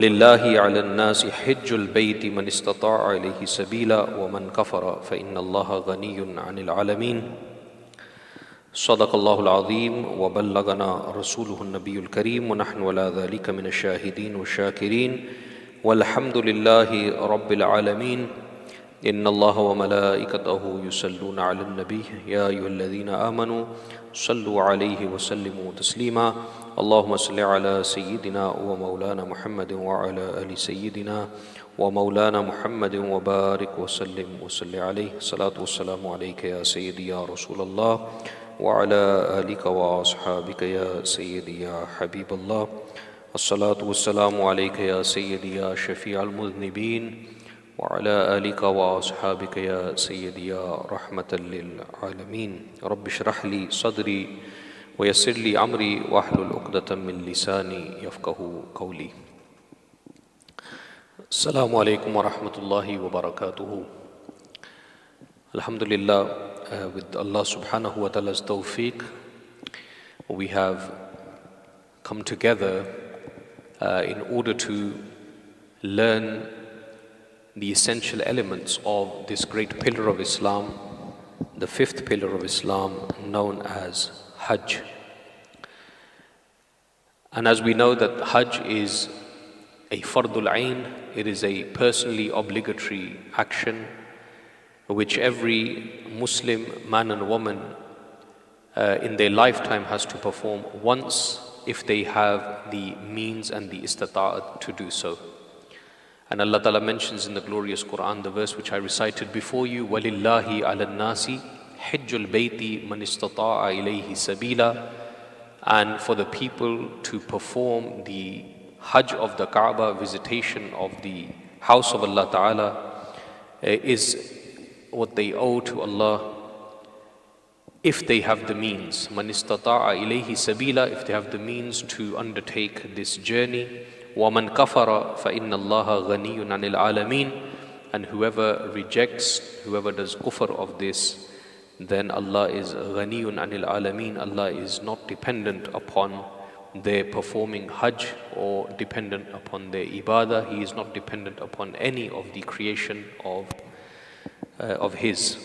لله على الناس حج البيت من استطاع إليه سبيلا ومن كفر فإن الله غني عن العالمين. صدق الله العظيم وبلغنا رسوله النبي الكريم ونحن على ذلك من الشاهدين والشاكرين والحمد لله رب العالمين. إن الله وملائكته يصلون على النبي يا أيها الذين آمنوا صلوا عليه وسلموا تسليما. اللهم صل على سيدنا ومولانا محمد وعلى آل سيدنا ومولانا محمد وبارك وسلم وصل عليه. الصلاة والسلام عليك يا سيدي يا رسول الله وعلى آلك وأصحابك يا سيدي يا حبيب الله. الصلاة والسلام عليك يا سيدي يا شفيع المذنبين وعلى آلك وأصحابك يا سيدي يا رحمة للعالمين. رب اشرح لي صدري ويسر لي أمري واحلل عقدة من لساني يفقه قولي. السلام عليكم ورحمة الله وبركاته. Alhamdulillah, with Allah subhanahu wa ta'ala's tawfiq, we have come together in order to learn the essential elements of this great pillar of Islam, the fifth pillar of Islam, known as Hajj. And as we know that Hajj is a fardul ayn, it is a personally obligatory action which every Muslim man and woman in their lifetime has to perform once if they have the means and the istata'at to do so. And Allah Ta'ala mentions in the glorious Quran, the verse which I recited before you, وَلِلَّهِ عَلَى النَّاسِ حِجُّ الْبَيْتِ مَنِ اسْتَطَاعَ إِلَيْهِ سَبِيلًا. And for the people to perform the Hajj of the Kaaba, visitation of the house of Allah Ta'ala, is what they owe to Allah if they have the means. مَنِ اسْتَطَاعَ إِلَيْهِ سَبِيلًا, if they have the means to undertake this journey. وَمَنْ كَفَرَ فَإِنَّ اللَّهَ غَنِيٌّ عَنِ الْعَالَمِينَ. And whoever rejects, whoever does kufr of this, then Allah is غَنِيٌّ عَنِ الْعَالَمِينَ. Allah is not dependent upon their performing Hajj or dependent upon their ibadah. He is not dependent upon any of the creation of His.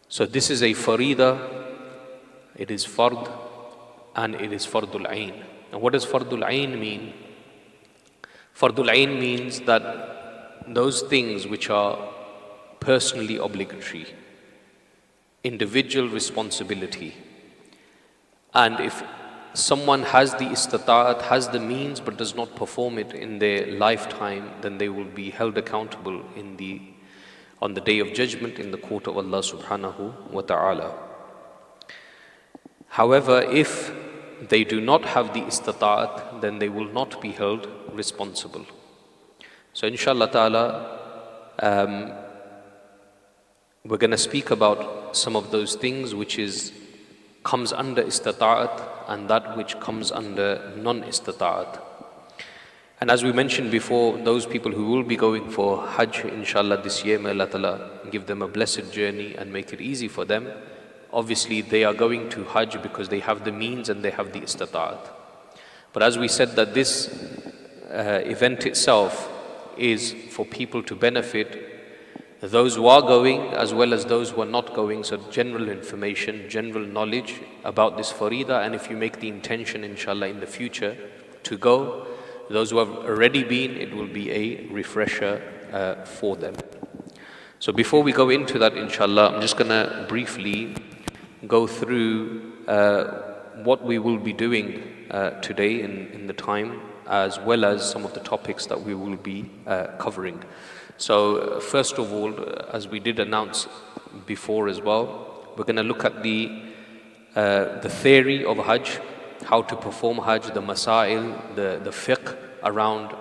So this is a farida, it is fard, and it is fardul ayn. And what does fardul ayn mean? Fardul ayn means that those things which are personally obligatory, individual responsibility, and if someone has the istata'at, has the means but does not perform it in their lifetime, then they will be held accountable on the day of judgment in the court of Allah subhanahu wa ta'ala. However, if they do not have the istata'at, then they will not be held responsible. So inshallah ta'ala, we're going to speak about some of those things which comes under istata'at and that which comes under non-istata'at. And as we mentioned before, those people who will be going for Hajj inshallah this year, may Allah ta'ala give them a blessed journey and make it easy for them. Obviously they are going to Hajj because they have the means and they have the istata'at. But as we said that this event itself is for people to benefit those who are going as well as those who are not going. So general information, general knowledge about this farida, and if you make the intention inshallah in the future to go, those who have already been, it will be a refresher for them. So before we go into that inshallah, I'm just going to briefly go through what we will be doing today in the time, as well as some of the topics that we will be covering. So first of all, as we did announce before as well, we're going to look at the theory of Hajj, how to perform Hajj, the masail, the fiqh around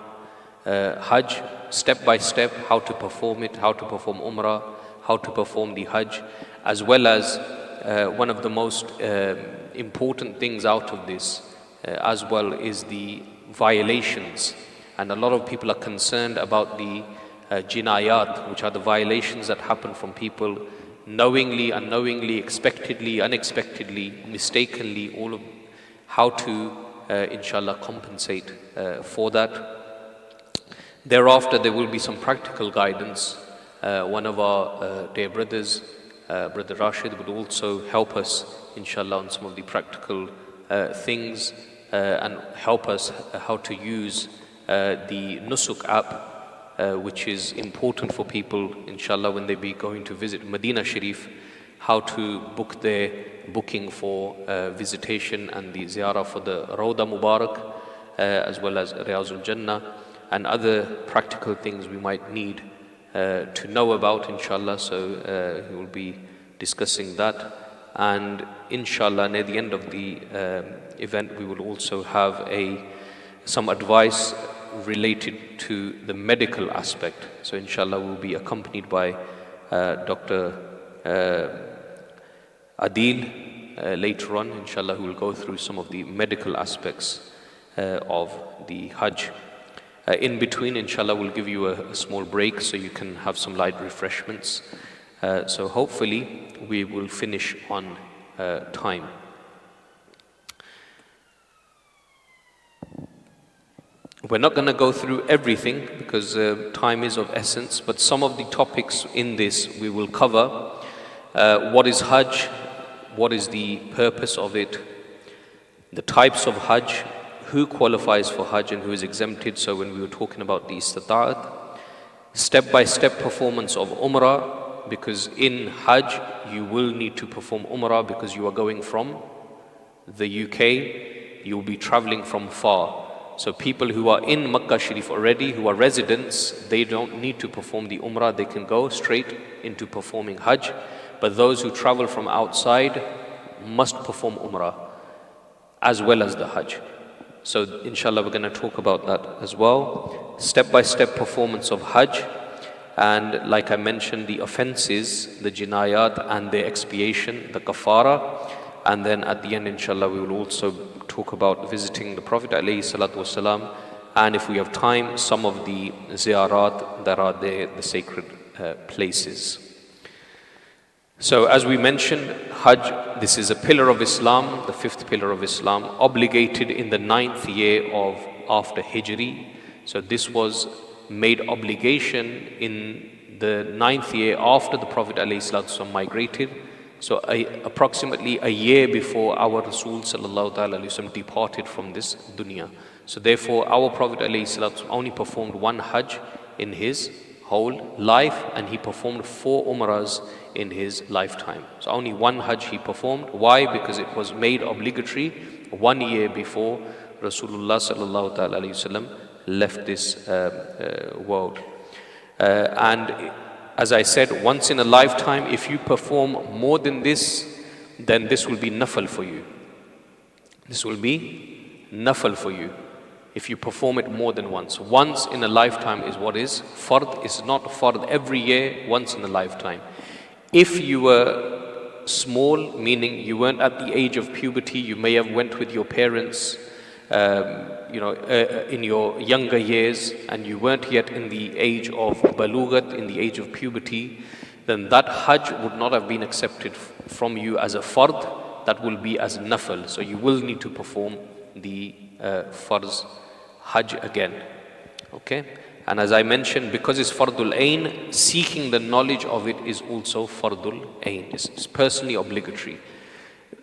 Hajj, step by step, how to perform it, how to perform Umrah, how to perform the Hajj, as well as one of the most important things out of this as well is the violations. And a lot of people are concerned about the Jinayaat, which are the violations that happen from people knowingly, unknowingly, expectedly, unexpectedly, mistakenly, all of how to inshallah compensate for that. Thereafter, there will be some practical guidance. One of our dear brothers, Brother Rashid, would also help us, inshallah, on some of the practical things and help us how to use the Nusuk app, which is important for people, inshallah, when they be going to visit Medina Sharif, how to book their booking for visitation and the ziyarah for the Rawda Mubarak, as well as Riyazul Jannah, and other practical things we might need to know about, inshallah. So he will be discussing that. And inshallah, near the end of the event, we will also have some advice related to the medical aspect. So inshallah, we'll be accompanied by Dr. Adeel later on, inshallah, who will go through some of the medical aspects of the Hajj. In between, inshallah, we'll give you a small break so you can have some light refreshments. So hopefully we will finish on time. We're not going to go through everything because time is of essence, but some of the topics in this we will cover. What is Hajj? What is the purpose of it? The types of Hajj, who qualifies for Hajj and who is exempted. So when we were talking about the istita'at, step-by-step performance of Umrah, because in Hajj you will need to perform Umrah because you are going from the UK, you will be traveling from far. So people who are in Makkah Sharif already, who are residents, they don't need to perform the Umrah, they can go straight into performing Hajj. But those who travel from outside must perform Umrah as well as the Hajj. So inshallah we're going to talk about that as well. Step-by-step performance of Hajj, and like I mentioned, the offenses, the Jinayaat and their expiation, the kafara. And then at the end, inshallah, we will also talk about visiting the Prophet ﷺ, and if we have time, some of the ziyarat that are there, the sacred places. So as we mentioned, Hajj, this is a pillar of Islam, the fifth pillar of Islam, obligated in the 9th year of after Hijri. So this was made obligation in the 9th year after the Prophet ﷺ migrated. So approximately a year before our Rasul ﷺ departed from this dunya. So therefore our Prophet ﷺ only performed one Hajj in his whole life, and he performed 4 Umrahs in his lifetime. So only one Hajj he performed. Why? Because it was made obligatory 1 year before Rasulullah ﷺ left this world. And as I said, once in a lifetime, if you perform more than this, then this will be nafal for you. This will be nafal for you if you perform it more than once. Once in a lifetime is what is fard. It's not fard every year, once in a lifetime. If you were small, meaning you weren't at the age of puberty, you may have went with your parents in your younger years, and you weren't yet in the age of balughat, in the age of puberty, then that Hajj would not have been accepted from you as a fard. That will be as nafal. So you will need to perform the farz Hajj again. Okay? And as I mentioned, because it's fardul ain, seeking the knowledge of it is also fardul ain. It's personally obligatory.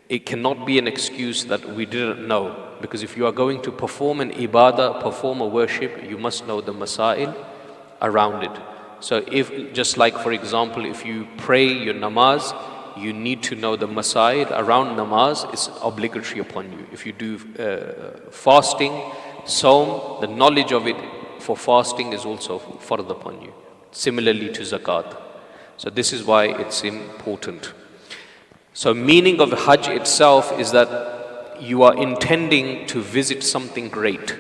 It cannot be an excuse that we didn't know, because if you are going to perform an ibadah, perform a worship, you must know the masail around it. So if, just like for example, if you pray your namaz, you need to know the masail around namaz. It's obligatory upon you. If you do fasting, saum, the knowledge of it for fasting is also fard upon you. Similarly to zakat. So this is why it's important. So meaning of Hajj itself is that you are intending to visit something great.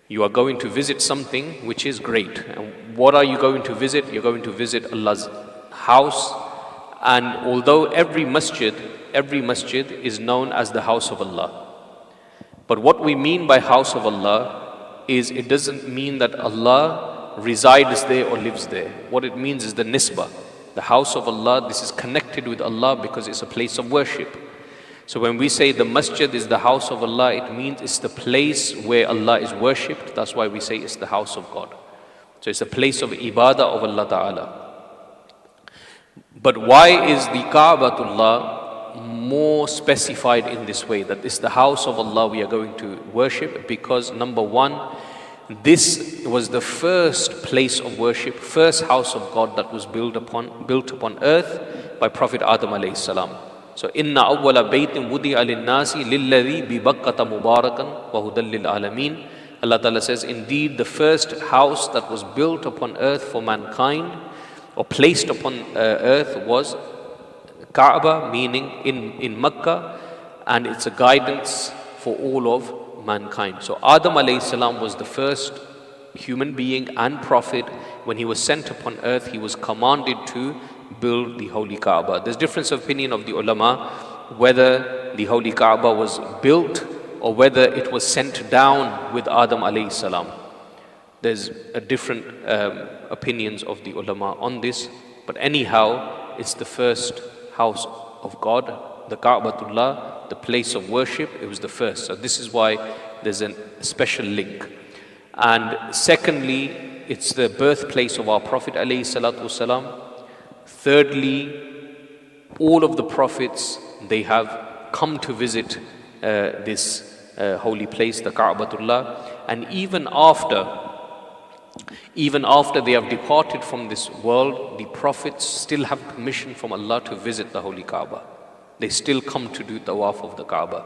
You are going to visit something which is great. And what are you going to visit? You're going to visit Allah's house. And although every masjid is known as the house of Allah. But what we mean by house of Allah is, it doesn't mean that Allah resides there or lives there. What it means is the nisbah. The house of Allah, this is connected with Allah because it's a place of worship. So when we say the masjid is the house of Allah, it means it's the place where Allah is worshipped. That's why we say it's the house of God. So it's a place of ibadah of Allah Ta'ala. But why is the Ka'batullah more specified in this way, that it's the house of Allah we are going to worship? Because number one, this was the first place of worship, first house of God that was built upon earth by Prophet Adam alayhi salam. So inna awwala baytin wudi'a lin-nasi lilladhi bi Bakkata mubarakan wa hudan lil alamin. Allah Ta'ala says, indeed the first house that was built upon earth for mankind or placed upon earth was Kaaba, meaning in Makkah, and it's a guidance for all of mankind. So Adam alayhi salam was the first human being and prophet. When he was sent upon earth, he was commanded to build the holy Kaaba. There's difference of opinion of the ulama whether the holy Kaaba was built or whether it was sent down with Adam alayhi salam. There's a different opinions of the ulama on this, but anyhow, it's the first house of God, the Ka'batullah, the place of worship. It was the first. So this is why there's a special link. And secondly, it's the birthplace of our Prophet alayhi salatu wasalam. Thirdly, all of the prophets, they have come to visit this holy place, the Ka'batullah. And even after they have departed from this world, the prophets still have permission from Allah to visit the holy Kaaba. They still come to do tawaf of the Kaaba.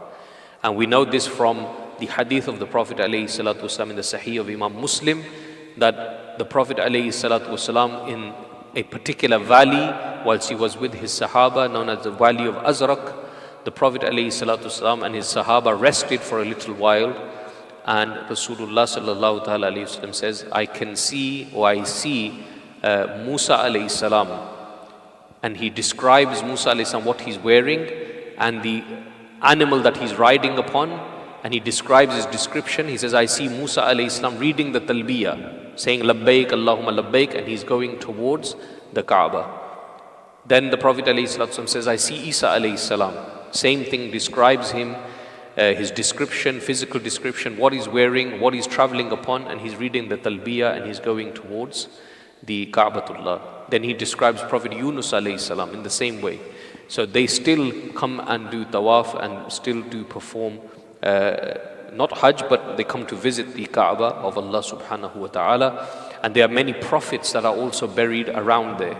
And we know this from the hadith of the Prophet ﷺ in the Sahih of Imam Muslim, that the Prophet ﷺ in a particular valley, whilst he was with his Sahaba, known as the Valley of Azraq, the Prophet ﷺ and his Sahaba rested for a little while, and Rasulullah sallallahu ta'ala alayhi wasallam says, I see Musa alayhi salam, and he describes Musa alayhi salam, what he's wearing and the animal that he's riding upon, and he describes his description. He says, I see Musa alayhi salam reading the talbiyah, saying labbaik Allahumma labbaik, and he's going towards the Kaaba. Then the Prophet alayhi salam says, I see Isa alayhi salam, same thing, describes him, his description, physical description, what he's wearing, what he's traveling upon, and he's reading the talbiyah and he's going towards the Ka'batullah. Then he describes Prophet Yunus alayhi salam in the same way. So they still come and do tawaf and still do perform not Hajj, but they come to visit the Kaaba of Allah subhanahu wa ta'ala. And there are many prophets that are also buried around there.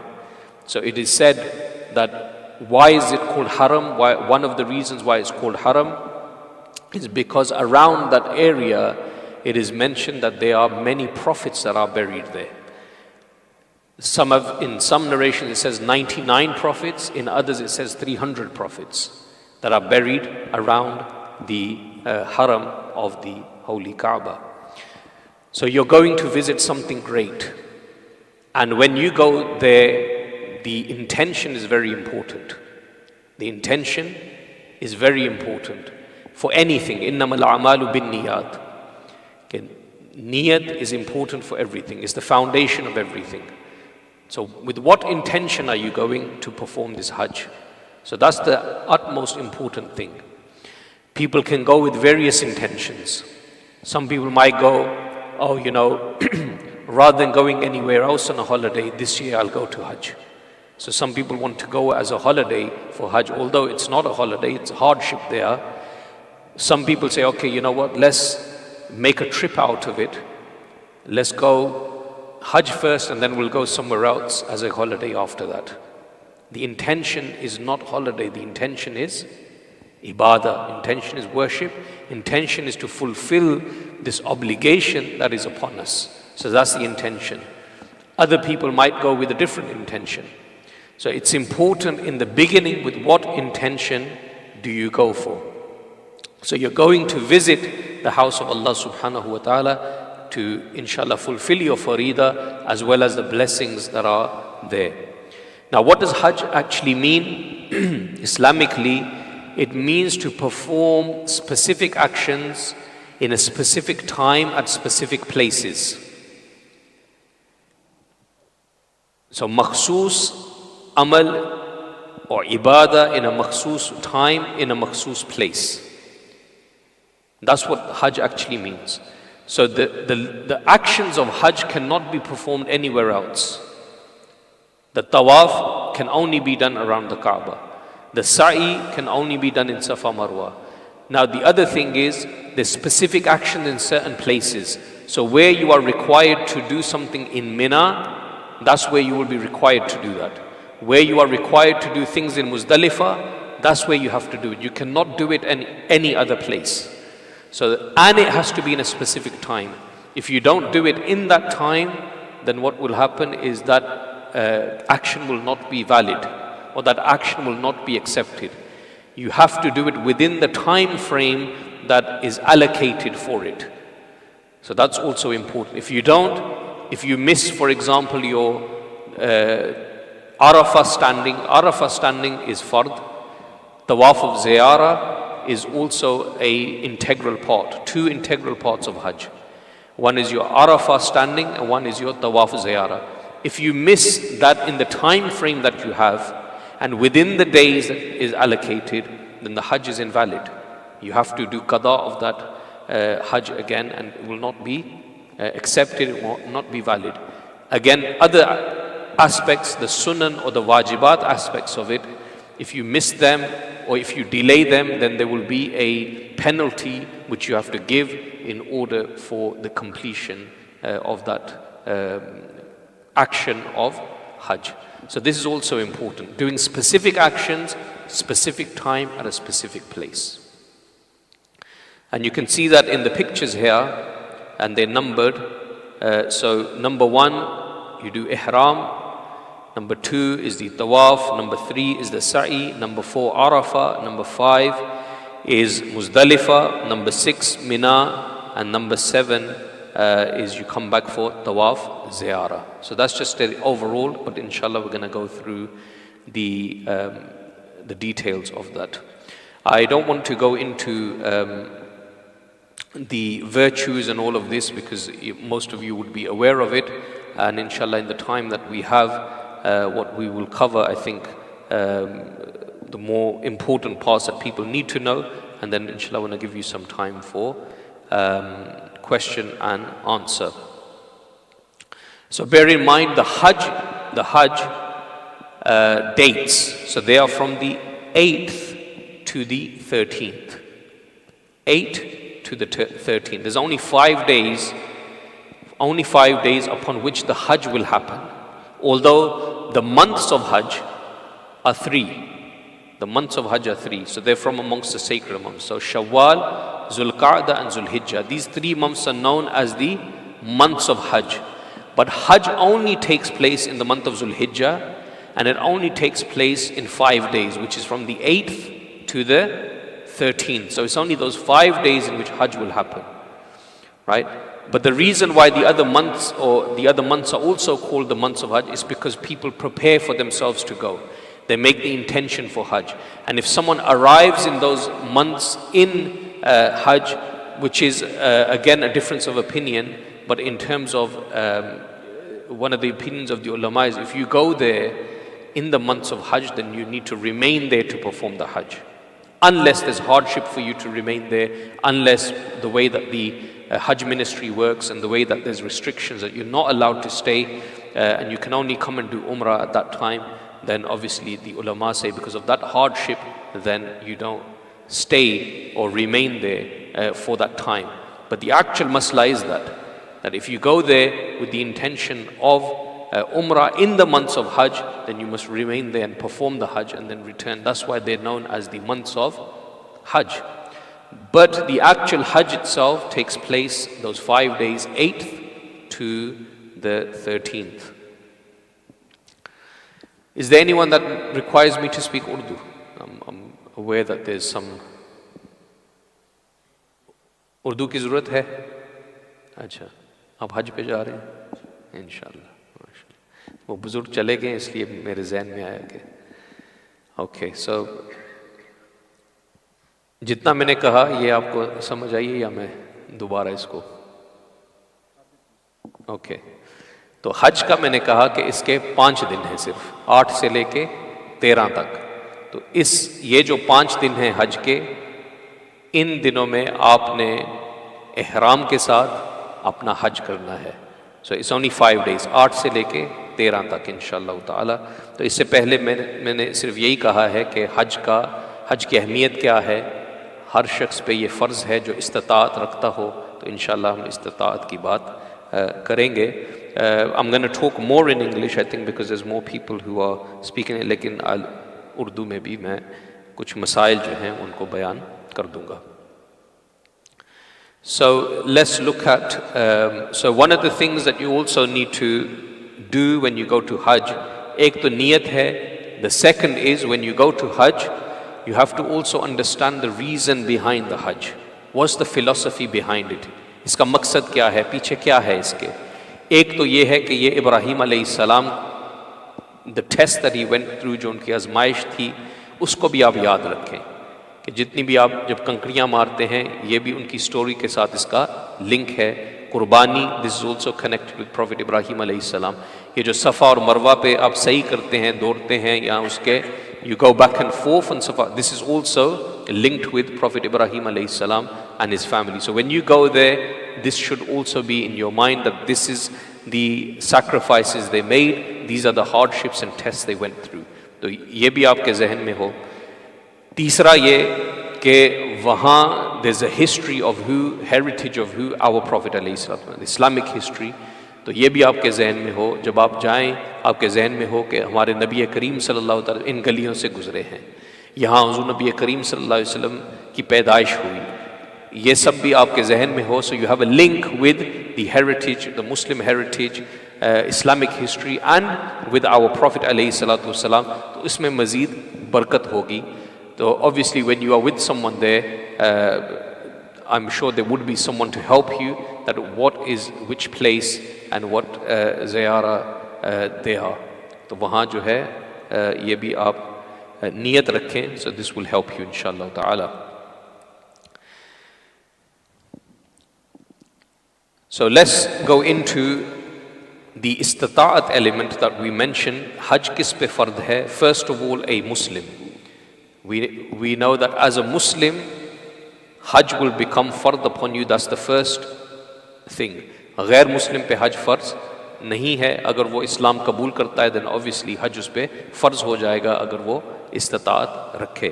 So it is said that why is it called Haram? One of the reasons why it's called Haram is because around that area it is mentioned that there are many prophets that are buried there. In some narrations it says 99 prophets, in others it says 300 prophets that are buried around the Haram of the Holy Kaaba. So you're going to visit something great, and when you go there, the intention is very important. The intention is very important for anything. إِنَّمَا الْأَعْمَالُ بِالنِّيَّاتِ. Okay. Niyat is important for everything. It's the foundation of everything. So with what intention are you going to perform this Hajj? So that's the utmost important thing. People can go with various intentions. Some people might go, rather than going anywhere else on a holiday, this year I'll go to Hajj. So some people want to go as a holiday for Hajj, although it's not a holiday, it's a hardship there. Some people say, okay, you know what, let's make a trip out of it. Let's go Hajj first and then we'll go somewhere else as a holiday after that. The intention is not holiday, the intention is ibadah, intention is worship, intention is to fulfill this obligation that is upon us. So that's the intention. Other people might go with a different intention. So it's important in the beginning, with what intention do you go for? So you're going to visit the house of Allah subhanahu wa ta'ala to, inshallah, fulfill your farida as well as the blessings that are there. Now, what does Hajj actually mean? Islamically, it means to perform specific actions in a specific time at specific places. So, makhsus amal or ibadah in a makhsus time, in a makhsus place. That's what Hajj actually means. So the actions of Hajj cannot be performed anywhere else. The tawaf can only be done around the Kaaba. The sa'i can only be done in Safa Marwa. Now the other thing is, there's specific actions in certain places. So where you are required to do something in Mina, that's where you will be required to do that. Where you are required to do things in Muzdalifah, that's where you have to do it. You cannot do it in any other place. So, and it has to be in a specific time. If you don't do it in that time, then what will happen is that action will not be valid, or that action will not be accepted. You have to do it within the time frame that is allocated for it. So that's also important. If you don't, if you miss, for example, your Arafah standing is fard. Tawaf of Ziyarah is also a integral part, two integral parts of Hajj. One is your Arafah standing and one is your Tawaf Ziyarah. If you miss that in the time frame that you have and within the days that is allocated, then the Hajj is invalid. You have to do qada of that Hajj again, and it will not be accepted, it will not be valid. Again, other aspects, the sunan or the wajibat aspects of it, if you miss them or if you delay them, then there will be a penalty which you have to give in order for the completion of that action of Hajj. So this is also important. Doing specific actions, specific time at a specific place. And you can see that in the pictures here, and they're numbered. So number 1, you do Ihram. Number 2 is the Tawaf. Number 3 is the Sa'i. Number 4, Arafah. Number 5 is Muzdalifah. Number 6, Mina. And number 7 is you come back for Tawaf Ziyarah. So that's just the overall, but inshallah we're going to go through the details of that. I don't want to go into the virtues and all of this, because most of you would be aware of it, and inshallah in the time that we have, what we will cover, I think, the more important parts that people need to know, and then inshallah I want to give you some time for question and answer. So bear in mind the Hajj dates. So they are from the 8th to the 13th. 8 to the 13th. There's only 5 days, upon which the Hajj will happen. Although the months of Hajj are 3. The months of Hajj are 3. So they're from amongst the sacred months. So Shawwal, Zulqa'dah and Zulhijjah. These 3 months are known as the months of Hajj. But Hajj only takes place in the month of Zulhijjah, and it only takes place in 5 days, which is from the 8th to the 13th. So it's only those 5 days in which Hajj will happen, right? But the reason why the other months are also called the months of Hajj is because people prepare for themselves to go. They make the intention for Hajj. And if someone arrives in those months in Hajj, which is again a difference of opinion, but in terms of one of the opinions of the ulama is, if you go there in the months of Hajj, then you need to remain there to perform the Hajj. Unless there's hardship for you to remain there, unless the way that the Hajj ministry works and the way that there's restrictions that you're not allowed to stay and you can only come and do Umrah at that time, then obviously the ulama say because of that hardship, then you don't stay or remain there for that time. But the actual masla is that if you go there with the intention of Umrah in the months of Hajj, then you must remain there and perform the Hajj and then return. That's why they're known as the months of Hajj. But the actual Hajj itself takes place those 5 days, 8th to the 13th. Is there anyone that requires me to speak Urdu? I'm aware that there's some Urdu की ज़रूरत है? अच्छा, आप हज पे जा रहे हैं? इंशाल्लाह. वो बुजुर्ग चले गए इसलिए मेरे ज़हन में आया कि ओके. सो जितना मैंने कहा ये आपको समझ आई या मैं दोबारा इसको? ओके. तो हज का मैंने कहा कि इसके 5 दिन हैं सिर्फ, 8 से लेके 13 तक. तो ये जो 5 दिन हैं हज के, इन दिनों में आपने इहराम के साथ अपना हज करना है। सो इट्स ओनली 5 days, 8 से लेके 13 तक इंशाअल्लाह ताला। तो इससे पहले मैंने सिर्फ यही कहा है कि हज की अहमियत क्या है, हर शख्स पे ये फ़र्ज़ है जो इस्तिताअत रखता हो। तो इंशाअल्लाह हम इस्तिताअत की बात करेंगे। I'm going to talk more in English, I think, because there's more people who are speaking it, लेकिन उर्दू में भी मैं कुछ मसाइल जो हैं उनको बयान कर दूंगा। So let's look at, so one of the things that you also need to do when you go to Hajj, एक तो नीयत है। The second is when you go to Hajj, you have to also understand the reason behind the Hajj. What's the philosophy behind it? इसका मकसद क्या है, पीछे क्या है इसके। एक तो ये है कि ये इब्राहीम अलैहिस्सलाम, the test that he went through, जो उनकी आजमाइश थी, उसको भी आप याद रखें कि जितनी भी आप जब कंकड़ियाँ मारते हैं, ये भी उनकी स्टोरी के साथ इसका लिंक है। कुर्बानी, this is also connected with profit Ibrahim अलैहिस्सलाम। ये जो सफ़ा और मरवा पे आप सही करते हैं, दौड़ते हैं, या उसके you go back and forth on Safa, this is also linked with Prophet Ibrahim alayhi salam and his family. So when you go there, this should also be in your mind that this is the sacrifices they made, these are the hardships and tests they went through. तो ये भी आपके जहन में हो। तीसरा ये कि वहाँ there's a history of heritage of our Prophet alayhi salam, Islamic history। तो ये भी आपके जहन में हो, जब आप जाएं आपके जहन में हो कि हमारे नबी करीम सल्लल्लाहु अलैहि वसल्लम इन गलियों से गुजरे हैं, यहाँ हुज़ूर नबी करीम सल्लल्लाहु अलैहि वसल्लम की पैदाइश हुई, ये सब भी आपके जहन में हो। So you have a link with the heritage, the Muslim heritage, Islamic history and with our prophet अलैहि सल्लल्लाहु अलैहि वसल्लम, तो इसमें मज़ीद बरकत होगी। तो obviously when you are with someone there, I'm sure there would be someone to help you that what is which place and what ज़ियारा they are। तो वहाँ जो है ये भी आप नियत रखें। So this will help you इंशाअल्लाह ताला। So let's go into the istita'at element that we mentioned. Hajj किस पे फ़र्द है? First of all, a Muslim. We know that as a Muslim, Hajj will become fard upon you. That's the first thing. गैर मुस्लिम पे हज फ़र्ज नहीं है। अगर वो इस्लाम कबूल करता है then obviously हज उस पे फ़र्ज हो जाएगा अगर वो इस्तिताअत रखे।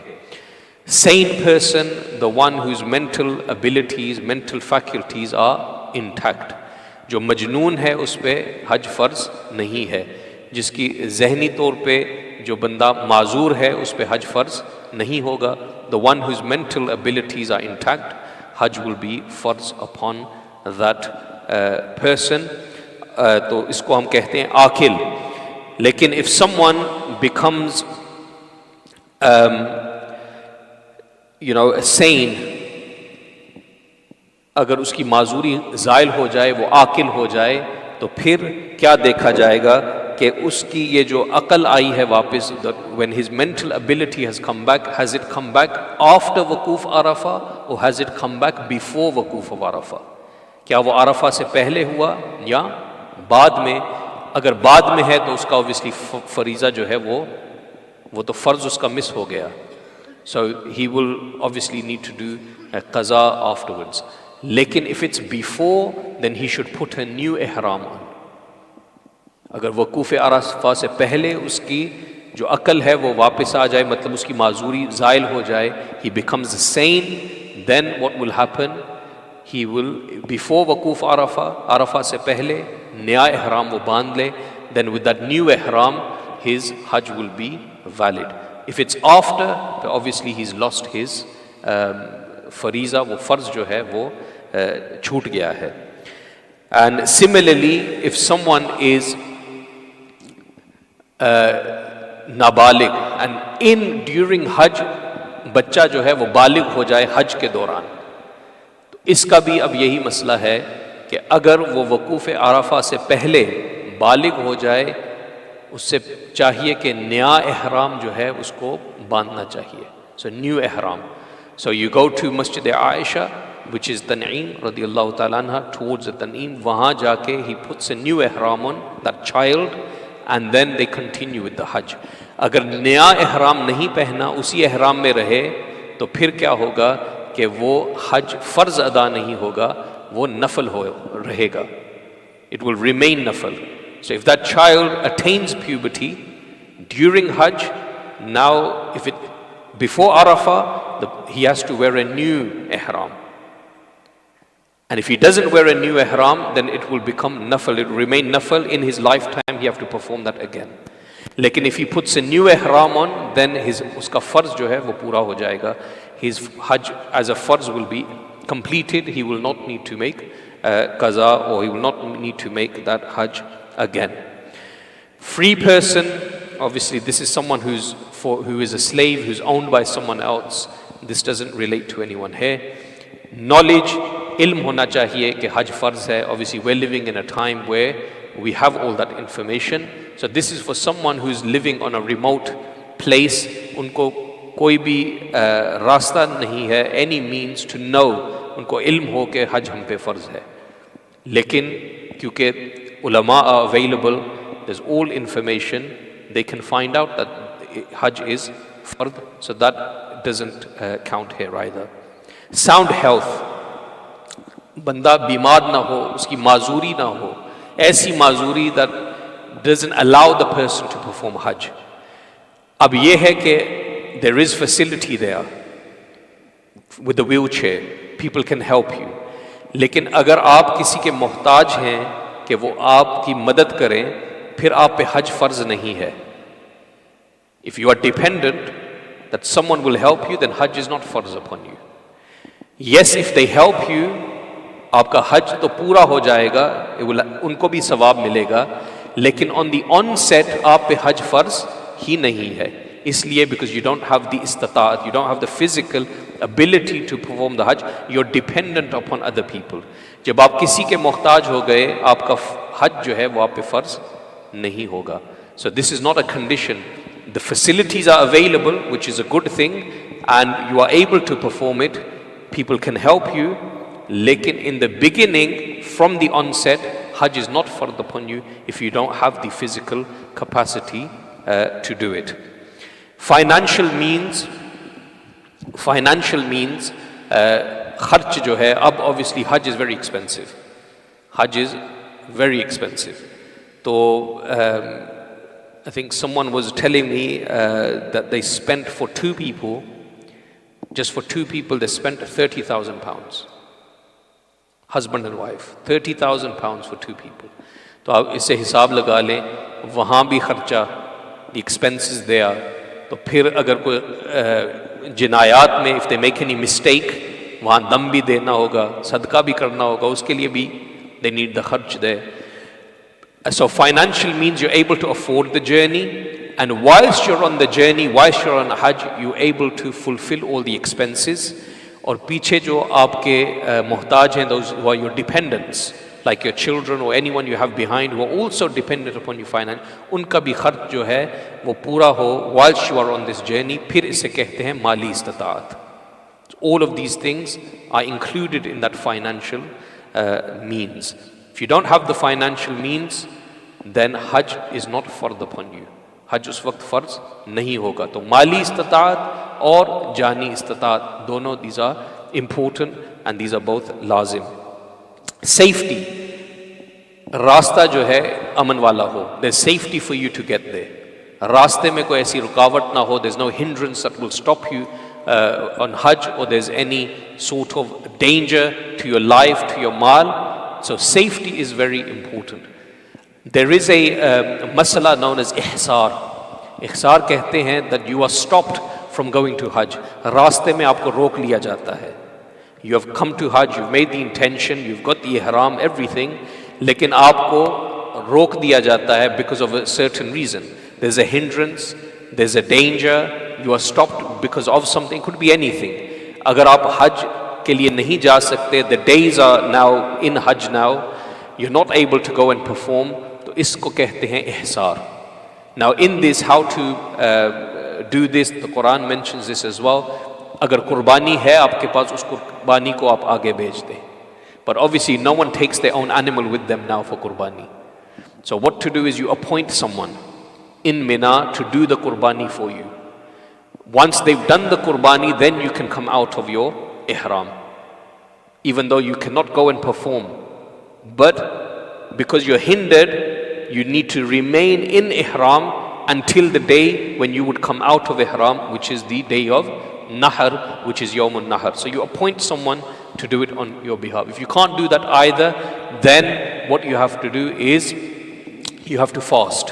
Sane person, the one whose mental abilities, mental faculties are intact। जो मजनून है उस पे हज फ़र्ज नहीं है। जिसकी जहनी तौर पे जो बंदा माजूर है उस पे हज फ़र्ज नहीं होगा। The one whose mental abilities are intact, Hajj will be farz upon that person। तो इसको हम कहते हैं आकिल। लेकिन if someone becomes sane, अगर उसकी माजूरी ज़ाइल हो जाए, वो आकिल हो जाए, तो फिर क्या देखा जाएगा कि उसकी ये जो अकल आई है वापस, when his mental ability has come back, has it come back after वकूफ़ Arfa or has it come back before वकूफ़ of अरफा? क्या वो अरफा से पहले हुआ या बाद में? अगर बाद में है तो उसका ऑब्वियसली फरीज़ा जो है वो तो फ़र्ज़ उसका मिस हो गया। So he will obviously need to do a qaza afterwards। लेकिन if it's before, then he should put a new ihram on। अगर वकूफ़ अरफा से पहले उसकी जो अकल है वो वापस आ जाए, मतलब उसकी माजूरी ज़ाइल हो जाए, he becomes sane, then what will happen? He will, before वकूफ़ अरफा से पहले नया ihram वो बांध ले, then with that new ihram his hajj will be valid। If it's after, then obviously he's lost his फरीज़ा, वो फ़र्ज़ जो है वो छूट गया है। And similarly, if someone is नाबालिग and during हज बच्चा जो है वो बालिग हो जाए हज के दौरान, तो इसका भी अब यही मसला है कि अगर वो वकूफ़ अरफा से पहले बालिग हो जाए, उससे चाहिए कि नया ihram जो है उसको बांधना चाहिए। So new ihram। So you go to Masjid Aisha, which is Tan'im radiyallahu ta'ala anha, towards the Tan'im, वहाँ जाके he puts a new ihram on that child, and then they continue with the Hajj। अगर नया ihram नहीं पहना, उसी ihram में रहे, तो फिर क्या होगा कि वो हज फ़र्ज अदा नहीं होगा, वो नफल हो रहेगा. It will remain nafal. So if that child attains puberty during Hajj, now if it before Arafah, he has to wear a new ihram. And if he doesn't wear a new ihram, then it will become nafal. It will remain nafal in his lifetime. He have to perform that again. Lekin if he puts a new ihram on, then uska farz jo hai wo pura ho jayega. His Hajj as a farz will be completed. He will not need to make qaza, or he will not need to make that Hajj again. Free person, obviously this is someone who is a slave, who's owned by someone else. This doesn't relate to anyone here. Knowledge, ilm hona chahiye कि Hajj farz hai. Obviously we're living in a time where we have all that information. So this is for someone who's living on a remote place. उनको कोई भी रास्ता नहीं है, any means to know, उनको इल्म हो कि हज हम पे फ़र्ज है. लेकिन क्योंकि ulama are available, there's all information, they can find out that hajj is fard, so that doesn't count here either. Sound health, बंदा बीमार ना हो, उसकी माजूरी ना हो, ऐसी माजूरी that doesn't allow the person to perform hajj. अब ये है कि there is facility there with the wheelchair, people can help you. लेकिन अगर आप किसी के मोहताज हैं कि वो आपकी मदद करें, फिर आप पे हज फर्ज नहीं है. If you are dependent that someone will help you, then hajj is not farz upon you. Yes, if they help you, आपका हज तो पूरा हो जाएगा, उनको भी सवाब मिलेगा, लेकिन on the onset आप पे हज फर्ज ही नहीं है. इसलिए because you don't have the istataat, you don't have the physical ability to perform the hajj, you're dependent upon other people. जब आप किसी के मोहताज हो गए, आपका हज जो है वो आप पे फर्ज नहीं होगा. So this is not a condition. The facilities are available, which is a good thing, and you are able to perform it. People can help you. Lekin in the beginning, from the onset, hajj is not fard upon you if you don't have the physical capacity to do it. Financial means, kharch jo hai, ab obviously hajj is very expensive. Hajj is very expensive. So I think someone was telling me that they spent for two people, just for two people, they spent £30,000. Husband and wife, £30,000 for two people. तो आप इससे हिसाब लगा लें, वहाँ भी खर्चा, the expenses there. तो फिर अगर कोई जिनायात में if they make any mistake, वहाँ दम भी देना होगा, सदका भी करना होगा, उसके लिए भी they need the kharch there. So financial means you're able to afford the journey, and whilst you're on the journey, whilst you're on hajj, you're able to fulfill all the expenses. और पीछे जो आपके मोहताज हैं, those who are your dependents, like your children or anyone you have behind who are also dependent upon you finance, उनका भी खर्च जो है वो पूरा हो whilst you are on this journey. फिर इसे कहते हैं माली इस्ताअत. All of these things are included in that financial means. If you don't have the financial means, then hajj is not fard upon you. हज उस वक्त फ़र्ज नहीं होगा. तो माली इस्ताअत और जानी इस्ताअत दोनों, these are important and these are both लाजिम. Safety, रास्ता जो है अमन वाला हो. There's safety for you to get there. रास्ते में कोई ऐसी रुकावट ना हो. There's no hindrance that will stop you on hajj, or there's any sort of danger to your life, to your mal. So safety is very important. There is a masala known as ihsar. Ihsar कहते हैं that you are stopped from going to hajj. रास्ते में आपको रोक लिया जाता है. You have come to hajj, you've made the intention, you've got the ihram, everything, लेकिन आपको रोक दिया जाता है because of a certain reason. There's a hindrance, there's a danger, you are stopped because of something, could be anything. अगर आप hajj के लिए नहीं जा सकते, the days are now in hajj now, you're not able to go and perform, तो इसको कहते हैं ihsar. Now in this, how to do this, the Quran mentions this as well. अगर कुर्बानी है आपके पास, उस कुर्बानी को आप आगे भेज दें. But obviously no one takes their own animal with them now for कुर्बानी. So what to do is you appoint someone in Mina to do the qurbani for you. Once they've done the qurbani, then you can come out of your ihram, even though you cannot go and perform. But because you're hindered, you need to remain in ihram until the day when you would come out of ihram, which is the day of Nahar, which is Yawmun Nahar. So you appoint someone to do it on your behalf. If you can't do that either, then what you have to do is you have to fast.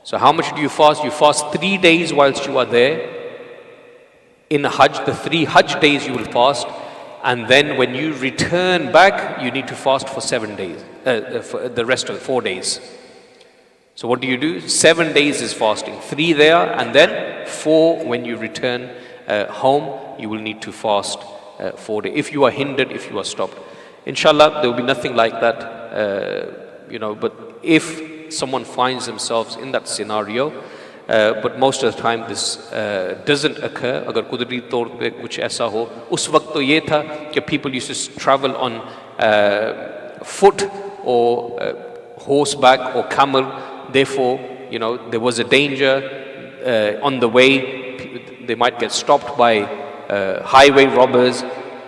So how much do you fast? You fast 3 days whilst you are there. In Hajj, the 3 Hajj days you will fast. And then when you return back, you need to fast for 7 days. For the rest of 4 days. So what do? 7 days is fasting. 3 there, and then 4 when you return home, you will need to fast 4 days. If you are hindered, if you are stopped. Inshallah, there will be nothing like that, but if someone finds themselves in that scenario, but most of the time this doesn't occur. अगर कुदरती तौर पे कुछ ऐसा हो, उस वक्त तो ये था कि people used to travel on foot or horseback or camel. Therefore, there was a danger on the way. They might get stopped by highway robbers.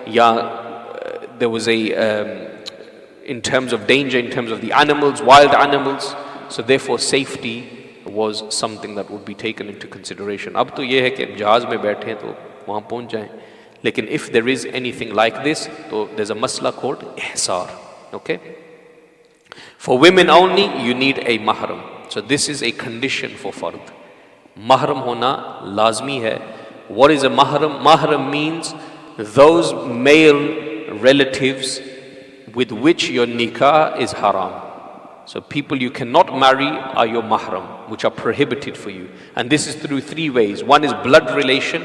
There was in terms of danger, in terms of the animals, wild animals. So therefore, safety was something that would be taken into consideration. अब तो ये है कि जहाज में बैठे हैं तो वहाँ पहुँच जाएं. लेकिन if there is anything like this, तो there's a masla called ihsar. Okay? For women only, you need a mahram. So this is a condition for fard. Mahram hona lazmi hai. What is a mahram? Mahram means those male relatives with which your nikah is haram. So people you cannot marry are your mahram, which are prohibited for you. And this is through 3 ways. One is blood relation,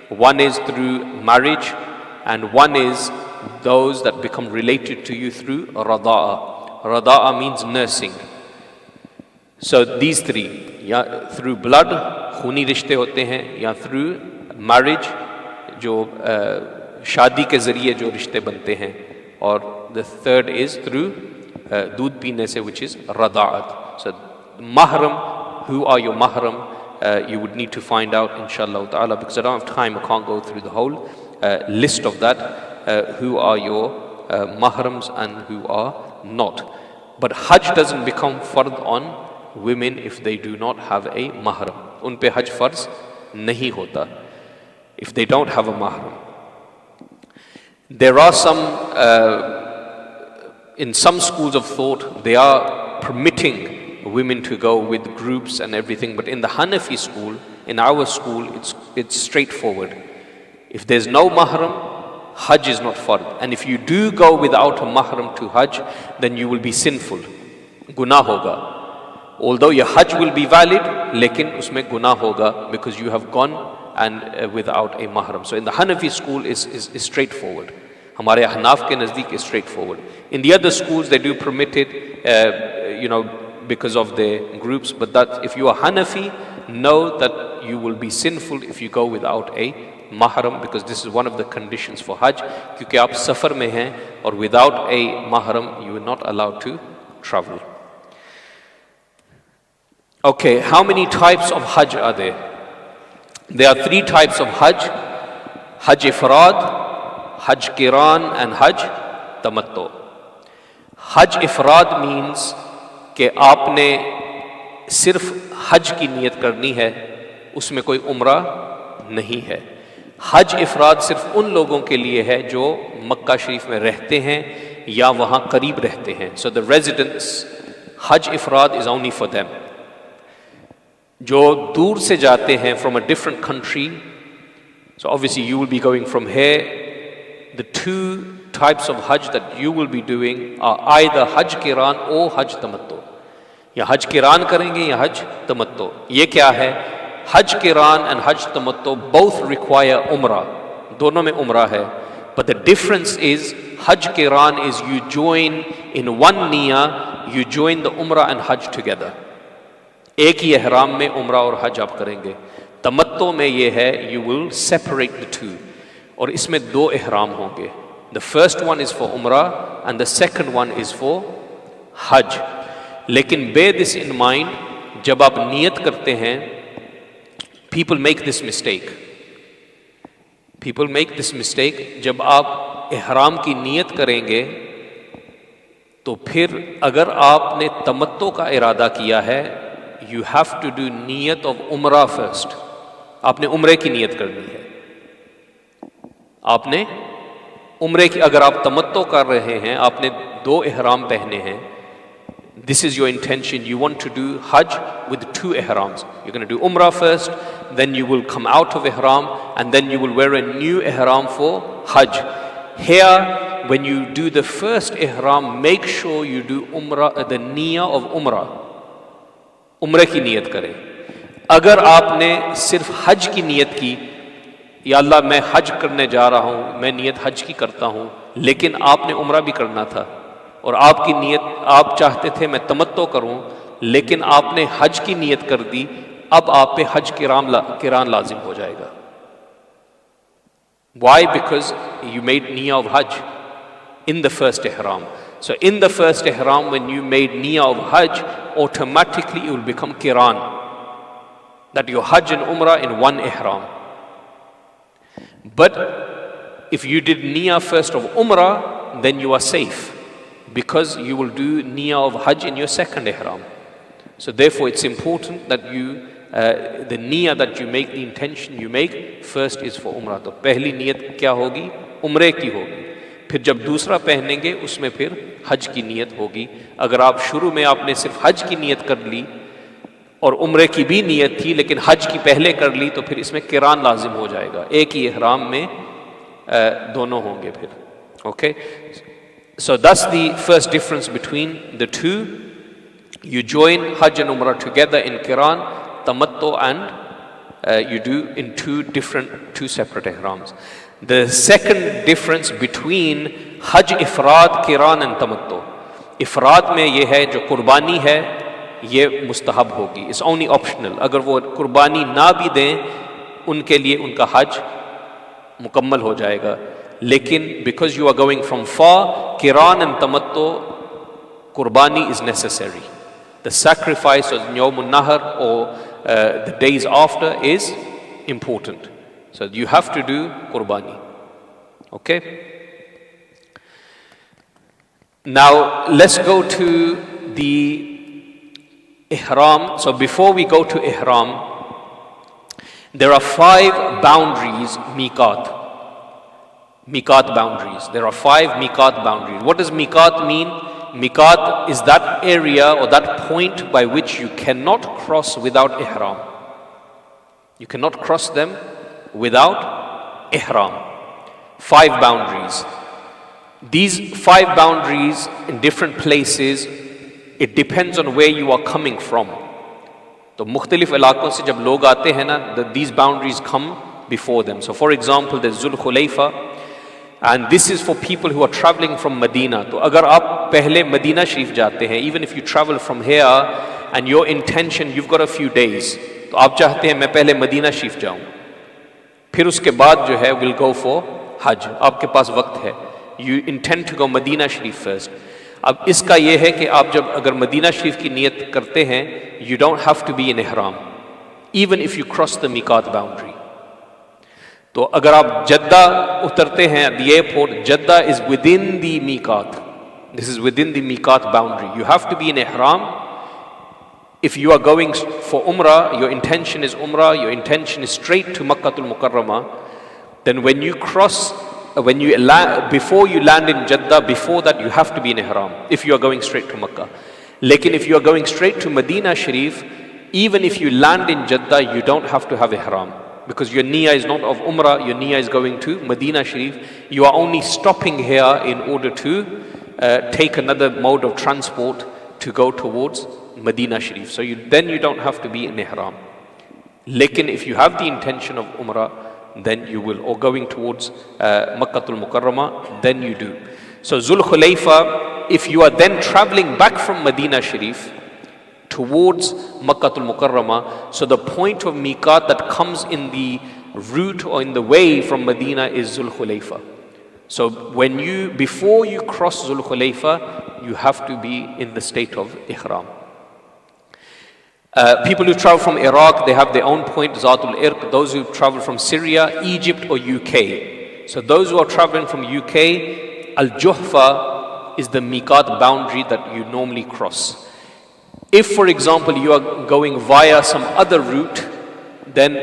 one is through marriage, and one is those that become related to you through rada'a. Rada'a means nursing. So these 3, या through blood, खूनी रिश्ते होते हैं, या through marriage, जो शादी के ज़रिए जो रिश्ते बनते हैं, और the third is through दूध पीने से, which is rada'at. So mahram, who are your mahram? You would need to find out, inshallah ta'ala, because I don't have time, I can't go through the whole list of that, who are your mahrams and who are not. But Hajj doesn't become fard on women if they do not have a mahram. Un pe Hajj farz nahi hota if they don't have a mahram. There are in some schools of thought, they are permitting women to go with groups and everything, but in the Hanafi school, in our school, it's straightforward. If there's no mahram, Hajj is not fard. And if you do go without a mahram to Hajj, then you will be sinful. Gunah hoga. Although your Hajj will be valid, lekin usme gunah hoga, because you have gone and without a mahram. So in the Hanafi school is straightforward. हमारे अहनाफ के नज़दीक is straightforward. In the other schools, they do permit it, because of their groups. But that if you are Hanafi, know that you will be sinful if you go without a mahram, because this is one of the conditions for Hajj. क्योंकि आप सफ़र में हैं और without a mahram, you are not allowed to travel. Okay, how many types of Hajj are there? There are 3 types of Hajj: Hajj Ifrad, Hajj Qiran, and Hajj Tamattu. Hajj Ifrad means कि आपने सिर्फ हज की नियत करनी है, उसमें कोई उम्रा नहीं है. हज इफराद सिर्फ उन लोगों के लिए है जो मक्का शरीफ में रहते हैं या वहाँ करीब रहते हैं. So the residents, हज इफराद is only for them. जो दूर से जाते हैं from a different country, so obviously you will be going from here. The 2 types of Hajj that you will be doing are either Hajj Qiran or Hajj Tamattu. या Hajj Qiran करेंगे या Hajj Tamattu. ये क्या है? Hajj Qiran and Hajj Tamattu both require Umrah. दोनों में Umrah है. But the difference is Hajj Qiran is you join in one niyyah, you join the Umrah and Hajj together. एक ही ihram में Umrah और Hajj आप करेंगे. Tamattu में ये है you will separate the 2. और इसमें 2 ihram होंगे. The first one is for Umrah and the second one is for Hajj. लेकिन bear this in mind, जब आप नियत करते हैं, people make this mistake, जब आप इहराम की नियत करेंगे तो फिर अगर आपने तमत्तो का इरादा किया है, you have to do नियत of उम्रा first. आपने उम्रे की नियत करनी है. आपने उम्रे की, अगर आप तमत्तो कर रहे हैं, आपने 2 इहराम पहने हैं, this is your intention, you want to do Hajj with 2 ihrams. You're going to do Umrah first, then you will come out of Ihram, and then you will wear a new Ihram for Hajj. Here, when you do the first Ihram, make sure you do Umrah, the niyyah of Umrah. Umrah की नियत करें. अगर आपने सिर्फ हज की नियत की, या अल्लाह मैं हज करने जा रहा हूँ, मैं नियत हज की करता हूँ, लेकिन आपने उम्रा भी करना था और आपकी नियत, आप चाहते थे मैं तमत्तो करूँ, लेकिन आपने हज की नियत कर दी, अब आप पे हज किरान लाजिम हो जाएगा. Why? Because you made niyyah of hajj in the first ihram. So in the first ihram, when you made niyyah of hajj, automatically it will become kiran, that your hajj and umrah in one ihram. But if you did niyyah first of umrah, then you are safe, because you will do niyyah of hajj in your second ihram. So therefore it's important that you, the niyyah that you make, the intention you make, first is for umrah. तो पहली नियत क्या होगी? उम्रे की होगी. फिर जब दूसरा पहनेंगे उसमें फिर हज की नियत होगी. अगर आप शुरू में आपने सिर्फ हज की नियत कर ली और उम्रे की भी नियत थी लेकिन हज की पहले कर ली, तो फिर इसमें किरान लाजिम हो जाएगा. एक ही इहराम में दोनों होंगे फिर. Okay? So that's the first difference between the two. You join Hajj and Umrah together in Kiran, Tamattu, and you do in two separate ihrams. The second difference between Hajj Ifrad, Kiran and Tamattu. Ifrad में ये है जो कुर्बानी है, ये मुस्तहब होगी. It's only optional. अगर वो कुर्बानी ना भी दें, उनके लिए उनका हज मुकम्मल हो जाएगा. लेकिन because you are going from far, Kiran and Tamattu, Qurbani is necessary. The sacrifice of Yawm al-Nahr or the days after is important. So you have to do Qurbani. Okay? Now let's go to the Ihram. So before we go to Ihram, there are 5 boundaries, Miqat boundaries. There are 5 Miqat boundaries. What does Miqat mean? Miqat is that area or that point by which you cannot cross without Ihram. You cannot cross them without Ihram. 5 boundaries. These 5 boundaries in different places, it depends on where you are coming from. तो मुख्तलिफ इलाकों से जब लोग आते हैं ना, these boundaries come before them. So for example, there's Zul Khulayfa, and this is for people who are traveling from Medina. तो अगर आप पहले मदीना शरीफ जाते हैं, even if you travel from here and your intention, you've got a few days, तो आप चाहते हैं मैं पहले मदीना शरीफ जाऊं, फिर उसके बाद जो है we'll go for Hajj. आपके पास वक्त है. You intend to go Medina Sharif first. अब इसका ये है कि आप जब अगर मदीना शरीफ की नियत करते हैं, you don't have to be in ihram, even if you cross the miqat boundary. तो अगर आप जद्दा उतरते हैं at the airport, Jeddah is within the miqat. This is within the miqat boundary. You have to be in ihram. If you are going for Umrah, your intention is Umrah, your intention is straight to Makkah Al Mukarramah, then when you cross, before you land in Jeddah, before that you have to be in ihram if you are going straight to Makkah. Lekin if you are going straight to Medina Sharif, even if you land in Jeddah, you don't have to have ihram, because your niyyah is not of Umrah, your niyyah is going to Medina Sharif. You are only stopping here in order to take another mode of transport to go towards Medina Sharif. So then you don't have to be in ihram. Lekin if you have the intention of Umrah, then you will, or going towards Makkah Al Mukarramah, then you do. So Zul Khulayfa, if you are then traveling back from Medina Sharif towards Makkah Al Mukarramah, so the point of miqat that comes in the route or in the way from Medina is Zul Khulayfa. So before you cross Zul Khulayfa, you have to be in the state of ihram. People who travel from Iraq, they have their own point, Zatul Irq. Those who travel from Syria, Egypt or UK. So those who are traveling from UK, Al-Juhfa is the miqat boundary that you normally cross. If, for example, you are going via some other route, then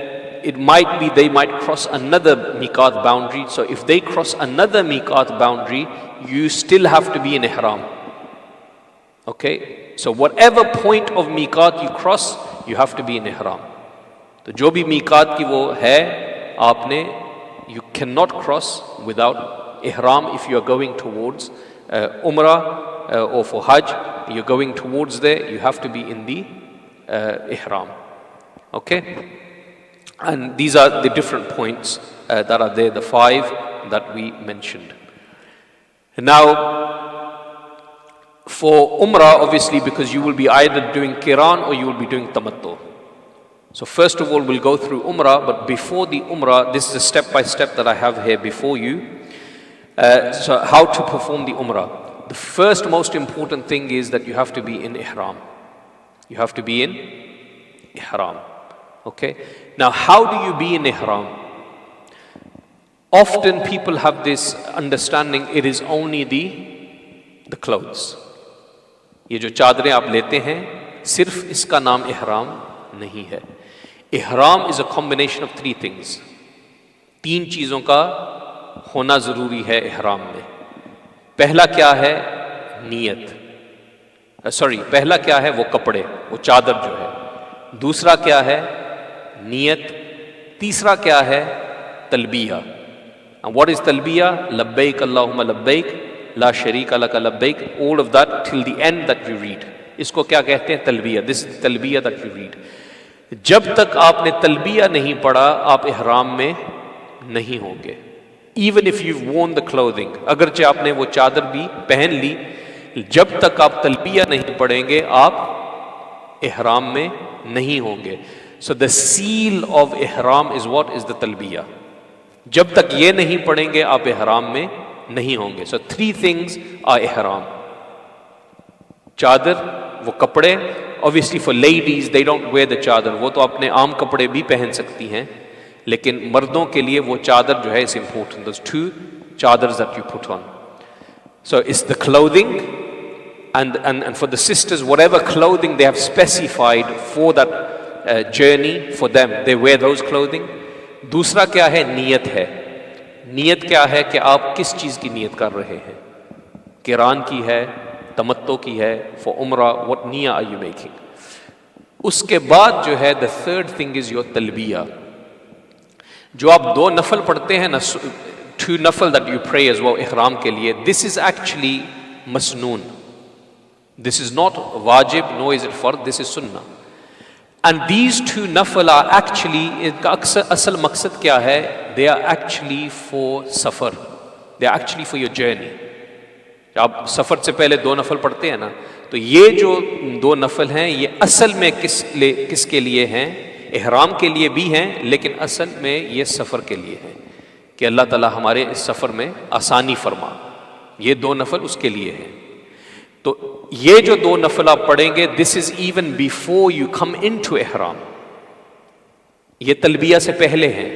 it might be they might cross another miqat boundary. So if they cross another miqat boundary, you still have to be in Ihram. Okay? So whatever point of miqat you cross, you have to be in Ihram. तो जो भी miqat की वो है, आपने, you cannot cross without Ihram if you are going towards Umrah or for Hajj. You're going towards there, you have to be in the Ihram. Okay? And these are the different points that are there, the 5 that we mentioned. Now, for Umrah, obviously, because you will be either doing Qiran or you will be doing Tamattu. So first of all, we'll go through Umrah, but before the Umrah, this is a step-by-step that I have here before you. So how to perform the Umrah. The first most important thing is that you have to be in Ihram. You have to be in Ihram. Okay? Now, how do you be in Ihram? Often people have this understanding, it is only the clothes. ये जो चादरें आप लेते हैं, सिर्फ इसका नाम इहराम नहीं है. इहराम is a combination of 3 things. 3 चीज़ों का होना ज़रूरी है इहराम में. पहला क्या है? नियत. पहला क्या है? वो कपड़े, वो चादर जो है. दूसरा क्या है? नियत. तीसरा क्या है? तलबिया. And what is talbiya? Labbaik Allahumma labbaik, La sharika laka labbaik, all of that till the end that you read. इसको क्या कहते हैं? talbiya. This is talbiya that you read. जब तक आपने talbiya नहीं पढ़ा, आप ihram में नहीं होंगे. Even if you've worn the clothing, अगरचे आपने वो चादर भी पहन ली, जब तक आप talbiya नहीं पढ़ेंगे, आप ihram में नहीं होंगे. So the seal of ihram is what? Is the talbiya. जब तक ये नहीं पढ़ेंगे, आप ihram में नहीं होंगे. So 3 things are ihram. चादर, वो कपड़े. Obviously for ladies, they don't wear the चादर. वो तो अपने आम कपड़े भी पहन सकती हैं. लेकिन मर्दों के लिए वो चादर जो है is important. Those 2 chadars that you put on. So it's the clothing, and for the sisters, whatever clothing they have specified for that journey for them, they wear those clothing. दूसरा क्या है? नियत है. नियत क्या है कि आप किस चीज़ की नियत कर रहे हैं? किरान की है, तमत्तो की है, for umrah, what niya are you making? उसके बाद जो है, the third thing is your talbiya. जो आप 2 नफल पढ़ते हैं ना, 2 नफल that you pray as well ihram के लिए, this is actually masnoon. This is not wajib, nor is it fard, this is sunnah. And these 2 nafal are actually, इनका असल मकसद क्या है? They are actually for suffer. They are actually for your journey. आप सफ़र से पहले 2 नफल पढ़ते हैं ना, तो ये जो 2 नफल हैं, ये असल में किसके लिए हैं? इहराम के लिए भी हैं, लेकिन असल में ये सफ़र के लिए हैं कि अल्लाह ताला हमारे इस सफ़र में आसानी फरमा. ये 2 नफल उसके लिए हैं. तो ये जो 2 नफल आप पढ़ेंगे, this is even before you come into इहराम. ये तलबिया से पहले है.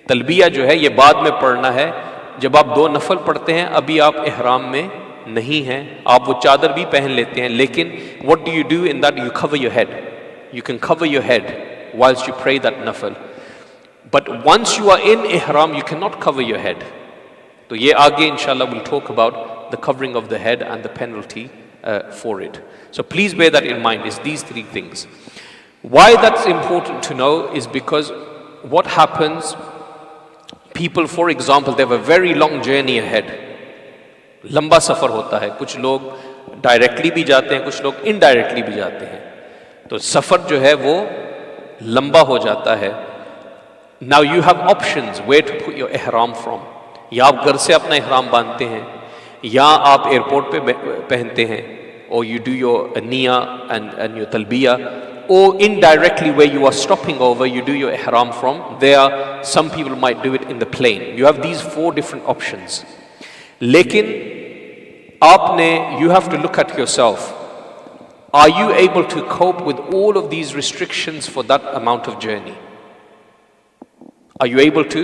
तलबिया जो है ये बाद में पढ़ना है. जब आप 2 नफल पढ़ते हैं, अभी आप इहराम में नहीं हैं, आप वो चादर भी पहन लेते हैं, लेकिन what do you do in that? You cover your head. You can cover your head whilst you pray that nafal. But once you are in ihram, you cannot cover your head. तो ये आगे inshallah we'll talk about the covering of the head and the penalty for it. So please bear that in mind, is these 3 things. Why that's important to know is because what happens, people, for example, they have a very long journey ahead. लंबा सफ़र होता है. कुछ लोग directly भी जाते हैं, कुछ लोग इनडायरेक्टली भी जाते हैं. तो सफ़र जो है वो लंबा हो जाता है. Now you have options where to put your ihram from. या आप घर से अपना ihram बांधते हैं, या आप एयरपोर्ट पे पहनते हैं, or you do your niya and your talbiya, or indirectly where you are stopping over, you do your ihram from there. Some people might do it in the plane. You have these 4 different options. लेकिन आपने, you have to look at yourself. Are you able to cope with all of these restrictions for that amount of journey? Are you able to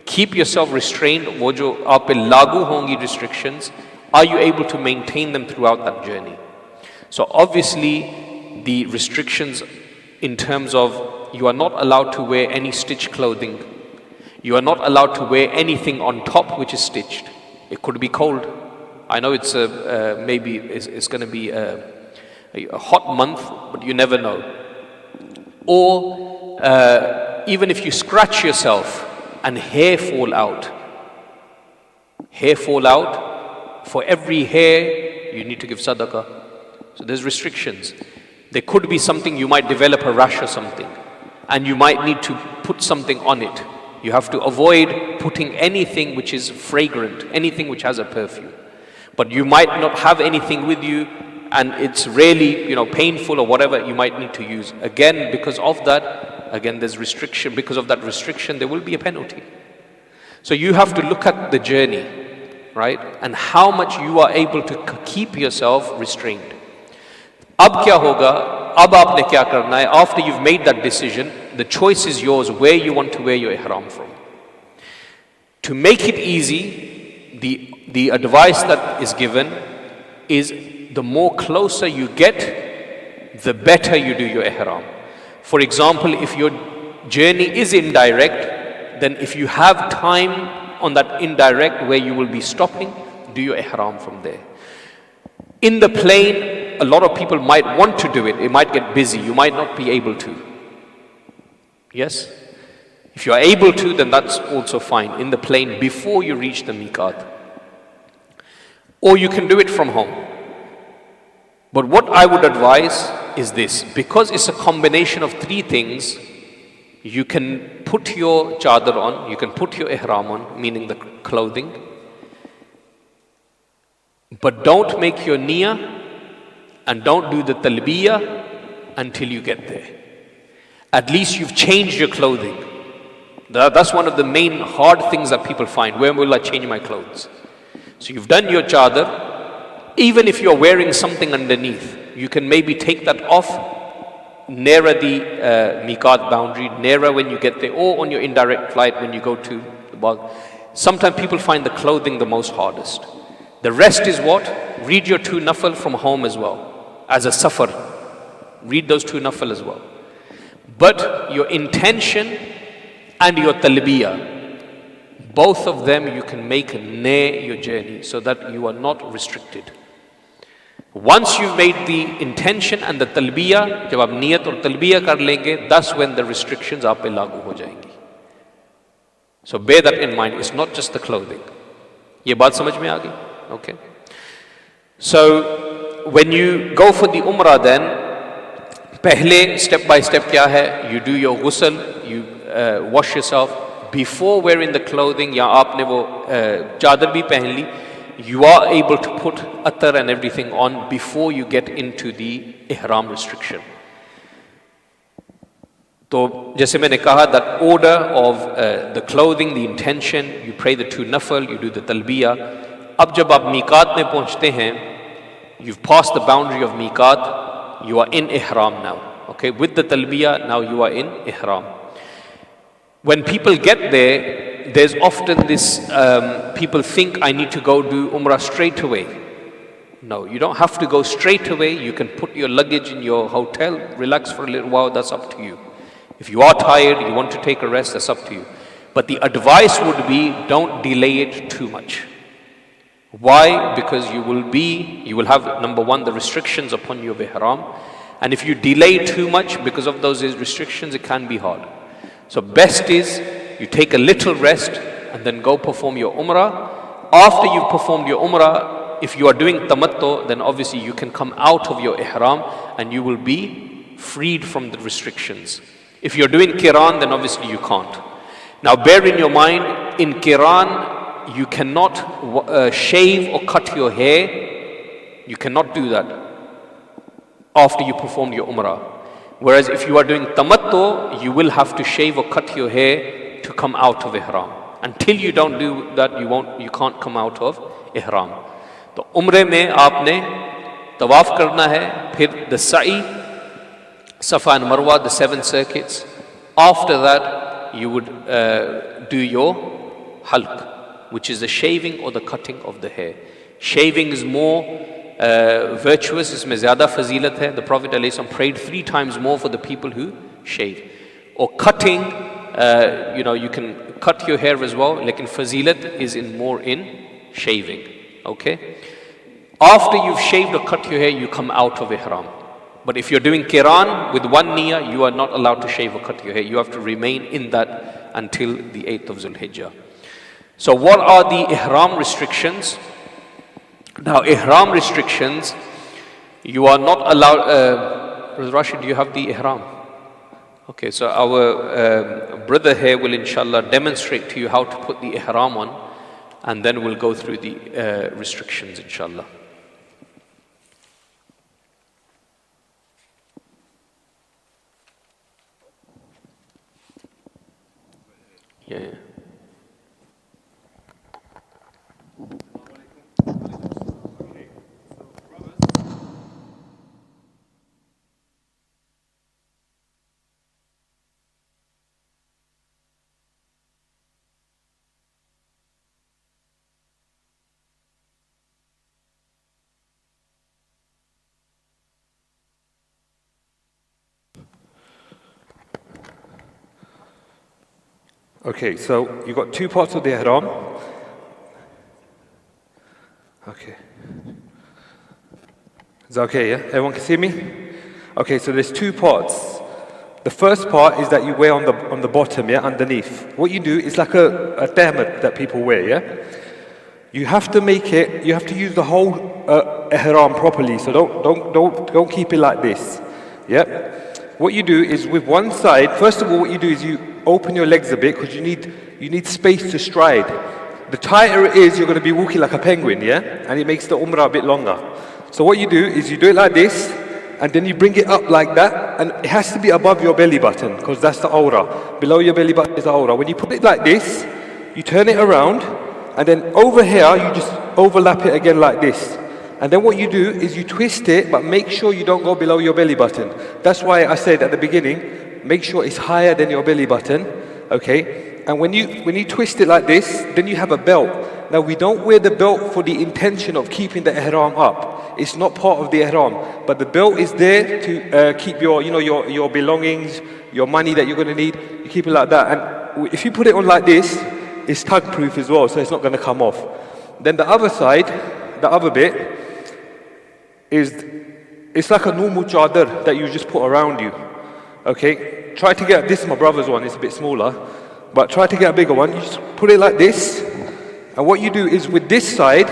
keep yourself restrained? वो जो आप पे लागू होंगी restrictions, are you able to maintain them throughout that journey? So obviously the restrictions in terms of you are not allowed to wear any stitched clothing. You are not allowed to wear anything on top which is stitched. It could be cold. I know it's maybe it's going to be a hot month, but you never know. Or even if you scratch yourself and hair fall out, for every hair you need to give sadaqah. So there's restrictions. There could be something, you might develop a rash or something, and you might need to put something on it. You have to avoid putting anything which is fragrant, anything which has a perfume. But you might not have anything with you, and it's really, painful or whatever, you might need to use. Again, because of that, there's restriction. Because of that restriction, there will be a penalty. So you have to look at the journey, right? And how much you are able to keep yourself restrained. Ab kya hoga? Ab aapne kya karna hai? After you've made that decision, the choice is yours where you want to wear your ihram from. To make it easy, the advice that is given is the more closer you get, the better you do your ihram. For example, if your journey is indirect, then if you have time on that indirect where you will be stopping, do your ihram from there. In the plane, a lot of people might want to do it. It might get busy. You might not be able to. Yes? If you are able to, then that's also fine. In the plane, before you reach the miqat. Or you can do it from home. But what I would advise is this. Because it's a combination of three things, you can put your chadar on, you can put your ihram on, meaning the clothing. But don't make your niyyah and don't do the talbiyah until you get there. At least you've changed your clothing. That's one of the main hard things that people find. Where will I change my clothes? So you've done your chadar. Even if you're wearing something underneath, you can maybe take that off nearer the miqat boundary, nearer when you get there, or on your indirect flight when you go to the bag. Sometimes people find the clothing the most hardest. The rest is what? Read your 2 nafal from home as well. As a safar, read those 2 nafal as well. But your intention and your talbiyah, both of them you can make near your journey so that you are not restricted. Once you've made the intention and the talbiyah, jab aap niyat aur talbiyah kar lenge, that's when the restrictions aap pe lagu ho jayengi. So bear that in mind. It's not just the clothing. Ye baat samajh mein aa gayi? Okay. So when you go for the Umrah, then pehle step by step kya hai? You do your ghusl, you wash yourself before wearing the clothing. Ya aapne wo chadar bhi pehen li. You are able to put attar and everything on before you get into the ihram restriction. So, jaise maine kaha, that order of the clothing, the intention, you pray the 2 nafal, you do the talbiyah. Ab jab aap miqat mein pahunchte hain, you've passed the boundary of miqat, you are in ihram now. Okay, with the talbiyah, now you are in ihram. When people get there, there's often this, people think I need to go do Umrah straight away. No, you don't have to go straight away. You can put your luggage in your hotel, relax for a little while, that's up to you. If you are tired, you want to take a rest, that's up to you. But the advice would be, don't delay it too much. Why? Because you will have, number one, the restrictions upon your ihram. And if you delay too much because of those restrictions, it can be hard. So best is, you take a little rest and then go perform your Umrah. After you've performed your Umrah, if you are doing tamattu, then obviously you can come out of your ihram and you will be freed from the restrictions. If you're doing Qiran, then obviously you can't. Now bear in your mind, in Qiran, you cannot shave or cut your hair. You cannot do that after you performed your Umrah. Whereas if you are doing tamattu, you will have to shave or cut your hair to come out of ihram. Until you don't do that, you can't come out of ihram. So Umrah mein aapne tawaf karna hai, Phir the Sa'i, Safa and Marwa, the 7 circuits. After that, you would do your halq, which is the shaving or the cutting of the hair. Shaving is more virtuous, isme zyada fazilat hai. The Prophet ﷺ prayed 3 times more for the people who shave. Or cutting, you can cut your hair as well, lekin fazilat is more in shaving. Okay? After you've shaved or cut your hair, you come out of ihram. But if you're doing qiran with one niyyah, you are not allowed to shave or cut your hair. You have to remain in that until the 8th of Zulhijjah. So what are the ihram restrictions? Now, ihram restrictions, you are not allowed. Rashid, do you have the ihram? Okay, so our brother here will inshallah demonstrate to you how to put the ihram on, and then we'll go through the restrictions inshallah. Yeah. Okay, so you've got 2 parts of the ihram. Okay. Is that okay, yeah? Everyone can see me? Okay, so there's 2 parts. The first part is that you wear on the bottom, yeah, underneath. What you do is like a tahmat that people wear, yeah? You have to use the whole ihram properly, so don't keep it like this, yeah? What you do is with one side, first of all, what you do is you open your legs a bit because you need space to stride. The tighter it is, you're going to be walking like a penguin, yeah? And it makes the Umrah a bit longer. So what you do is you do it like this, and then you bring it up like that, and it has to be above your belly button because that's the awrah. Below your belly button is the awrah. When you put it like this, you turn it around, and then over here, you just overlap it again like this. And then what you do is you twist it, but make sure you don't go below your belly button. That's why I said at the beginning, make sure it's higher than your belly button, okay? And when you twist it like this, then you have a belt. Now we don't wear the belt for the intention of keeping the ihram up. It's not part of the ihram, but the belt is there to keep your belongings, your money that you're going to need. You keep it like that. And if you put it on like this, it's tug-proof as well, so it's not going to come off. Then the other side, the other bit, it's like a normal chadar that you just put around you. Okay? Try to get, this is my brother's one, it's a bit smaller, but try to get a bigger one. You just put it like this, and what you do is with this side,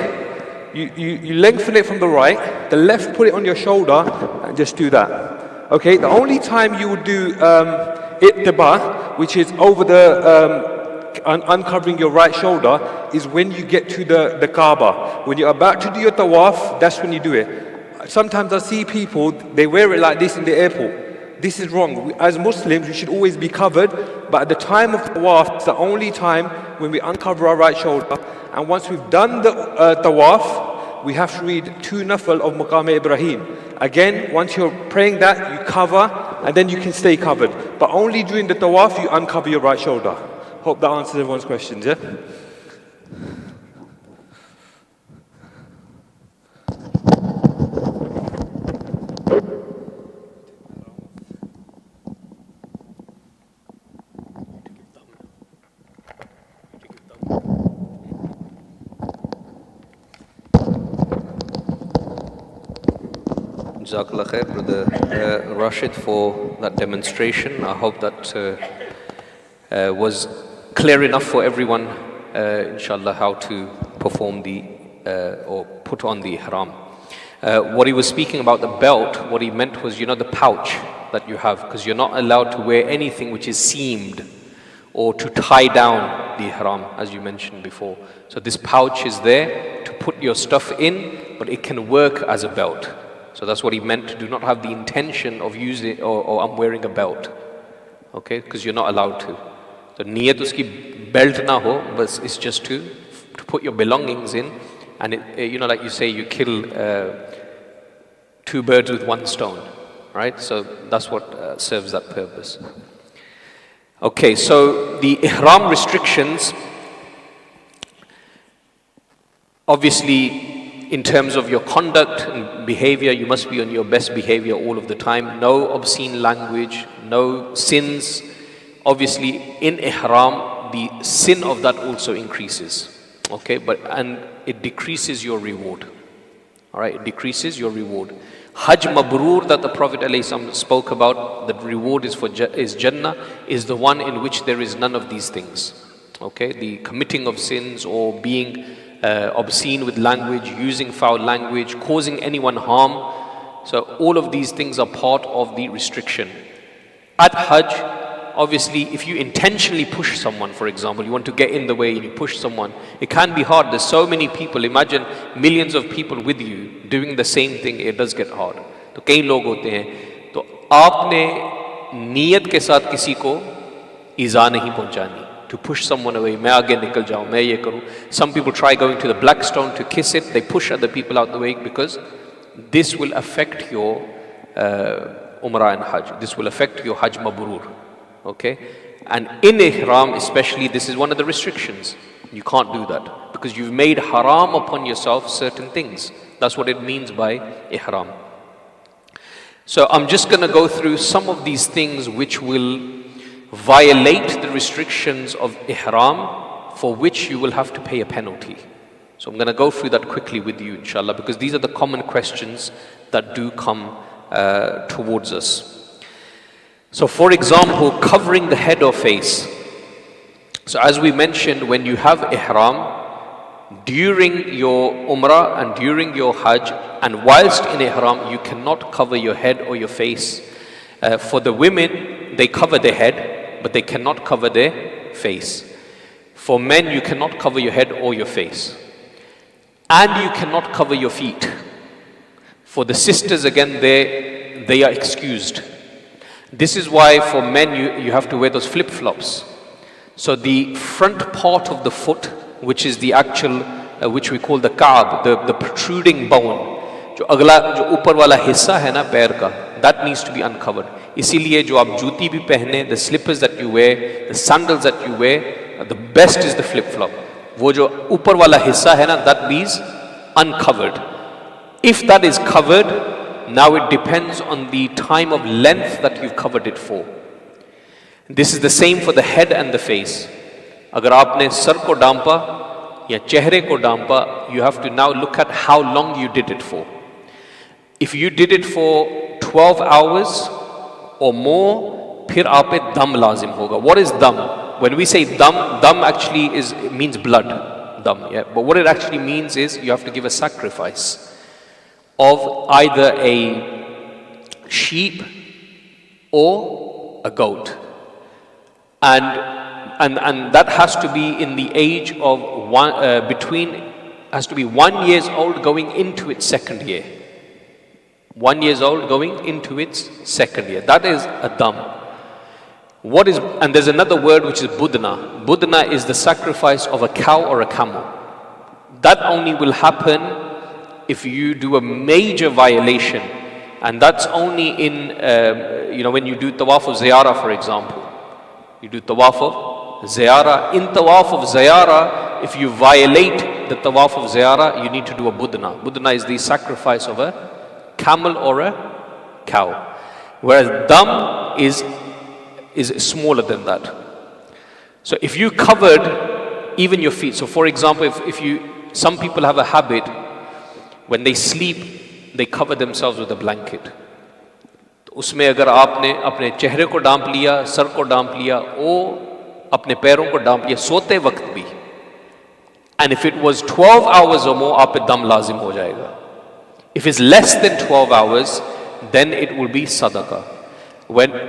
you lengthen it from the right, the left put it on your shoulder, and just do that. Okay? The only time you would do ittiba, which is over the uncovering your right shoulder, is when you get to the Kaaba. When you're about to do your tawaf, that's when you do it. Sometimes I see people, they wear it like this in the airport. This is wrong. As Muslims, we should always be covered, but at the time of tawaf, it's the only time when we uncover our right shoulder. And once we've done the tawaf, we have to read 2 nafal of Maqam Ibrahim. Again, once you're praying that, you cover, and then you can stay covered. But only during the tawaf, you uncover your right shoulder. Hope that answers everyone's questions, yeah? Jazakallah khair, Brother Rashid, for that demonstration. I hope that was clear enough for everyone, inshallah, how to perform or put on the ihram. What he was speaking about the belt, what he meant was, the pouch that you have, because you're not allowed to wear anything which is seamed or to tie down the ihram, as you mentioned before. So this pouch is there to put your stuff in, but it can work as a belt. So that's what he meant. Do not have the intention of using or I'm wearing a belt, okay? Because you're not allowed to. So niyat uski belt na ho, but it's just to put your belongings in, and it, like you say, you kill two birds with one stone, right? So that's what serves that purpose. Okay, so the ihram restrictions, obviously in terms of your conduct and behavior, you must be on your best behavior all of the time. No obscene language, no sins. Obviously in ihram, the sin of that also increases. Okay, and it decreases your reward. All right, it decreases your reward. Hajj Mabrur that the Prophet ﷺ spoke about, the reward is Jannah, is the one in which there is none of these things. Okay, the committing of sins or being obscene with language, using foul language, causing anyone harm. So all of these things are part of the restriction. At Hajj, obviously if you intentionally push someone, for example, you want to get in the way and you push someone, it can be hard. There's so many people, imagine millions of people with you doing the same thing, it does get hard. तो कई लोग होते हैं, तो आपने नियत के साथ किसी को इज़ा नहीं पहुंचानी. To push someone away, मैं आगे निकल जाऊं, मैं ये करूं. Some people try going to the black stone to kiss it, they push other people out the way because this will affect your Umrah and Hajj. This will affect your Hajj Mabrur. Okay, and in ihram especially, this is one of the restrictions. You can't do that because you've made haram upon yourself certain things. That's what it means by ihram. So I'm just going to go through some of these things which will violate the restrictions of ihram, for which you will have to pay a penalty. So I'm going to go through that quickly with you, inshallah, because these are the common questions that do come towards us. So for example, covering the head or face. So as we mentioned, when you have ihram, during your umrah and during your hajj, and whilst in ihram, you cannot cover your head or your face. For the women, they cover their head, but they cannot cover their face. For men, you cannot cover your head or your face. And you cannot cover your feet. For the sisters, again, they are excused. This is why for men you have to wear those flip-flops. So the front part of the foot, which is the actual, which we call the ka'ab, the protruding bone, जो अगला जो ऊपर वाला हिस्सा है ना पैर का, that needs to be uncovered. इसीलिए जो आप जूती भी पहने, the slippers that you wear, the sandals that you wear, the best is the flip-flop. वो जो ऊपर वाला हिस्सा है ना, that means uncovered. If that is covered, now it depends on the time of length that you've covered it for. This is the same for the head and the face. अगर आपने sir को डांपा या चेहरे को डांपा, you have to now look at how long you did it for. If you did it for 12 hours or more, फिर आप पे दम लाजिम होगा. What is dam? When we say dam actually means blood. Dam, yeah. But what it actually means is you have to give a sacrifice of either a sheep or a goat. And that has to be in the age of has to be 1 year old going into its second year. 1 year old going into its second year. That is a dam. And there's another word which is budna. Budna is the sacrifice of a cow or a camel. That only will happen if you do a major violation. And that's only in, when you do tawaf of ziyarah, for example. You do tawaf of ziyarah. In tawaf of ziyarah, if you violate the tawaf of ziyarah, you need to do a budna. Budna is the sacrifice of a camel or a cow. Whereas dam is smaller than that. So if you covered even your feet, so for example, some people have a habit, when they sleep, they cover themselves with a blanket. उसमें अगर आपने अपने चेहरे को डांप लिया, sir को डांप लिया, और अपने पैरों को डांप लिया सोते वक्त भी, and if it was 12 hours or more, आप पे दम लाजिम हो जाएगा. If it's less than 12 hours, then it will be sadaqah.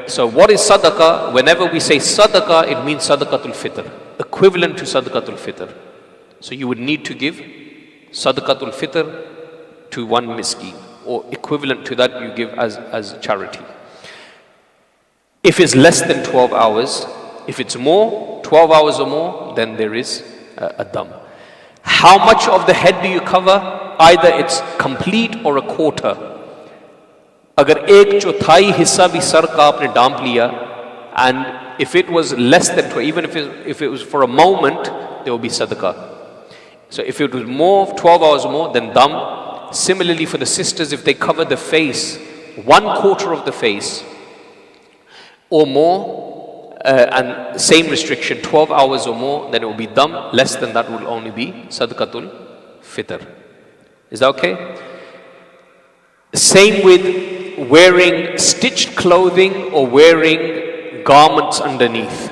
So what is sadaqah? Whenever we say sadaqah, it means sadaqatul fitr, equivalent to sadaqatul fitr. So you would need to give sadaqatul fitr to one miskin, or equivalent to that you give as charity. If it's less than 12 hours, if it's more, 12 hours or more, then there is a dam. How much of the head do you cover? Either it's complete or a quarter. अगर एक चौथाई हिस्सा भी sir का आपने डांप लिया, and if it was less than 12, even if it was for a moment, there will be sadaqah. So if it was more, 12 hours more, then dam. Similarly for the sisters, if they cover the face, 1/4 of the face or more, and same restriction, 12 hours or more, then it will be dam. Less than that will only be sadaqatul fitr. Is that okay? Same with wearing stitched clothing or wearing garments underneath.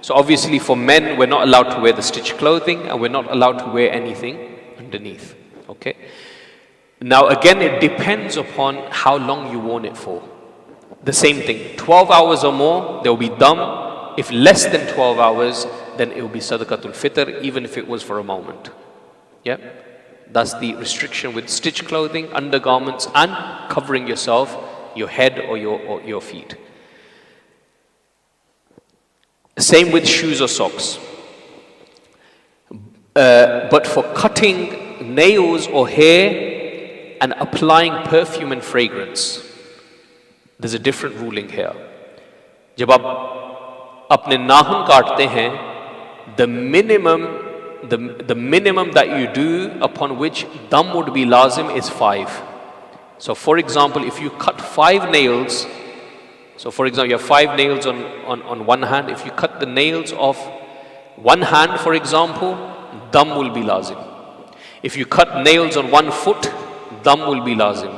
So obviously for men, we're not allowed to wear the stitched clothing, and we're not allowed to wear anything underneath. Okay? Now again, it depends upon how long you worn it for. The same thing, 12 hours or more, there will be dam. If less than 12 hours, then it will be sadaqatul fitr, even if it was for a moment. Yeah? That's the restriction with stitched clothing, undergarments, and covering yourself, your head or your feet. Same with shoes or socks. But for cutting nails or hair and applying perfume and fragrance, there's a different ruling here. जब आप अपने नाखून काटते हैं, the minimum that you do upon which dam would be lazim is 5. So for example, if you cut 5 nails, so for example, you have 5 nails on one hand. If you cut the nails off one hand, for example, dam will be lazim. If you cut nails on one foot, dam will be lazim.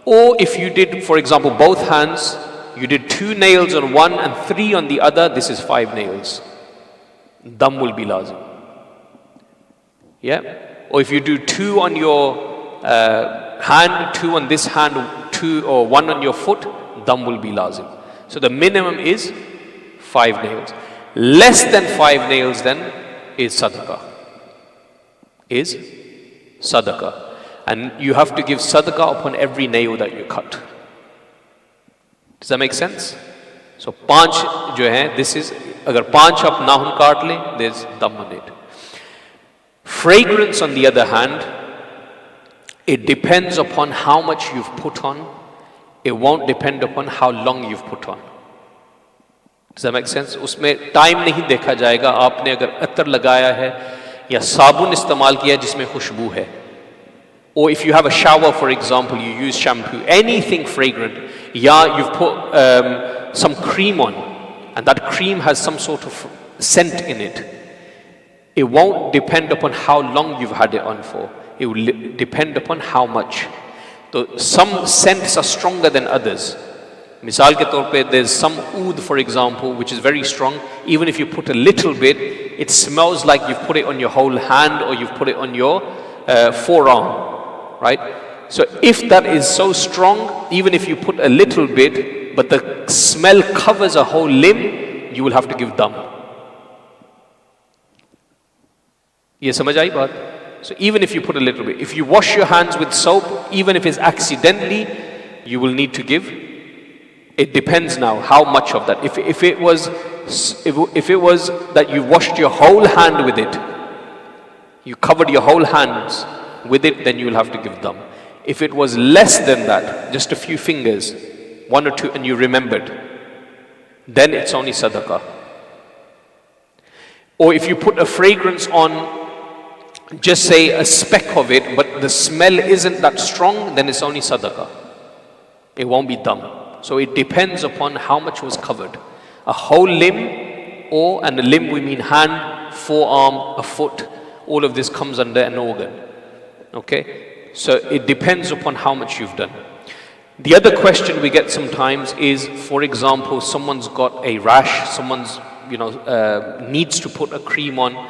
Or if you did, for example, both hands, you did 2 nails on one and 3 on the other, this is 5 nails. Dam will be lazim. Yeah? Or if you do 2 on your hand, 2 on this hand, 2 or 1 on your foot, dam will be lazim. So the minimum is 5 nails. Less than 5 nails then is sadaqah. Is sadaqah. And you have to give sadaqah upon every nail that you cut. Does that make sense? So 5 jo hai, this is, agar 5 aap nahun kaat le, there's dam on it. Fragrance on the other hand, it depends upon how much you've put on. It won't depend upon how long you've put on. Does that make sense? उसमें time नहीं देखा जाएगा. आपने अगर अतर लगाया है या साबुन इस्तेमाल किया जिसमें खुशबू है, or if you have a shower, for example, you use shampoo, anything fragrant, yeah, you've put some cream on, and that cream has some sort of scent in it. It won't depend upon how long you've had it on for. It will depend upon how much. So some scents are stronger than others. Misal ke taur pe, there's some oud, for example, which is very strong. Even if you put a little bit, it smells like you've put it on your whole hand or you've put it on your forearm. Right? So if that is so strong, even if you put a little bit, but the smell covers a whole limb, you will have to give dam. Ye samajh aayi baat? So even if you put a little bit, if you wash your hands with soap, even if it's accidentally, you will need to give. It depends now how much of that. If it was that you washed your whole hand with it, you covered your whole hands with it, then you will have to give dam. If it was less than that, just a few fingers, 1 or 2, and you remembered, then it's only sadaqah. Or if you put a fragrance on, just say a speck of it, but the smell isn't that strong, then it's only sadaqah. It won't be dam. So it depends upon how much was covered. A whole limb, and a limb we mean hand, forearm, a foot, all of this comes under an organ. Okay? So it depends upon how much you've done. The other question we get sometimes is, for example, someone's got a rash, someone's, needs to put a cream on.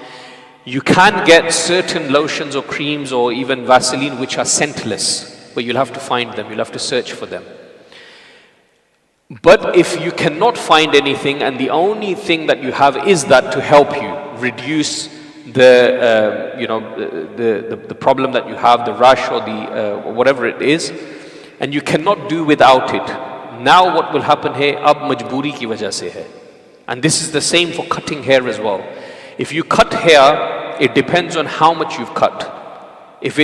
You can get certain lotions or creams or even Vaseline which are scentless, but you'll have to find them, you'll have to search for them. But if you cannot find anything and the only thing that you have is that to help you reduce the problem that you have, the rash or the whatever it is, and you cannot do without it, now what will happen here? Ab majburi ki wajah se hai. And this is the same for cutting hair as well. If you cut hair, it depends on how much you've cut. If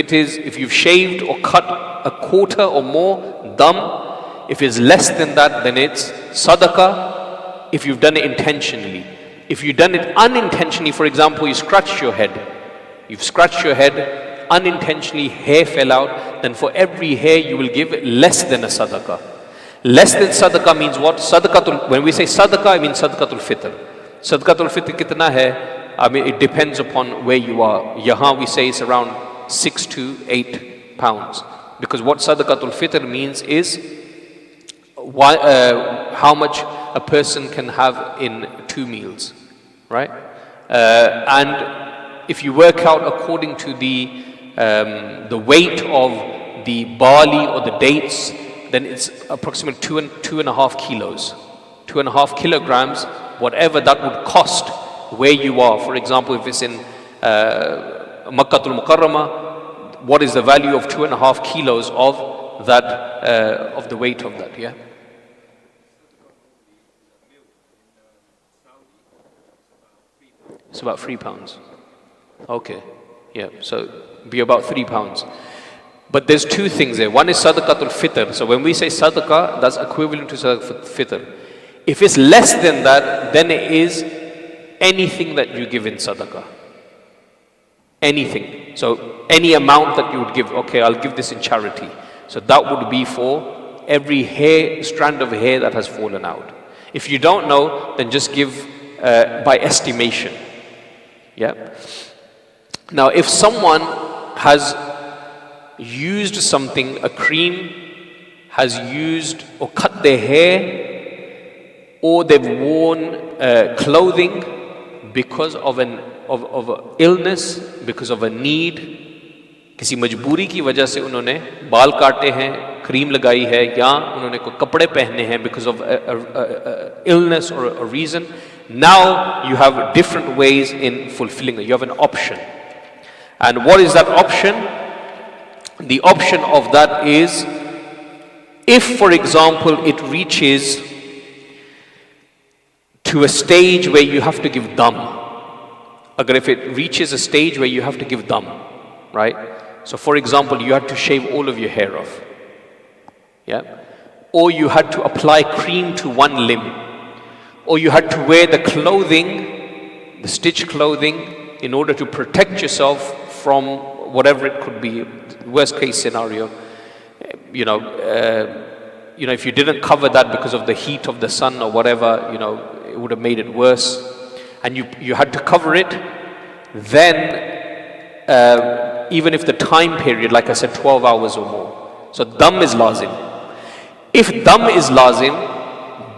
you've shaved or cut a quarter or more, dam. If it's less than that, then it's sadaqah if you've done it intentionally. If you've done it unintentionally, for example, you scratched your head. You've scratched your head, unintentionally hair fell out, then for every hair you will give less than a sadaqah. Less than sadaqah means what? Sadaqatul, when we say sadaqah, I mean sadaqatul fitr. Sadaqatul fitr kitna hai? I mean, it depends upon where you are. Yahan we say it's around 6 to 8 pounds. Because what sadaqatul fitr means is how much a person can have in 2 meals, right? And if you work out according to the weight of the barley or the dates, then it's approximately 2.5 kilos. 2.5 kilograms, whatever that would cost where you are. For example, if it's in Makkah al Mukarramah, what is the value of 2.5 kilos of that, of the weight of that, yeah? It's about 3 pounds. Okay, yeah, so be about 3 pounds. But there's 2 things there. One is sadaqatul fitr. So when we say sadaqah, that's equivalent to sadaqatul fitr. If it's less than that, then it is anything that you give in sadaqah. Anything. So any amount that you would give, okay, I'll give this in charity. So that would be for every hair, strand of hair that has fallen out. If you don't know, then just give by estimation. Yeah. Now, if someone has used something, a cream, has used or cut their hair, or they've worn clothing because of an illness, because of a need, किसी मजबूरी की वजह से उन्होंने बाल काटे हैं, cream लगाई है, या उन्होंने कोई कपड़े पहने हैं because of a illness or a reason. Now you have different ways in fulfilling it. You have an option. And what is that option? The option of that is, if for example it reaches to a stage where you have to give dam. Agar if it reaches a stage where you have to give dam, right? So for example, you had to shave all of your hair off. Yeah? Or you had to apply cream to one limb. Or you had to wear the clothing, the stitched clothing, in order to protect yourself from whatever it could be, worst case scenario. You know, if you didn't cover that because of the heat of the sun or whatever, it would have made it worse. And you had to cover it. Then, even if the time period, like I said, 12 hours or more. So dam is lazim. If dam is lazim,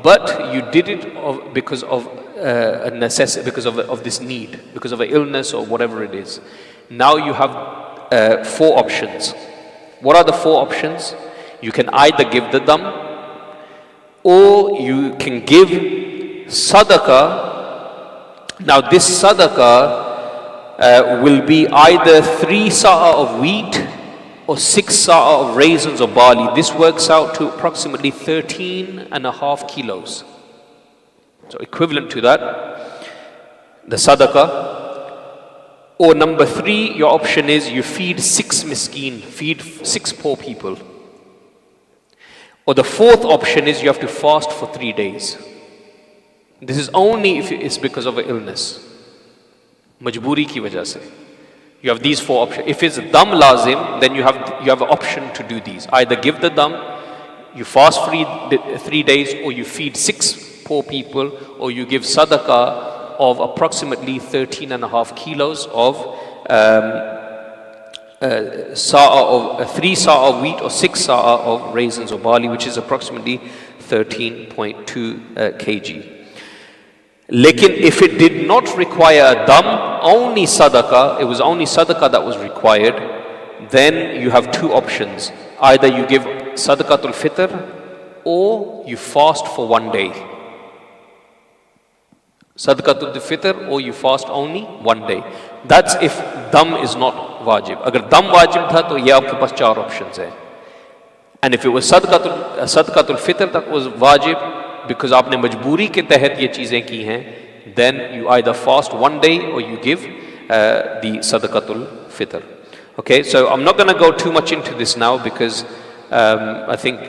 but you did it because of a necessity, because of this need, because of an illness or whatever it is. Now you have 4 options. What are the 4 options? You can either give the dam, or you can give sadaqah. Now this sadaqah will be either 3 sa'a of wheat or 6 sa'a of raisins or barley. This works out to approximately 13.5 kilos. So equivalent to that, the sadaqah. Or number 3, your option is you feed 6 miskeen, feed 6 poor people. Or the 4th option is you have to fast for 3 days. This is only if it's because of an illness. Majburi ki wajah se. You have these 4 options. If it's dam lazim, then you have an option to do these. Either give the dam, you fast 3 days, or you feed 6 poor people, or you give sadaqah of approximately 13.5 kilos of 3 sa'a of wheat or 6 sa'a of raisins or barley, which is approximately 13.2 kg. Lekin if it did not require a dam, only sadaqah, it was only sadaqah that was required, then you have 2 options. Either you give sadaqatul fitr, or you fast for 1 day. Sadaqatul fitr, or you fast only 1 day. That's if dam is not wajib. Agar dam wajib tha, to ye aapke paas 4 options hai. And if it was sadaqatul fitr that was wajib, because aapne majburi ke tahat ye cheezein ki hain, then you either fast 1 day or you give the sadaqatul fitr. Okay, so I'm not going to go too much into this now, because I think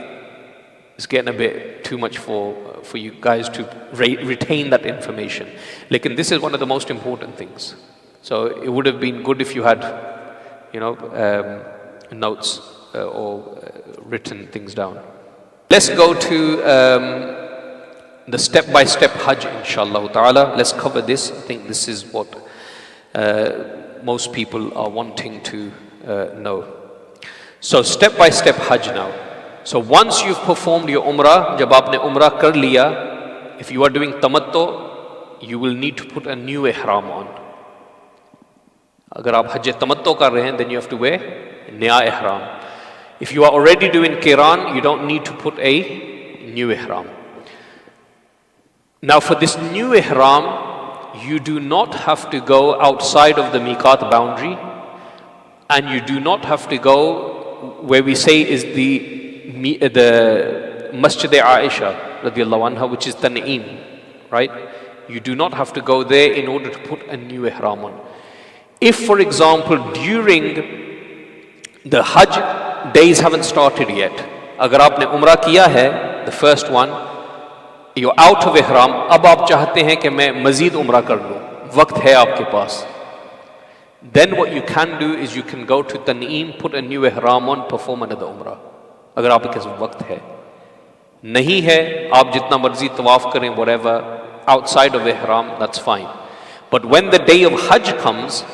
It's getting a bit too much for you guys to retain that information. Lekin this is one of the most important things. So it would have been good if you had, notes or written things down. Let's go to the step-by-step Hajj, inshallah ta'ala. Let's cover this. I think this is what most people are wanting to know. So step-by-step Hajj now. So once you've performed your Umrah, jab aapne Umrah kar liya, if you are doing tamattu, you will need to put a new Ihram on. Agar aap Hajj tamattu kar rahe hain, then you have to wear naya Ihram. If you are already doing Qiran, you don't need to put a new Ihram. Now for this new Ihram, you do not have to go outside of the Miqat boundary, and you do not have to go where we say is the Masjid Aisha radiallahu anha, which is Tan'im, right? You do not have to go there in order to put a new Ihram on. If, for example, during the Hajj days haven't started yet, agar aapne Umrah kiya hai, the first one, you're out of Ihram, ab aap chahte hain ki main mazid Umrah kar lu, waqt hai aapke paas. Then what you can do is you can go to Tan'im, put a new Ihram on, perform another Umrah. अगर आपके पास वक्त है, नहीं है, आप जितना मर्जी तवाफ करें, whatever, outside of ihram, that's fine. But when the day of Hajj comes,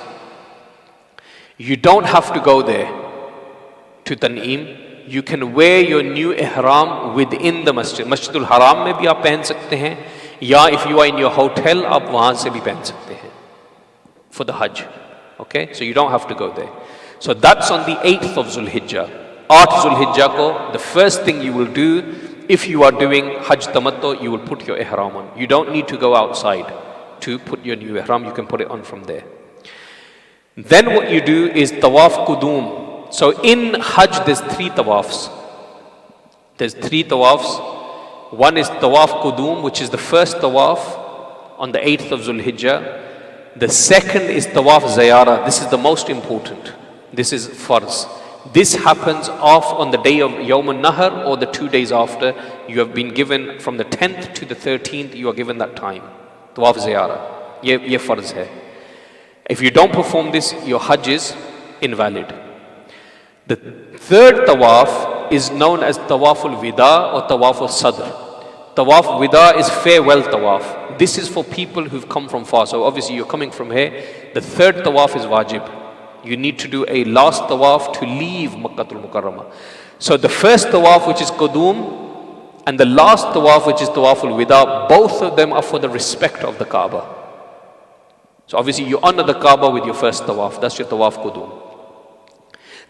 you don't have to go there to Tan'im. You can wear your new ihram within the masjid. Masjidul Haram में भी आप पहन सकते हैं, या if you are in your hotel, आप वहाँ से भी पहन सकते हैं for the Hajj. Okay, so you don't have to go there. So that's on the 8th of Zulhijjah. 8 Zulhijjah ko, the first thing you will do, if you are doing Hajj Tamattu, you will put your Ihram on. You don't need to go outside to put your new Ihram, you can put it on from there. Then what you do is Tawaf Qudum. So in Hajj there's 3 Tawafs. There's 3 Tawafs. One is Tawaf Qudum, which is the first Tawaf on the 8th of Zulhijjah. The second is Tawaf Ziyarah. This is the most important. This is Farz. This happens off on the day of Yawm al-Nahr or the 2 days after. You have been given from the 10th to the 13th, you are given that time. Tawaf Ziyarah. Ye farz hai. If you don't perform this, your Hajj is invalid. The third Tawaf is known as Tawaf al-Wida or Tawaf al-Sadr. Tawaf Wida is farewell Tawaf. This is for people who've come from far. So obviously you're coming from here. The third Tawaf is wajib. You need to do a last tawaf to leave Makkatul Mukarramah. So the first tawaf, which is Qudum, and the last tawaf, which is Tawaful Wida, both of them are for the respect of the Kaaba. So obviously you honor the Kaaba with your first tawaf. That's your Tawaf Qudum.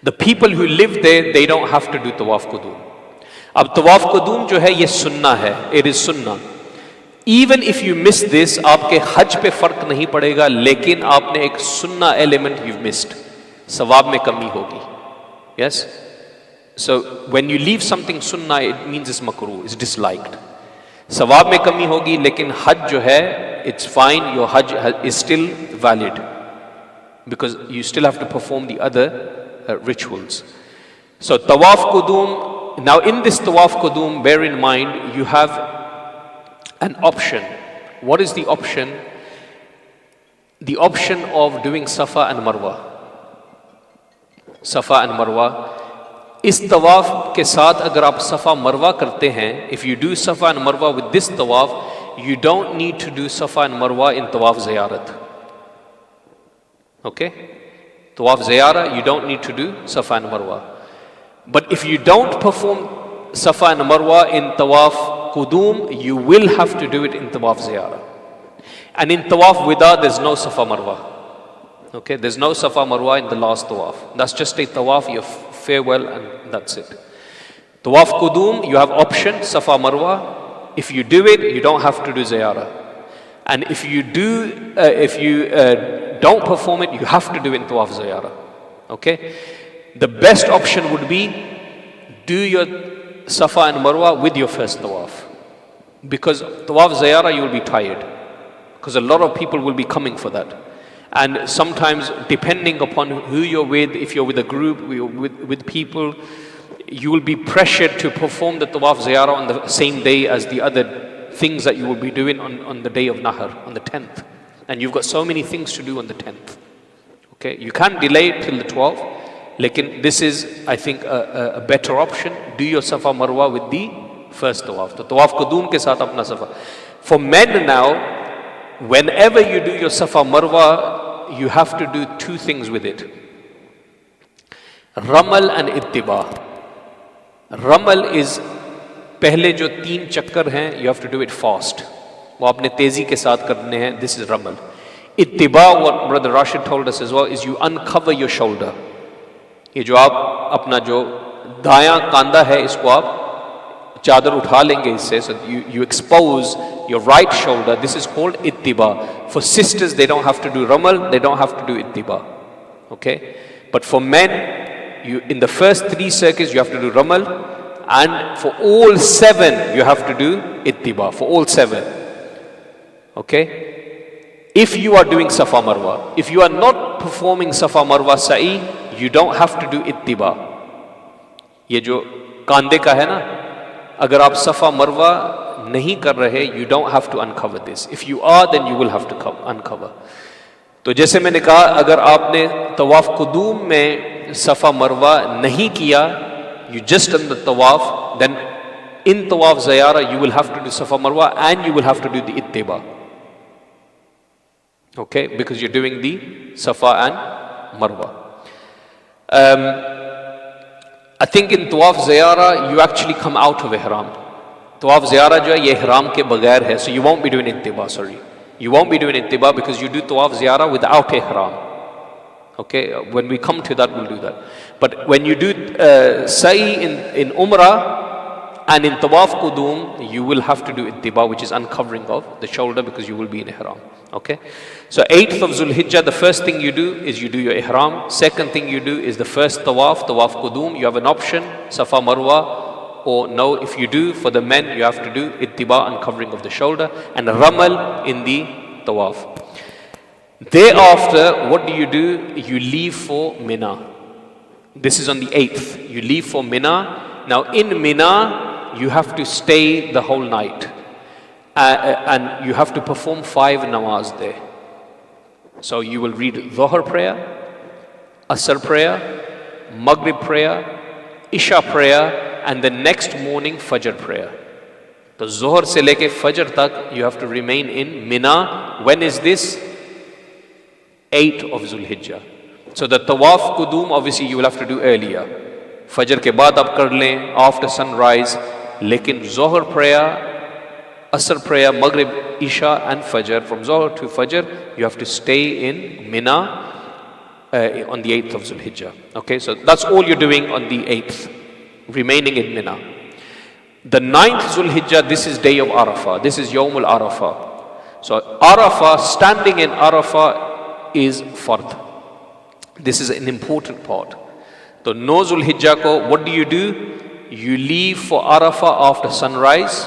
The people who live there, they don't have to do Tawaf Qudum. Ab Tawaf Qudum jo hai, ye sunnah hai. It is sunnah. Even if you miss this, आपके हज पे फर्क नहीं पड़ेगा, लेकिन आपने एक सुन्ना element you've missed. सवाब में कमी होगी. Yes? So when you leave something sunnah, it means it's makruh, it's disliked. सवाब में कमी होगी, लेकिन हज जो है, it's fine, your hajj is still valid. Because you still have to perform the other rituals. So Tawaf Qudum, now in this Tawaf Qudum, bear in mind, you have an option. What is the option? The option of doing Safa and Marwa. Safa and Marwa. इस तवाफ के साथ अगर आप Safa Marwa करते हैं, if you do Safa and Marwa with this tawaf, you don't need to do Safa and Marwa in Tawaf Ziyarat. Okay? Tawaf Ziyarah, you don't need to do Safa and Marwa. But if you don't perform Safa and Marwa in Tawaf Qudum, you will have to do it in Tawaf Ziyarah. And in Tawaf Wida, there's no Safa Marwa. Okay, there's no Safa Marwa in the last Tawaf. That's just a Tawaf, your farewell, and that's it. Tawaf Qudum, you have option, Safa Marwa. If you do it, you don't have to do Ziyarah. And if you don't perform it, you have to do it in Tawaf Ziyarah. Okay? The best option would be, do your Safa and Marwa with your first tawaf. Because Tawaf Ziyarah, you will be tired. Because a lot of people will be coming for that. And sometimes, depending upon who you're with, if you're with a group, with people, you will be pressured to perform the tawaf ziyarah on the same day as the other things that you will be doing on the day of Nahar, on the 10th. And you've got so many things to do on the 10th. Okay, you can't delay it till the 12th. Lekin this is, I think, a better option. Do your Safa Marwa with the first tawaf. The tawaf qudum ke saath apna Safa. For men now, whenever you do your Safa Marwa, you have to do two things with it. Ramal and ittiba. Ramal is पहले जो 3 चक्कर हैं, you have to do it fast. वो आपने तेजी के साथ करने हैं. This is ramal. Ittiba, what Brother Rashid told us as well, is you uncover your shoulder. ये जो आप अपना जो दायां कांधा है इसको आप चादर उठा लेंगे इससे, so you expose your right shoulder. This is called ittiba. For sisters, they don't have to do ramal, they don't have to do ittiba. Okay, but for men, you in the first 3 circuits you have to do ramal, and for all 7 you have to do ittiba. For all 7. Okay, if you are doing Safa Marwa, if you are not performing Safa Marwa sa'i, you don't have to do ittiba. ये जो कांधे का है ना, अगर आप Safa Marwa नहीं कर रहे, you don't have to uncover this. If you are, then you will have to uncover. तो जैसे मैंने कहा, अगर आपने तवाफ कुदूम में Safa Marwa नहीं किया, you just done the tawaf, then in tawaf ziyarah you will have to do Safa Marwa and you will have to do the ittiba. Okay, because you're doing the Safa and Marwa. I think in tawaf ziyarah you actually come out of ihram. Tawaf ziyarah jo hai ye ihram ke bagair hai, so you won't be doing ittiba, sorry. You won't be doing ittiba because you do tawaf ziyarah without ihram. Okay, when we come to that, we'll do that. But when you do sa'i in Umrah and in Tawaf Qudum, you will have to do ittiba, which is uncovering of the shoulder because you will be in Ihram. Okay, so 8th of Zulhijjah, the first thing you do is you do your Ihram. Second thing you do is the first Tawaf Qudum. You have an option, Safa Marwa, or no, if you do, for the men, you have to do ittiba, uncovering of the shoulder, and Ramal in the Tawaf. Thereafter, what do? You leave for Mina. This is on the 8th. You leave for Mina. Now in Mina, you have to stay the whole night. And you have to perform 5 namaz there. So you will read Dhuhr prayer, Asr prayer, Maghrib prayer, Isha prayer, and the next morning Fajr prayer. So Zuhr se leke Fajr tak, you have to remain in Mina. When is this? 8 of Zulhijjah. So the Tawaf Qudum, obviously you will have to do earlier. Fajr ke baad aap kar lein, after sunrise. Lekin Zuhr prayer, Asr prayer, Maghrib, Isha and Fajr, from Zuhr to Fajr, you have to stay in Mina on the 8th of Zulhijjah. Okay, so that's all you're doing on the 8th, remaining in Mina. The 9th Zulhijjah, this is day of Arafah. This is Yawmul Arafah. So Arafah, standing in Arafah is fard. This is an important part. So no Zulhijjah ko, what do? You leave for Arafah after sunrise.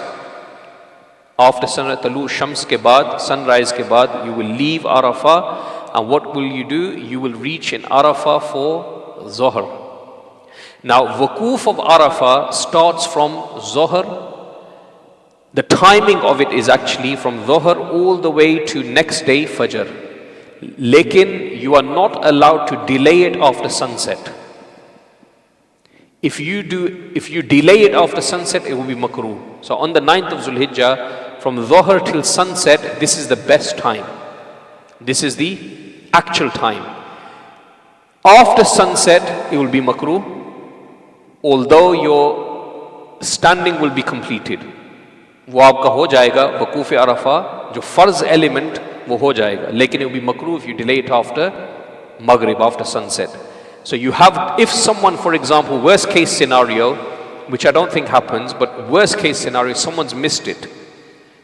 After Talu Shams ke baad, sunrise ke baad, you will leave Arafah. And what will you do? You will reach in Arafah for Zuhr. Now, Wukuf of Arafah starts from Zuhr. The timing of it is actually from Dhuhr all the way to next day Fajr. Lekin, you are not allowed to delay it after sunset. If you delay it after sunset, it will be makruh. So on the 9th of Zulhijjah, from Dhuhr till sunset, this is the best time. This is the actual time. After sunset, it will be makruh, although your standing will be completed. वो आपका हो जाएगा, वकूफ़ अरफा, जो फ़र्ज़ element वो हो जाएगा. लेकिन it will be makruh if you delay it after Maghrib, after sunset. So you have, if someone, for example, worst case scenario, which I don't think happens, but worst case scenario, someone's missed it.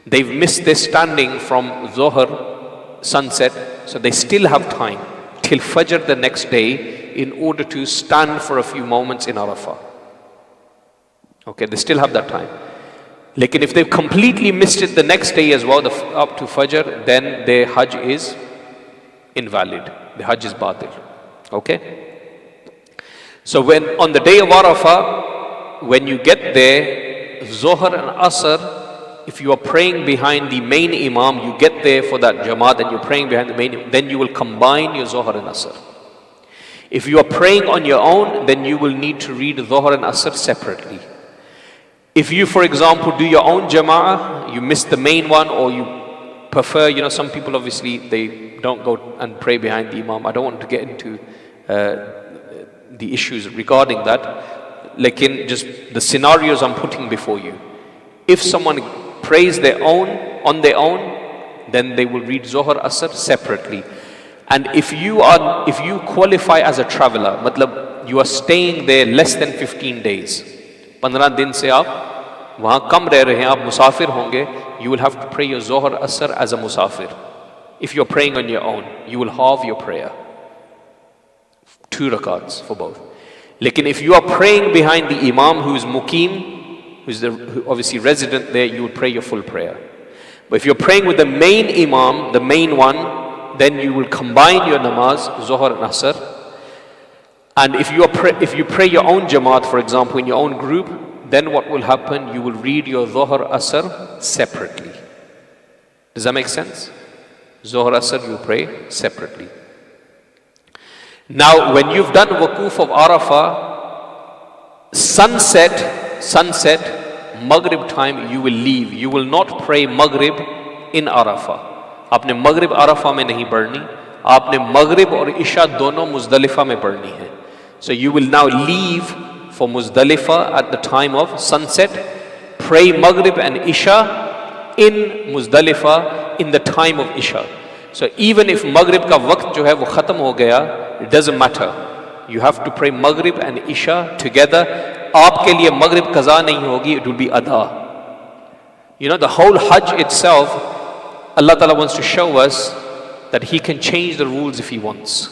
They've missed their standing from Dhuhr, sunset, so they still have time till Fajr the next day in order to stand for a few moments in Arafah. Okay, they still have that time. Lekin if they've completely missed it the next day as well, up to Fajr, then their Hajj is invalid. The Hajj is batil. Okay? So when on the day of Arafah, when you get there, Zohar and Asr, if you are praying behind the main Imam, you get there for that Jamaat and you're praying behind the main, then you will combine your Zohar and Asr. If you are praying on your own, then you will need to read Zohar and Asr separately. If you, for example, do your own Jama'ah, you miss the main one, or you prefer, some people obviously, they don't go and pray behind the Imam. I don't want to get into the issues regarding that. Like in just the scenarios I'm putting before you. If someone prays on their own, then they will read Zohar Asr separately. And if you qualify as a traveler, matlab you are staying there less than 15 days, 15 दिन से आप वहाँ कम रह रहे हैं, आप मुसाफिर होंगे, you will have to pray your Zohar Asr as a musafir. If you're praying on your own, you will halve your prayer. 2 rakats for both. Lekin if you are praying behind the Imam who is muqim, who obviously resident there, you will pray your full prayer. But if you're praying with the main Imam, the main one, then you will combine your namaz, Zohar and Asr. And if you pray your own Jamaat, for example, in your own group, then what will happen? You will read your Zohar Asr separately. Does that make sense? Zohar Asr you pray separately. Now when you've done Waquf of Arafah, sunset, Maghrib time, you will leave. You will not pray Maghrib in Arafah. आपने Maghrib Arafah में नहीं पढ़नी, आपने Maghrib और Isha दोनों Muzdalifah में पढ़नी है. So you will now leave for Muzdalifah at the time of sunset, pray Maghrib and Isha in Muzdalifah in the time of Isha. So even if Maghrib का वक्त जो है वो ख़त्म हो गया, it doesn't matter. You have to pray Maghrib and Isha together. आपके लिए Maghrib qaza नहीं होगी, it will be Ada. The whole Hajj itself, Allah Ta'ala wants to show us that He can change the rules if He wants.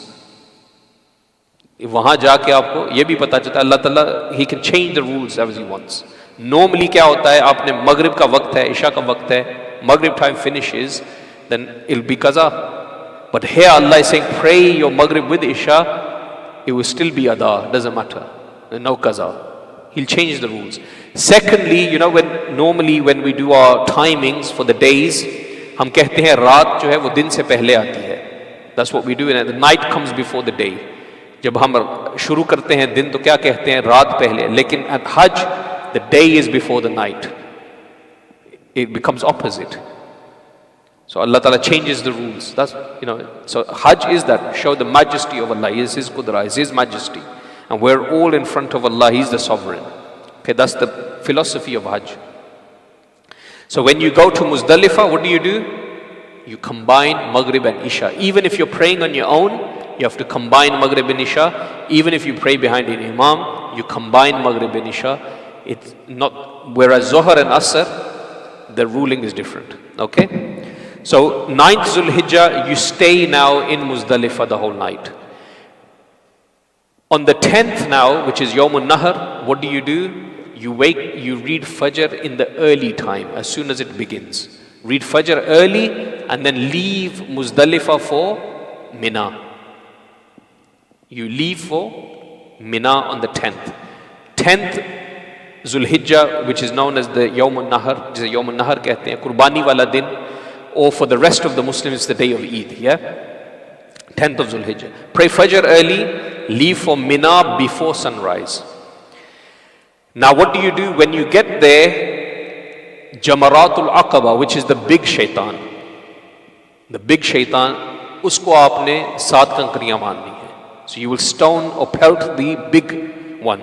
वहाँ जाके आपको ये भी पता चलता है अल्लाह ताला He can change the rules as He wants. Normally क्या होता है, आपने मगरिब का वक्त है, इशा का वक्त है, Maghrib time finishes, then it'll be qaza. But here Allah is saying pray your Maghrib with Isha, it will still be Ada, doesn't matter, no qaza. He'll change the rules. Secondly, when we do our timings for the days, हम कहते हैं रात जो है वो दिन से पहले आती है. That's what we do, and the night comes before the day. जब हम शुरू करते हैं दिन तो क्या कहते हैं, रात पहले. लेकिन at Hajj, the day is before the night. It becomes opposite. So Allah Ta'ala changes the rules. That's, so Hajj is that, show the majesty of Allah. He is His Qudra, is His majesty. And we're all in front of Allah, He's the sovereign. Okay, that's the philosophy of Hajj. So when you go to Muzdalifah, what do? You combine Maghrib and Isha. Even if you're praying on your own, you have to combine Maghrib and Isha. Even if you pray behind an Imam, you combine Maghrib and Isha. It's not, whereas Zohar and Asr, the ruling is different. Okay? So 9th Zulhijjah, you stay now in Muzdalifah the whole night. On the 10th now, which is Yawmun Nahar, what do? You read Fajr in the early time, as soon as it begins. Read Fajr early and then leave Muzdalifah for Mina. You leave for Mina on the 10th. 10th Zulhijjah, which is known as the Yawmun Nahar, जिसे Yawmun Nahar कहते हैं, कुर्बानी वाला दिन, or for the rest of the Muslims, it's the day of Eid, yeah? 10th of Zulhijjah. Pray Fajr early, leave for Mina before sunrise. Now what do? When you get there, Jamaratul Aqaba, which is the big shaitan. The big shaitan, usko aapne 7 kankriyan maanni hai. So you will stone or pelt the big one.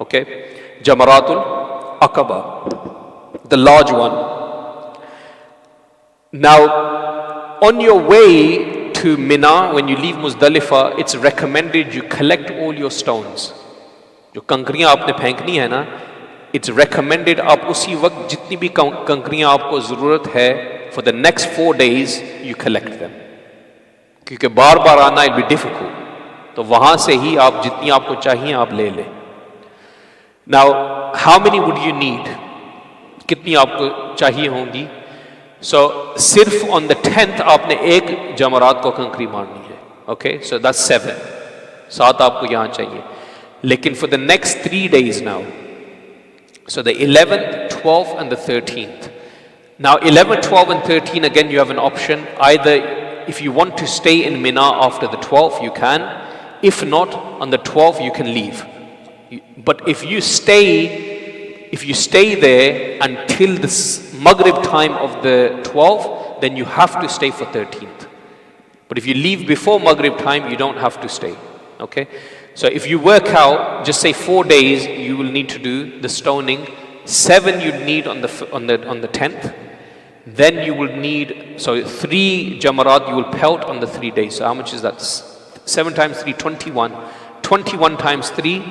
Okay? Jamaratul Aqaba, the large one. Now, on your way to Mina, when you leave Muzdalifah, it's recommended you collect all your stones. जो कंकरियां आपने फेंकनी है ना, it's recommended आप उसी वक्त जितनी भी कंकरियां आपको ज़रूरत है, for the next 4 days, you collect them. क्योंकि बार बार आना it'll be difficult. तो वहाँ से ही आप जितनी आपको चाहिए आप ले लें. Now, how many would you need? कितनी आपको चाहिए होंगी? So, सिर्फ on the 10th आपने एक जमरात को कंकरी मारनी है. Okay, so that's 7. 7 आपको यहाँ चाहिए. लेकिन for the next 3 days now, So the 11th, 12th and the 13th. Now 11, 12 and 13, again you have an option. Either if you want to stay in Mina after the 12th, you can. If not, on the 12th you can leave. But if you stay there until the Maghrib time of the 12th, then you have to stay for 13th. But if you leave before Maghrib time, you don't have to stay. Okay? So if you work out, just say 4 days, you will need to do the stoning. 7 you need on the 10th. Then you will need, 3 jamarat you will pelt on the 3 days. So how much is that? 7 times 3, 21. 21 times 3,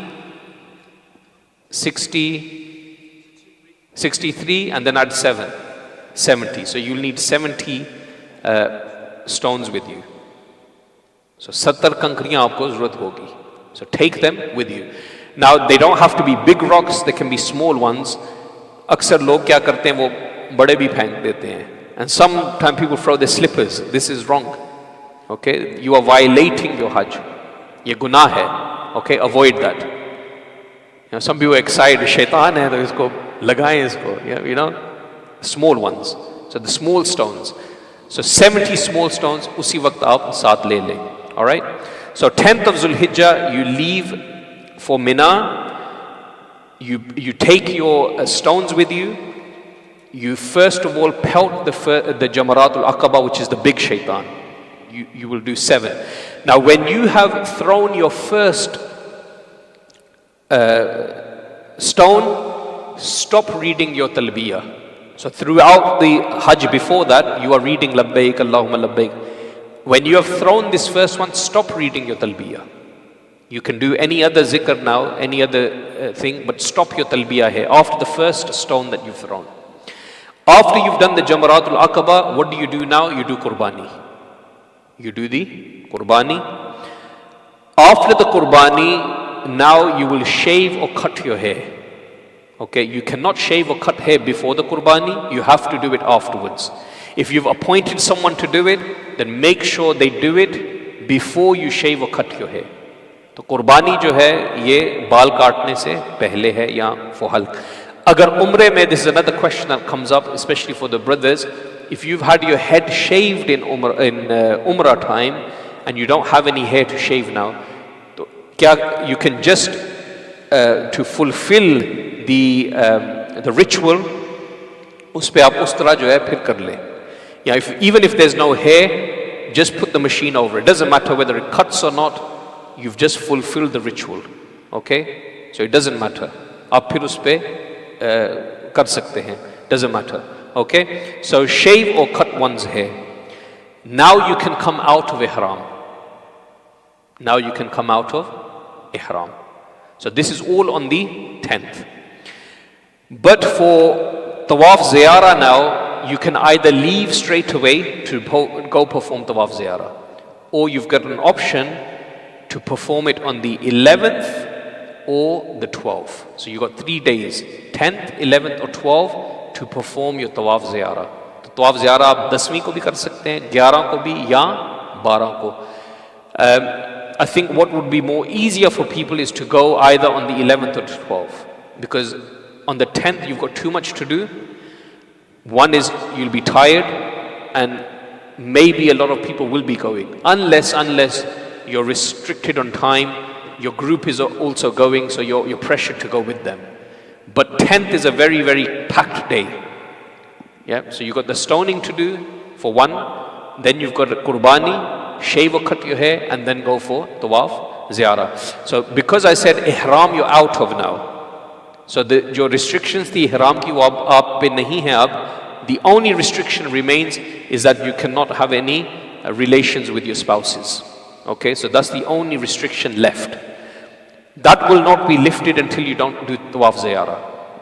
63, and then add 7, 70. So you'll need 70 stones with you. So 70 kankriyan aapko zarurat hogi. So take them with you. Now they don't have to be big rocks, they can be small ones. Aksar log kya karte hain, wo bade bhi phenk dete hain. And sometimes people throw their slippers. This is wrong. Okay, you are violating your Hajj. Ye gunah hai. Okay, avoid that. You know, some people are excited, shaitan hai, to isko lagaye isko. Small ones. So the small stones. So 70 small stones, usi waqt aap saath le le. All right. So 10th of Zulhijjah, you leave for Mina. You take your stones with you. You first of all pelt the Jamarat al-Aqaba, which is the big shaitan. You will do 7. Now when you have thrown your first stone, stop reading your talbiyah. So throughout the Hajj before that, you are reading Labbaik, Allahumma Labbaik. When you have thrown this first one, stop reading your talbiyah. You can do any other zikr now, any other thing, but stop your talbiyah here after the first stone that you've thrown. After you've done the Jamaratul Aqaba, what do you do now? You do Qurbani. You do the Qurbani. After the Qurbani, now you will shave or cut your hair. Okay, you cannot shave or cut hair before the Qurbani, you have to do it afterwards. If you've appointed someone to do it, then make sure they do it before you shave or cut your hair. तो कुर्बानी जो है ये बाल काटने से पहले है या for halq. अगर umrah में, this is another question that comes up, especially for the brothers, if you've had your head shaved in umrah time and you don't have any hair to shave now, तो क्या you can just to fulfill the ritual, उस पे आप उस तरह जो है फिर कर ले. Yeah, even if there's no hair, just put the machine over it. Doesn't matter whether it cuts or not. You've just fulfilled the ritual. Okay? So it doesn't matter. आप फिर उस पे कर सकते हैं. Doesn't matter. Okay? So shave or cut one's hair. Now you can come out of Ihram. Now you can come out of Ihram. So this is all on the 10th. But for Tawaf Ziyarah now, you can either leave straight away to go perform Tawaf Ziyarah, or you've got an option to perform it on the 11th or the 12th. So you've got 3 days, 10th, 11th or 12th to perform your Tawaf Ziyarah. तो Tawaf Ziyarah आप 10वीं को भी कर सकते हैं, 11 को भी या 12 को. I think what would be more easier for people is to go either on the 11th or 12th, because on the 10th you've got too much to do. One is you'll be tired, and maybe a lot of people will be going, unless you're restricted on time, your group is also going, so you're pressured to go with them. But 10th is a very, very packed day. Yeah, so you've got the stoning to do for one, then you've got a Qurbani, shave or cut your hair, and then go for Tawaf Ziyarah. So because I said Ihram you're out of now, so your restrictions the Ihram ki wo aap pe nahi hai ab. The only restriction remains is that you cannot have any relations with your spouses. Okay, so that's the only restriction left. That will not be lifted until you don't do Tawaf Ziyarah.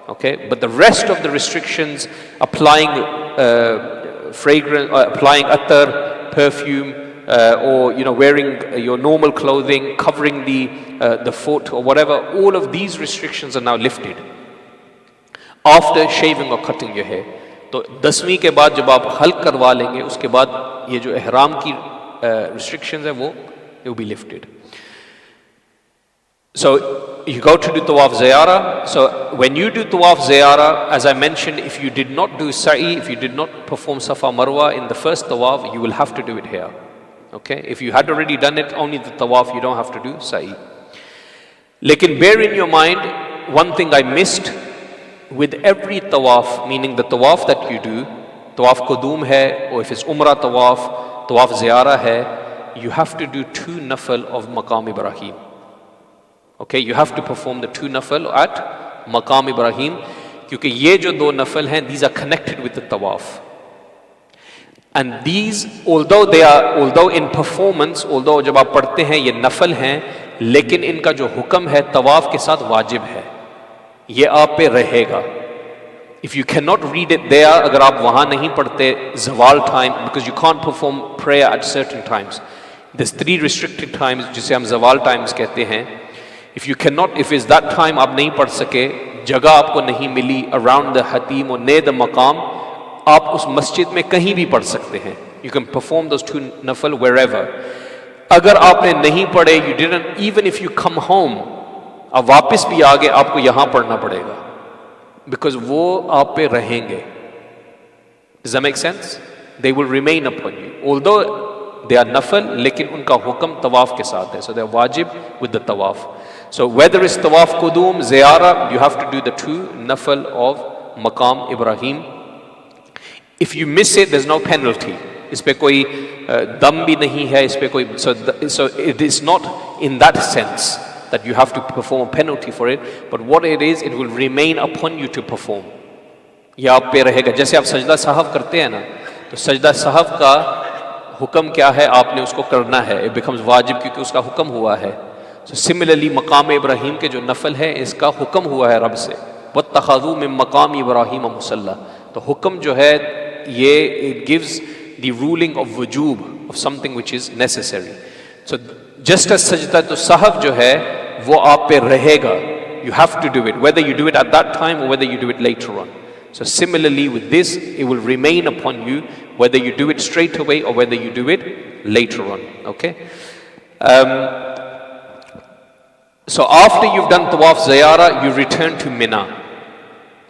Okay, but the rest of the restrictions, applying fragrance, applying attar, perfume, or wearing your normal clothing, covering the foot or whatever, all of these restrictions are now lifted after shaving or cutting your hair. तो 10वीं के बाद जब आप Hulk करवा लेंगे, उसके बाद ये जो ihram की restrictions है वो it will be lifted. So you go to do tawaf ziyarah. So when you do tawaf ziyarah, as I mentioned, if you did not do sa'i, if you did not perform safa marwa in the first tawaf, you will have to do it here. Okay? If you had already done it, only the tawaf, you don't have to do sa'i. Lekin bear in your mind, one thing I missed, with every tawaf, meaning the tawaf that you do, tawaf qudum hai, or if it's umrah tawaf, tawaf ziyarah hai, you have to do 2 nafal of maqam Ibrahim. Okay, you have to perform the 2 nafal at maqam Ibrahim, because ye jo 2 nafal hain, these are connected with the tawaf. And these, although in performance, although jab aap padhte hain ye nafal hain, lekin inka jo hukam hai tawaf ke saath wajib hai, ye aap pe rahega. If you cannot read it there, agar aap wahan nahi padhte zawal time, because you can't perform prayer at certain times. There's 3 restricted times, jise hum zawal times kehte hain. If you cannot, if it's that time aap nahi padh sake, jagah aapko nahi mili around the hatim or near the maqam, aap us masjid mein kahin bhi padh sakte hain. You can perform those 2 nafal wherever. Agar aapne nahi padhe, you didn't, even if you come home, aap वापस भी आगे आपको यहाँ पढ़ना पड़ेगा, because वो आप पे रहेंगे. Does that make sense? They will remain upon you. Although they are nafal, लेकिन उनका हुक्म तवाफ के साथ है. So they are wajib with the tawaf. So whether it's tawaf qudum, ziyarah, you have to do the 2 nafal of maqam Ibrahim. If you miss it, there's no penalty. इस पे कोई दम भी नहीं है, इस पे कोई, so it is not in that sense that you have to perform a penalty for it, but what it is, it will remain upon you to perform. ये आप पे रहेगा. जैसे आप सजदा साहब करते हैं ना, तो सजदा साहब का हुक्म क्या है, आपने उसको करना है. It becomes वाजिब क्योंकि उसका हुक्म हुआ है. So similarly, मकाम इब्राहिम के जो नफल है, इसका हुक्म हुआ है रब से. वत्तखज़ू मिन मकाम इब्राहिम मुसल्ला. तो हुक्म जो है ये, it gives the ruling of wujub, of something which is necessary. So just as sajda to sahab jo hai, wo aap pe rahega. You have to do it, whether you do it at that time or whether you do it later on. So similarly with this, it will remain upon you, whether you do it straight away or whether you do it later on. Okay? So after you've done tawaf ziyarah, you return to Mina.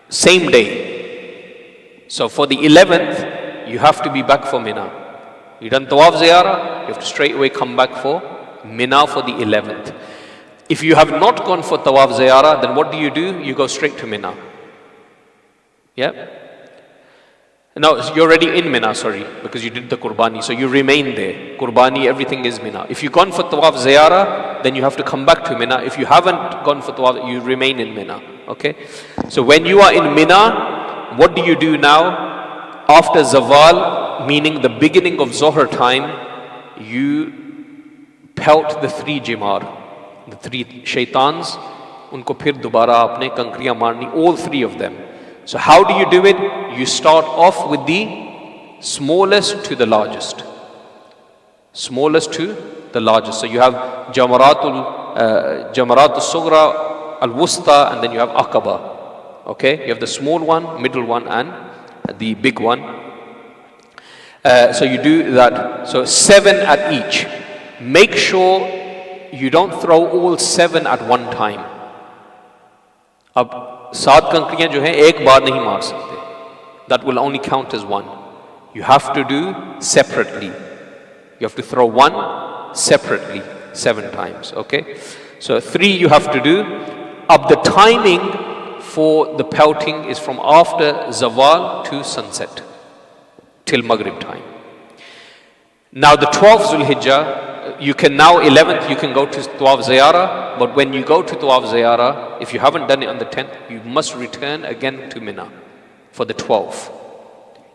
Same day. So for the 11th, you have to be back for Mina. You done tawaf ziyarah, you have to straight away come back for Mina for the 11th. If you have not gone for tawaf ziyarah, then what do? You go straight to Mina. Yeah? No, you're already in Mina, sorry, because you did the Qurbani, so you remain there. Qurbani, everything is Mina. If you've gone for tawaf ziyarah, then you have to come back to Mina. If you haven't gone for tawaf, you remain in Mina. Okay? So when you are in Mina, what do you do now? After Zawal, meaning the beginning of Zohar time, you pelt the 3 jimar, the 3 shaitans, unko phir dobara aapne kankriyan marni, all 3 of them. So how do you do it? You start off with the smallest to the largest. Smallest to the largest. So you have Jamaratul Sughra, Al-Wusta, and then you have Aqaba. Okay? You have the small one, middle one, and the big one. So you do that. So 7 at each. Make sure you don't throw all 7 at one time. Ab 7 kankriyan jo hai, ek baar nahi maar sakte. That will only count as 1. You have to do separately. You have to throw 1 separately 7 times. Okay? So 3 you have to do. Ab the timing for the pelting is from after Zawal to sunset, till Maghrib time. Now the 12th Zulhijjah, you can now 11th you can go to Tawaf Ziyarah, but when you go to Tawaf Ziyarah, if you haven't done it on the 10th, you must return again to Mina for the 12th.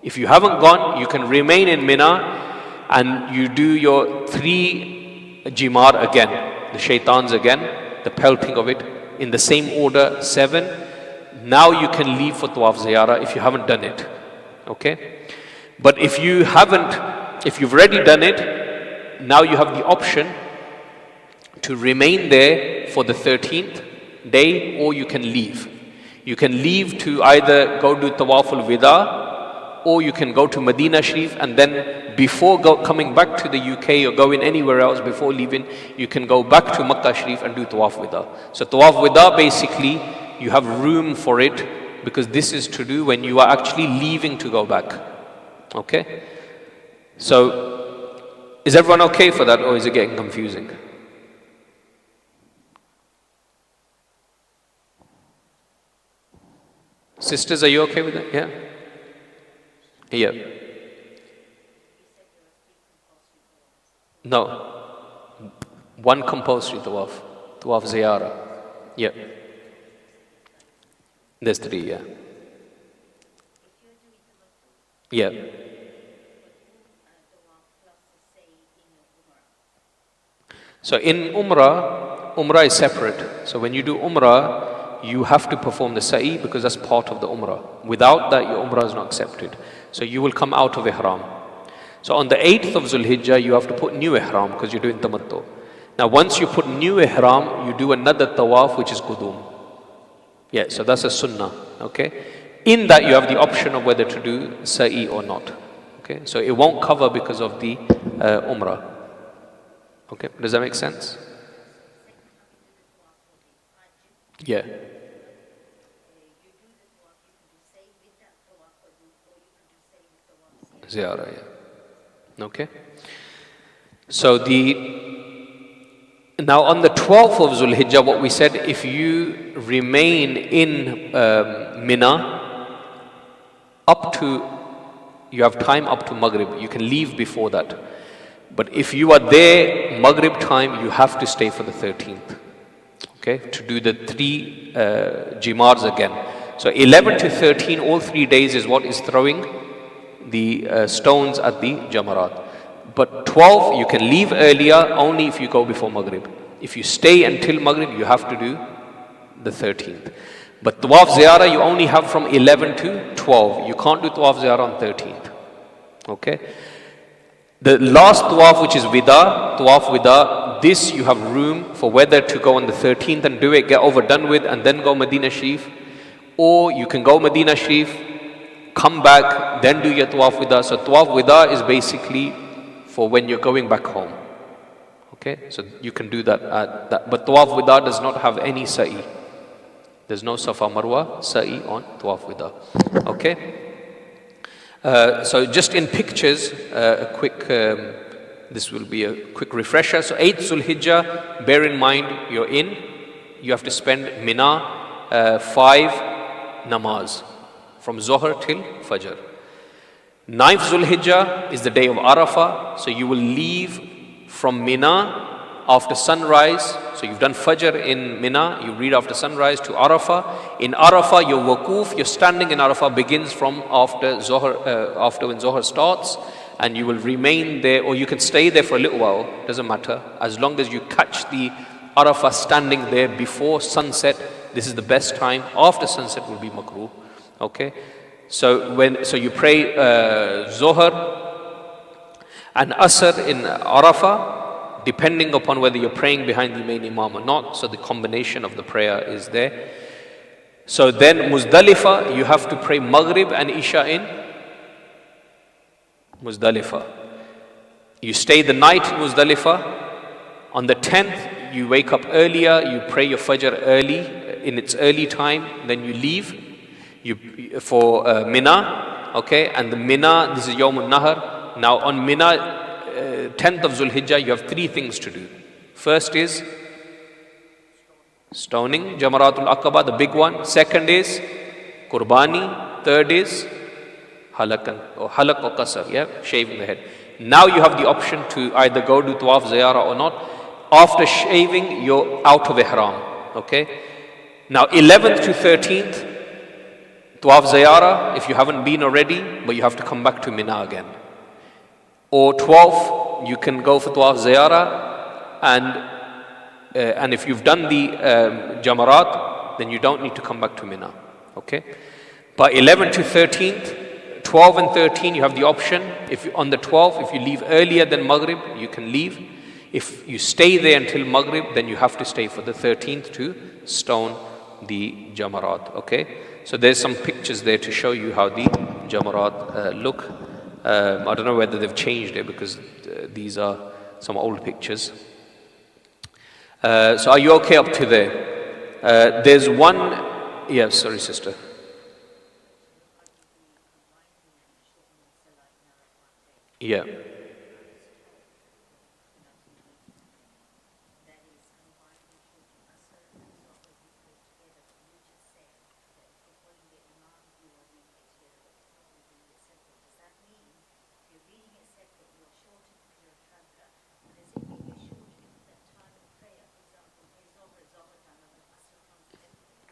If you haven't gone, you can remain in Mina and you do your 3 jimar again, the shaitans again, the pelting of it in the same order, 7. Now you can leave for Tawaf Ziyarah if you haven't done it. Okay? But if you haven't, if you've already done it, now you have the option to remain there for the 13th day, or you can leave. You can leave to either go do Tawaf al-Wida or you can go to Madinah Sharif, and then before coming back to the UK or going anywhere else before leaving, you can go back to Makkah Sharif and do Tawaf Wida. So Tawaf Wida, basically, you have room for it, because this is to do when you are actually leaving to go back. Okay? So, is everyone okay for that, or is it getting confusing? Sisters, are you okay with that? Yeah? Yeah. No. One compulsory tawaf. Tawaf ziyarah. Yeah. There's 3, yeah. Yeah. So in Umrah is separate. So when you do Umrah, you have to perform the sa'i, because that's part of the Umrah. Without that, your Umrah is not accepted. So you will come out of Ihram. So on the 8th of Zulhijjah, you have to put new Ihram, because you're doing Tamattu. Now once you put new Ihram, you do another Tawaf, which is Qudum. Yeah, so that's a Sunnah. Okay? In that, you have the option of whether to do sa'i or not. Okay? So it won't cover because of the Umrah. Okay? Does that make sense? Yeah. Ziyarah, yeah. Okay. So now on the 12th of Zulhijjah, what we said, if you remain in Mina you have time up to Maghrib, you can leave before that. But if you are there Maghrib time, you have to stay for the 13th. Okay, to do the 3 Jimars again. So 11 to 13, all 3 days is what is throwing the stones at the Jamarat. But 12, you can leave earlier only if you go before Maghrib. If you stay until Maghrib, you have to do the 13th. But Tawaf Ziyarah, you only have from 11 to 12. You can't do Tawaf Ziyarah on 13th. Okay? The last Tawaf, which is Tawaf Wida, this you have room for whether to go on the 13th and do it, get overdone with, and then go Madinah Sharif. Or you can go Madinah Sharif, come back, then do your Tawaf Wida. So Tawaf Wida is basically for when you're going back home. Okay, so you can do that at that. But Tawaf Wida does not have any sa'i. There's no Safa Marwa sa'i on Tawaf Wida. Okay. So just in pictures, this will be a quick refresher. So 8th Zulhijjah, bear in mind you have to spend Mina 5 namaz from Zohar till Fajr. 9th Zulhijjah is the day of Arafah, so you will leave from Mina after sunrise. So you've done Fajr in Mina, you read after sunrise to Arafah. In Arafah, your waquf, your standing in Arafah begins from after when Zohar starts, and you will remain there, or you can stay there for a little while, doesn't matter. As long as you catch the Arafah standing there before sunset, this is the best time. After sunset will be makruh. Okay? So you pray Zohar and Asr in Arafah, depending upon whether you're praying behind the main Imam or not. So the combination of the prayer is there. So then Muzdalifah, you have to pray Maghrib and Isha in Muzdalifah. You stay the night in Muzdalifah. On the 10th, you wake up earlier, you pray your Fajr early, in its early time, then you leave for Mina, okay? And the Mina, this is Yawm al-Nahar. Now on Mina, 10th of Zulhijjah, you have 3 things to do. First is stoning, Jamaratul Aqaba, the big one. Second is Qurbani. Third is halak or qasr, yeah, shaving the head. Now you have the option to either go do Tawaf Ziyarah or not. After shaving, you're out of Ihram, okay? Now 11th to 13th, Tawaf Ziyarah, if you haven't been already, but you have to come back to Mina again. Or 12th, you can go for Tawaf Ziyarah, and if you've done the Jamarat, then you don't need to come back to Mina, okay? But 11 to 13th, 12 and 13, you have the option. On the 12th, if you leave earlier than Maghrib, you can leave. If you stay there until Maghrib, then you have to stay for the 13th to stone the Jamarat, okay? So there's some pictures there to show you how the Jamarat look. I don't know whether they've changed it because these are some old pictures. So are you okay up to there? There's one, yeah, sorry sister. Yeah.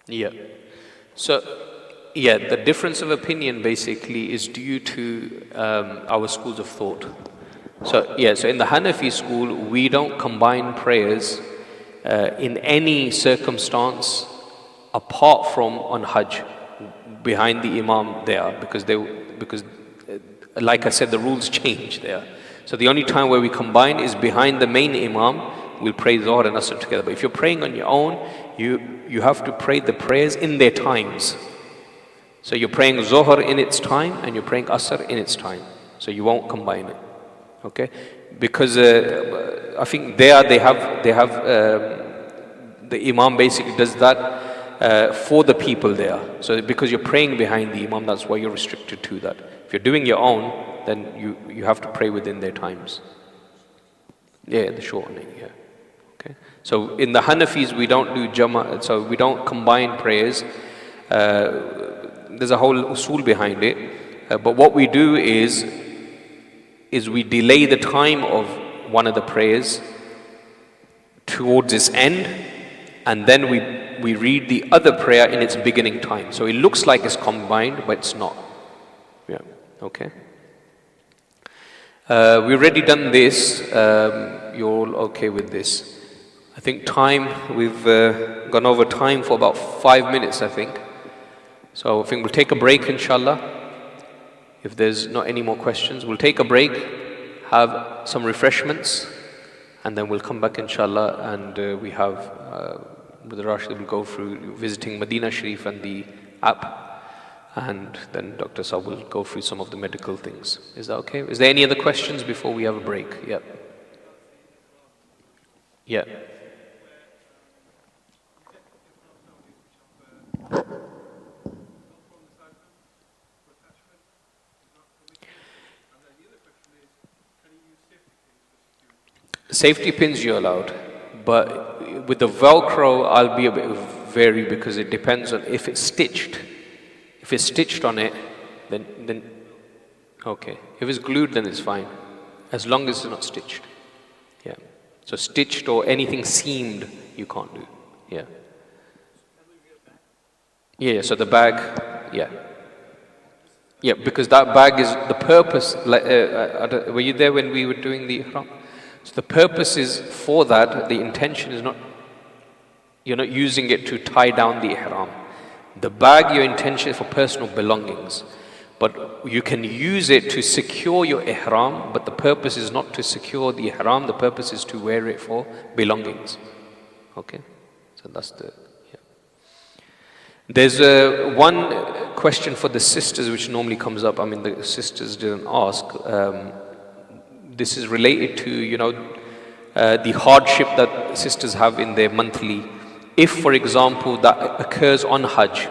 Yeah. So, yeah, the difference of opinion basically is due to our schools of thought. So, yeah, so in the Hanafi school, we don't combine prayers in any circumstance apart from on Hajj, behind the Imam there, because like I said, the rules change there. So the only time where we combine is behind the main Imam. We'll pray Zohar and Asr together. But if you're praying on your own, you have to pray the prayers in their times. So you're praying Zohar in its time and you're praying Asr in its time. So you won't combine it. Okay? Because I think they have the Imam basically does that for the people there. So because you're praying behind the Imam, that's why you're restricted to that. If you're doing your own, then you have to pray within their times. Yeah, the shortening, yeah. Okay. So in the Hanafis, we don't do Jama, so we don't combine prayers. There's a whole usul behind it. But what we do is we delay the time of one of the prayers towards its end, and then we read the other prayer in its beginning time. So it looks like it's combined, but it's not. Yeah, okay. We've already done this. You're all okay with this? I think time, we've gone over time for about 5 minutes, I think. So I think we'll take a break, inshallah. If there's not any more questions, we'll take a break, have some refreshments, and then we'll come back, inshallah, and we have, Brother Rashid will go through visiting Madinah Sharif and the app, and then Dr. Saab will go through some of the medical things. Is that okay? Is there any other questions before we have a break? Yeah. Yeah. Safety pins you're allowed, but with the Velcro I'll be a bit wary because it depends on if it's stitched. If it's stitched on it, then okay. If it's glued, then it's fine, as long as it's not stitched. Yeah. So stitched or anything seamed, you can't do. Yeah. Yeah. So the bag, yeah. Yeah, because that bag is the purpose. Were you there when we were doing the Ihram? So the purpose is for that. The intention is not, you're not using it to tie down the Ihram. The bag, your intention is for personal belongings. But you can use it to secure your Ihram, but the purpose is not to secure the Ihram, the purpose is to wear it for belongings. Okay? So that's the, yeah. There's one question for the sisters which normally comes up. I mean, the sisters didn't ask. This is related to, the hardship that sisters have in their monthly. If, for example, that occurs on Hajj,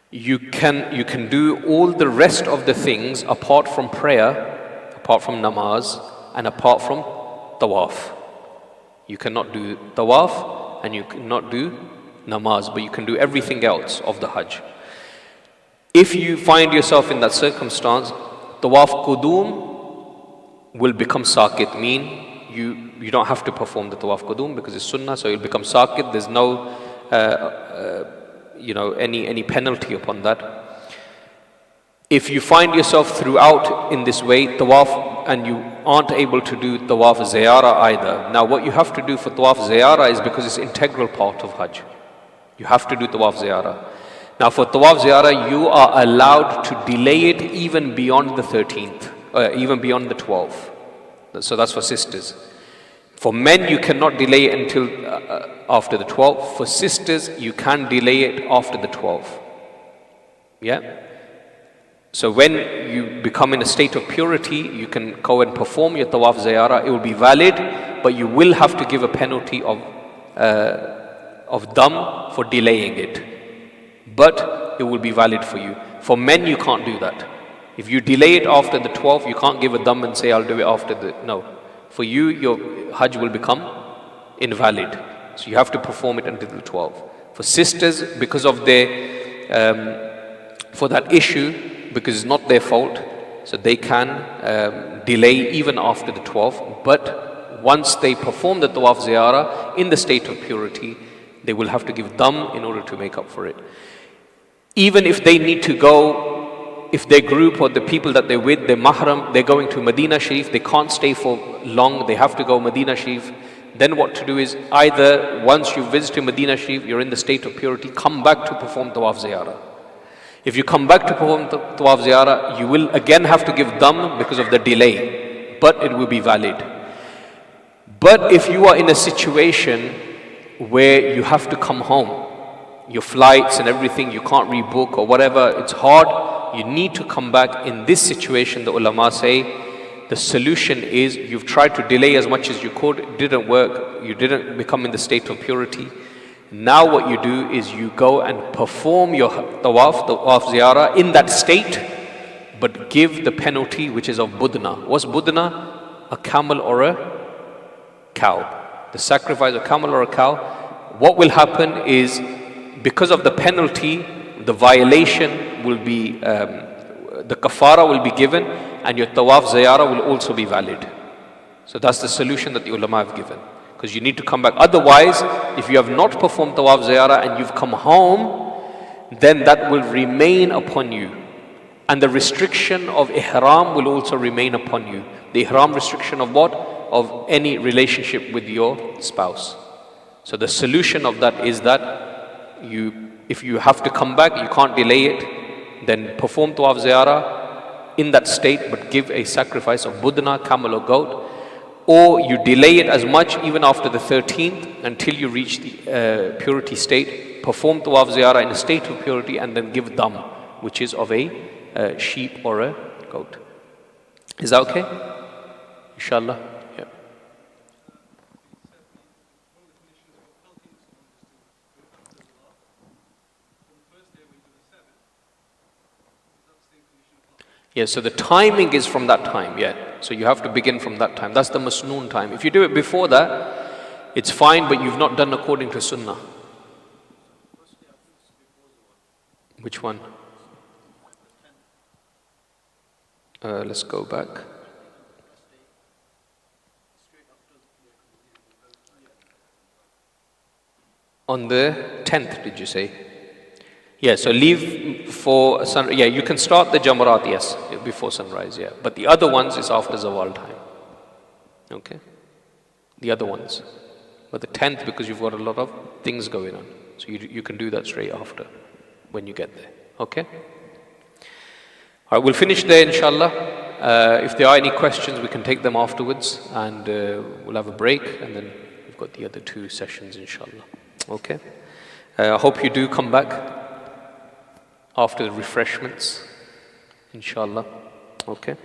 you can do all the rest of the things apart from prayer, apart from namaz, and apart from tawaf. You cannot do tawaf and you cannot do namaz, but you can do everything else of the Hajj. If you find yourself in that circumstance, tawaf qudum will become sakit, mean you don't have to perform the tawaf qudum because it's sunnah, so you'll become sakit. There's no any penalty upon that. If you find yourself throughout in this way, tawaf, and you aren't able to do tawaf ziyarah either. Now what you have to do for tawaf ziyarah is because it's integral part of Hajj. You have to do tawaf ziyarah. Now for tawaf ziyarah, you are allowed to delay it even beyond the 13th. Even beyond the 12th. So that's for sisters. For men, you cannot delay it until after the 12th. For sisters, you can delay it after the 12th. Yeah? So when you become in a state of purity, you can go and perform your tawaf ziyarah. It will be valid, but you will have to give a penalty of dam for delaying it. But it will be valid for you. For men, you can't do that. If you delay it after the 12th, you can't give a dam and say, I'll do it after the... No. For you, your hajj will become invalid. So you have to perform it until the 12th. For sisters, because of their... for that issue, because it's not their fault, so they can delay even after the 12th. But once they perform the tawaf ziyarah in the state of purity, they will have to give dam in order to make up for it. Even if they need to go, if their group or the people that they're with, their mahram, they're going to Madinah Sharif, they can't stay for long, they have to go Madinah Sharif, then what to do is either once you visit Madinah Sharif, you're in the state of purity, come back to perform tawaf ziyarah. If you come back to perform tawaf ziyarah, you will again have to give dam because of the delay, but it will be valid. But if you are in a situation where you have to come home, your flights and everything, you can't rebook or whatever, it's hard, you need to come back. In this situation, the ulama say, the solution is you've tried to delay as much as you could, it didn't work, you didn't become in the state of purity. Now what you do is you go and perform your tawaf ziyarah in that state, but give the penalty which is of budna. What's budna? A camel or a cow. The sacrifice of a camel or a cow. What will happen is, because of the penalty, the violation will be, the kafara will be given, and your tawaf ziyarah will also be valid. So that's the solution that the ulama have given. Because you need to come back. Otherwise, if you have not performed tawaf ziyarah and you've come home, then that will remain upon you. And the restriction of ihram will also remain upon you. The ihram restriction of what? Of any relationship with your spouse. So the solution of that is that if you have to come back, you can't delay it, then perform tawaf ziyarah in that state, but give a sacrifice of budna, camel or goat. Or you delay it as much even after the 13th until you reach the purity state, perform tawaf ziyarah in a state of purity, and then give dam, which is of a sheep or a goat. Is that okay? Inshallah? Yeah. Yeah, so the timing is from that time, yeah. So you have to begin from that time. That's the masnoon time. If you do it before that, it's fine, but you've not done according to sunnah. Which one? Let's go back. On the 10th, did you say? Yeah, so leave for sun. Yeah, you can start the Jamarat, yes, before sunrise, yeah. But the other ones is after Zawal time. Okay? The other ones. But the 10th, because you've got a lot of things going on. So you can do that straight after, when you get there. Okay? All right, we'll finish there, inshallah. If there are any questions, we can take them afterwards. And we'll have a break. And then we've got the other 2 sessions, inshallah. Okay? I hope you do come back after the refreshments, inshallah. Okay?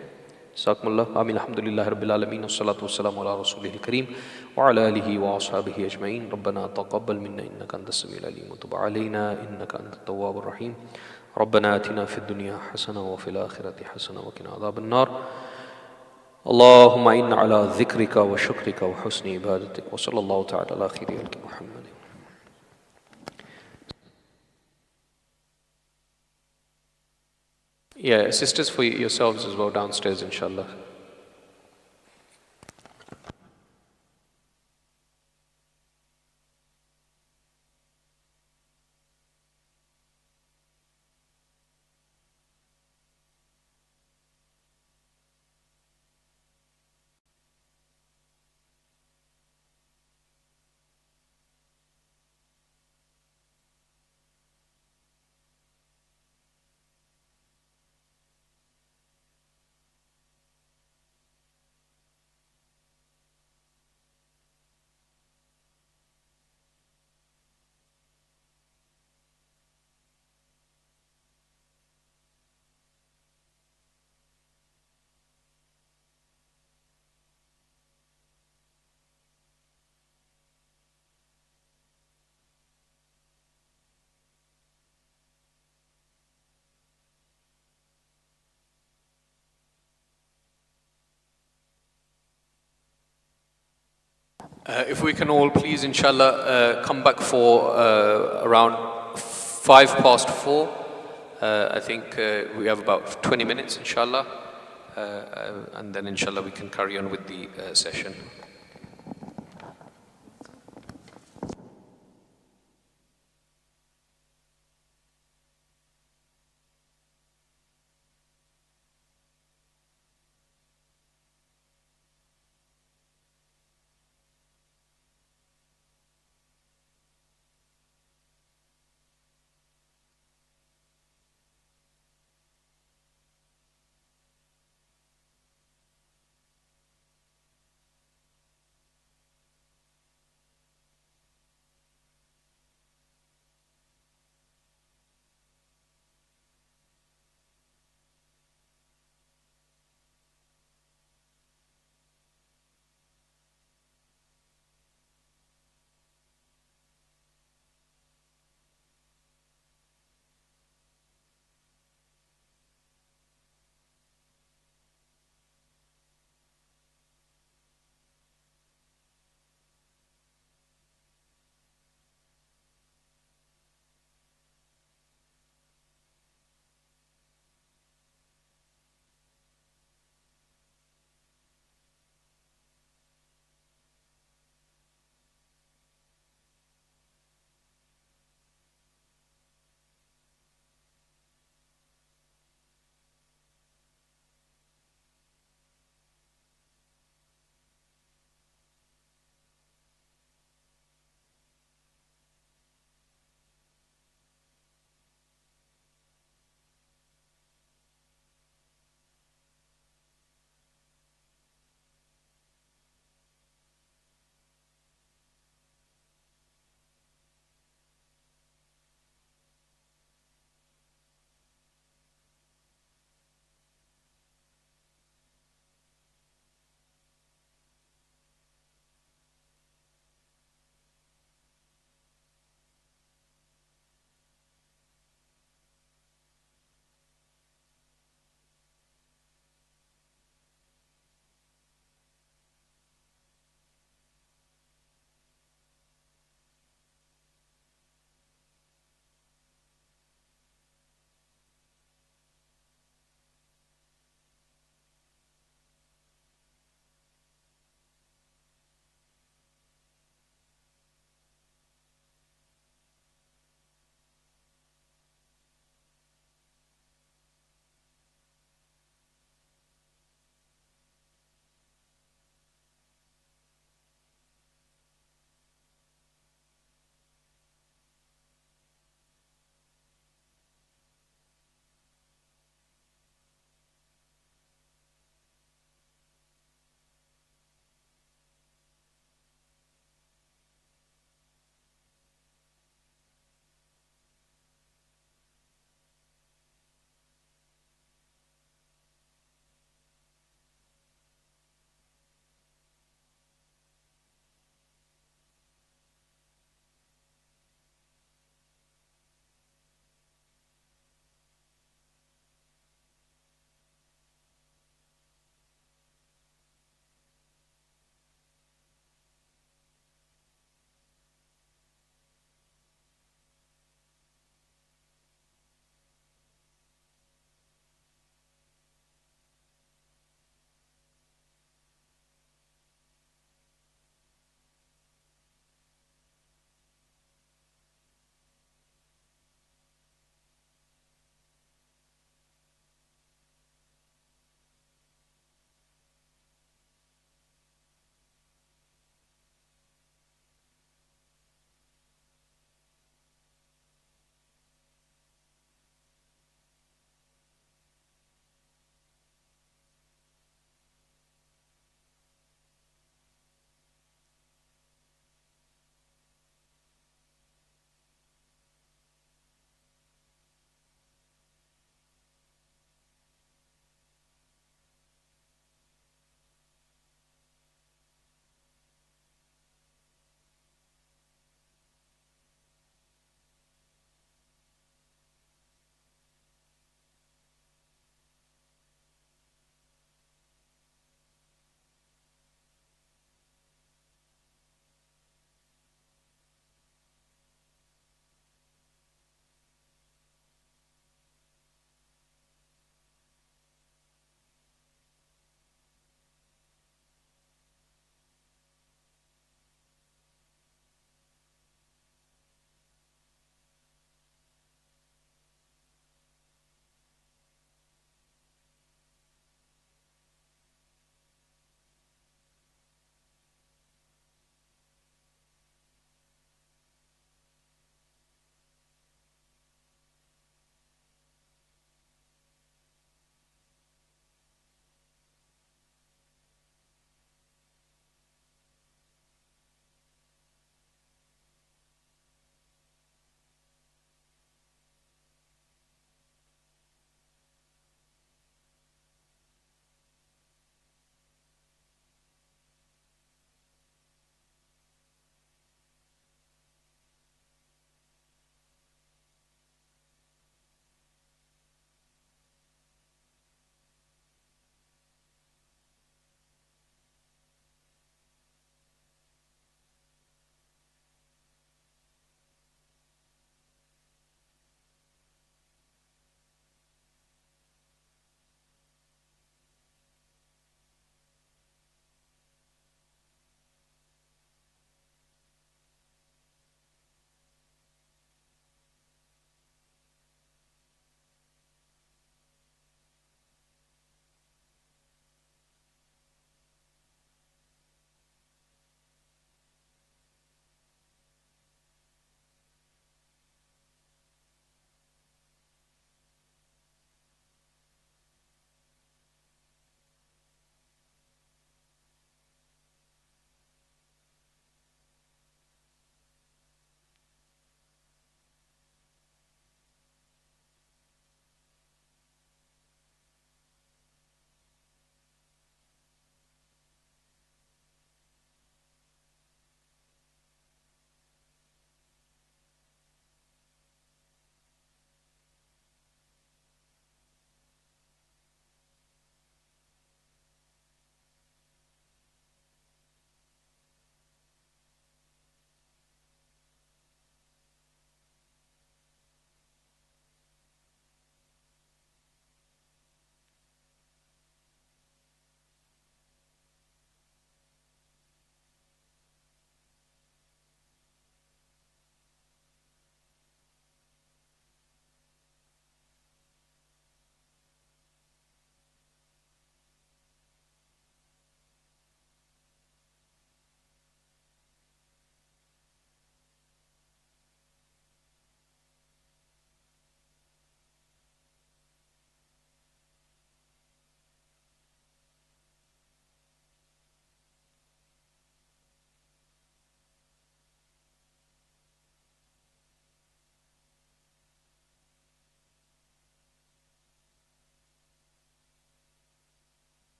Jazakumullah. Amin. Alhamdulillah Rabbil Alameen. Wassalatu wassalamu ala Rasulihil Kareem. Wa ala alihi wa ashabihi ajma'in. Rabbana taqabbal minna innaka anta as-sami'ul alim. Wa tub alayna innaka anta at-tawwabur rahim. Rabbana atina fid dunya hasana wa fil akhirati hasana wa qina adhaban nar. Allahumma inna ala dhikrika wa shukrika wa husni ibadatik. Wa sallallahu ta'ala ala khayri khalqi Muhammad. Yeah, sisters, for yourselves as well downstairs, inshallah. If we can all please, inshallah, come back for around 4:05. I think we have about 20 minutes, inshallah, and then inshallah we can carry on with the session.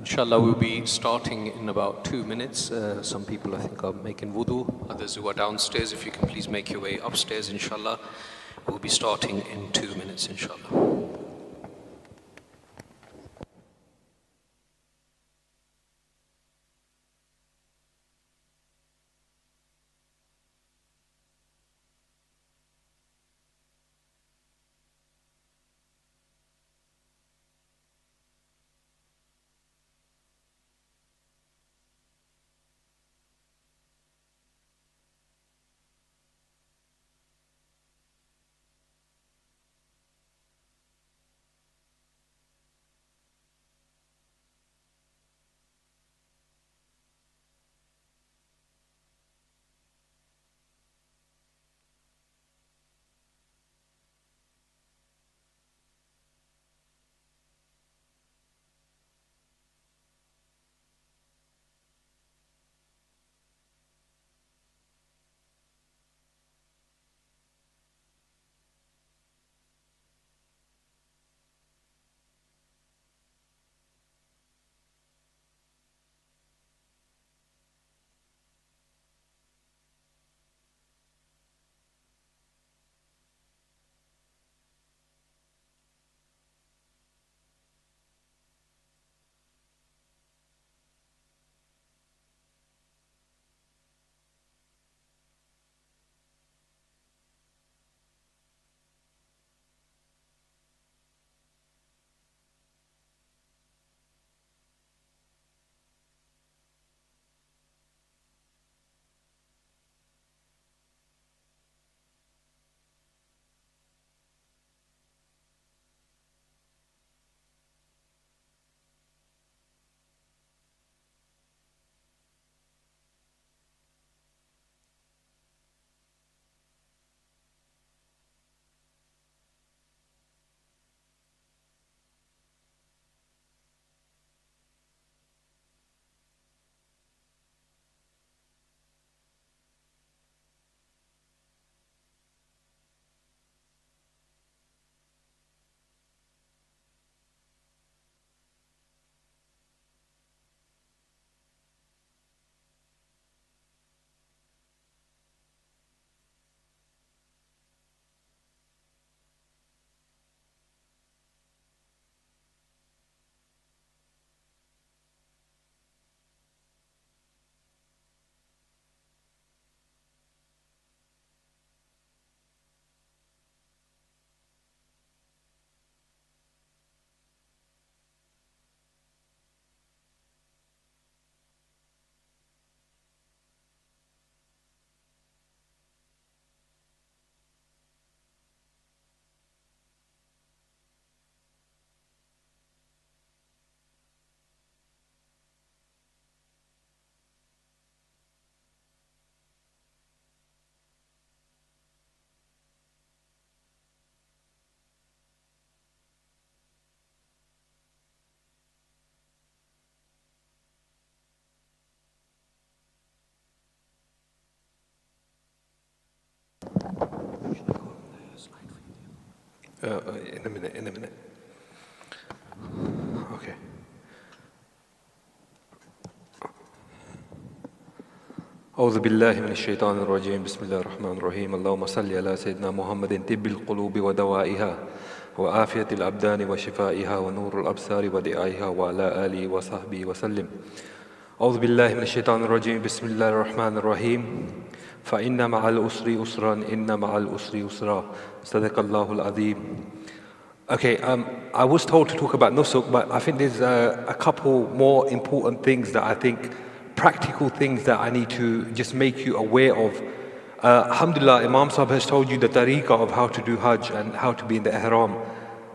Inshallah, we'll be starting in about 2 minutes. Some people, I think, are making wudu. Others who are downstairs, if you can please make your way upstairs, inshallah. We'll be starting in 2 minutes, inshallah. In a minute. Okay. أعوذ بالله من الشيطان الرجيم بسم الله الرحمن الرحيم اللهم صل على سيدنا محمد طب القلوب ودوائها وعافية الأبدان وشفائها ونور الأبصار ودعائها وعلى آله وصحبه وسلم أعوذ بالله من الشيطان الرجيم بسم الله الرحمن الرحيم فإن مع العسر يسرا إن مع العسر يسرا صدق الله العظيم. Okay, I was told to talk about Nusuk, but I think there's a couple more important things that I think, practical things that I need to just make you aware of. Alhamdulillah, Imam Sahib has told you the tariqah of how to do Hajj and how to be in the Ihram,